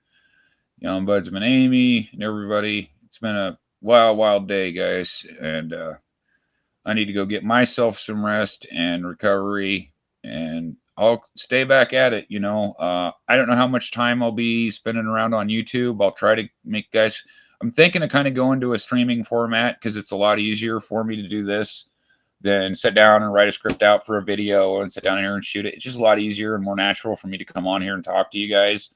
[SPEAKER 1] Young Budsman Amy and everybody. It's been a wild day, guys. And I need to go get myself some rest and recovery. And I'll stay back at it. You know, I don't know how much time I'll be spending around on YouTube. I'll try to make guys. I'm thinking of kind of going to a streaming format because it's a lot easier for me to do this than sit down and write a script out for a video and sit down here and shoot it. It's just a lot easier and more natural for me to come on here and talk to you guys.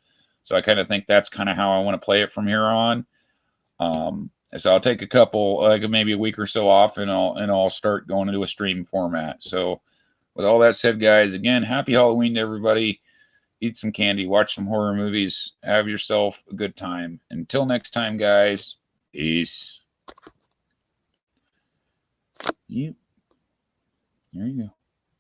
[SPEAKER 1] So I kind of think that's kind of how I want to play it from here on. So I'll take a couple, like maybe a week or so off, and I'll start going into a stream format. So with all that said, guys, again, happy Halloween to everybody. Eat some candy, watch some horror movies, have yourself a good time. Until next time, guys, peace. Yep. There you go.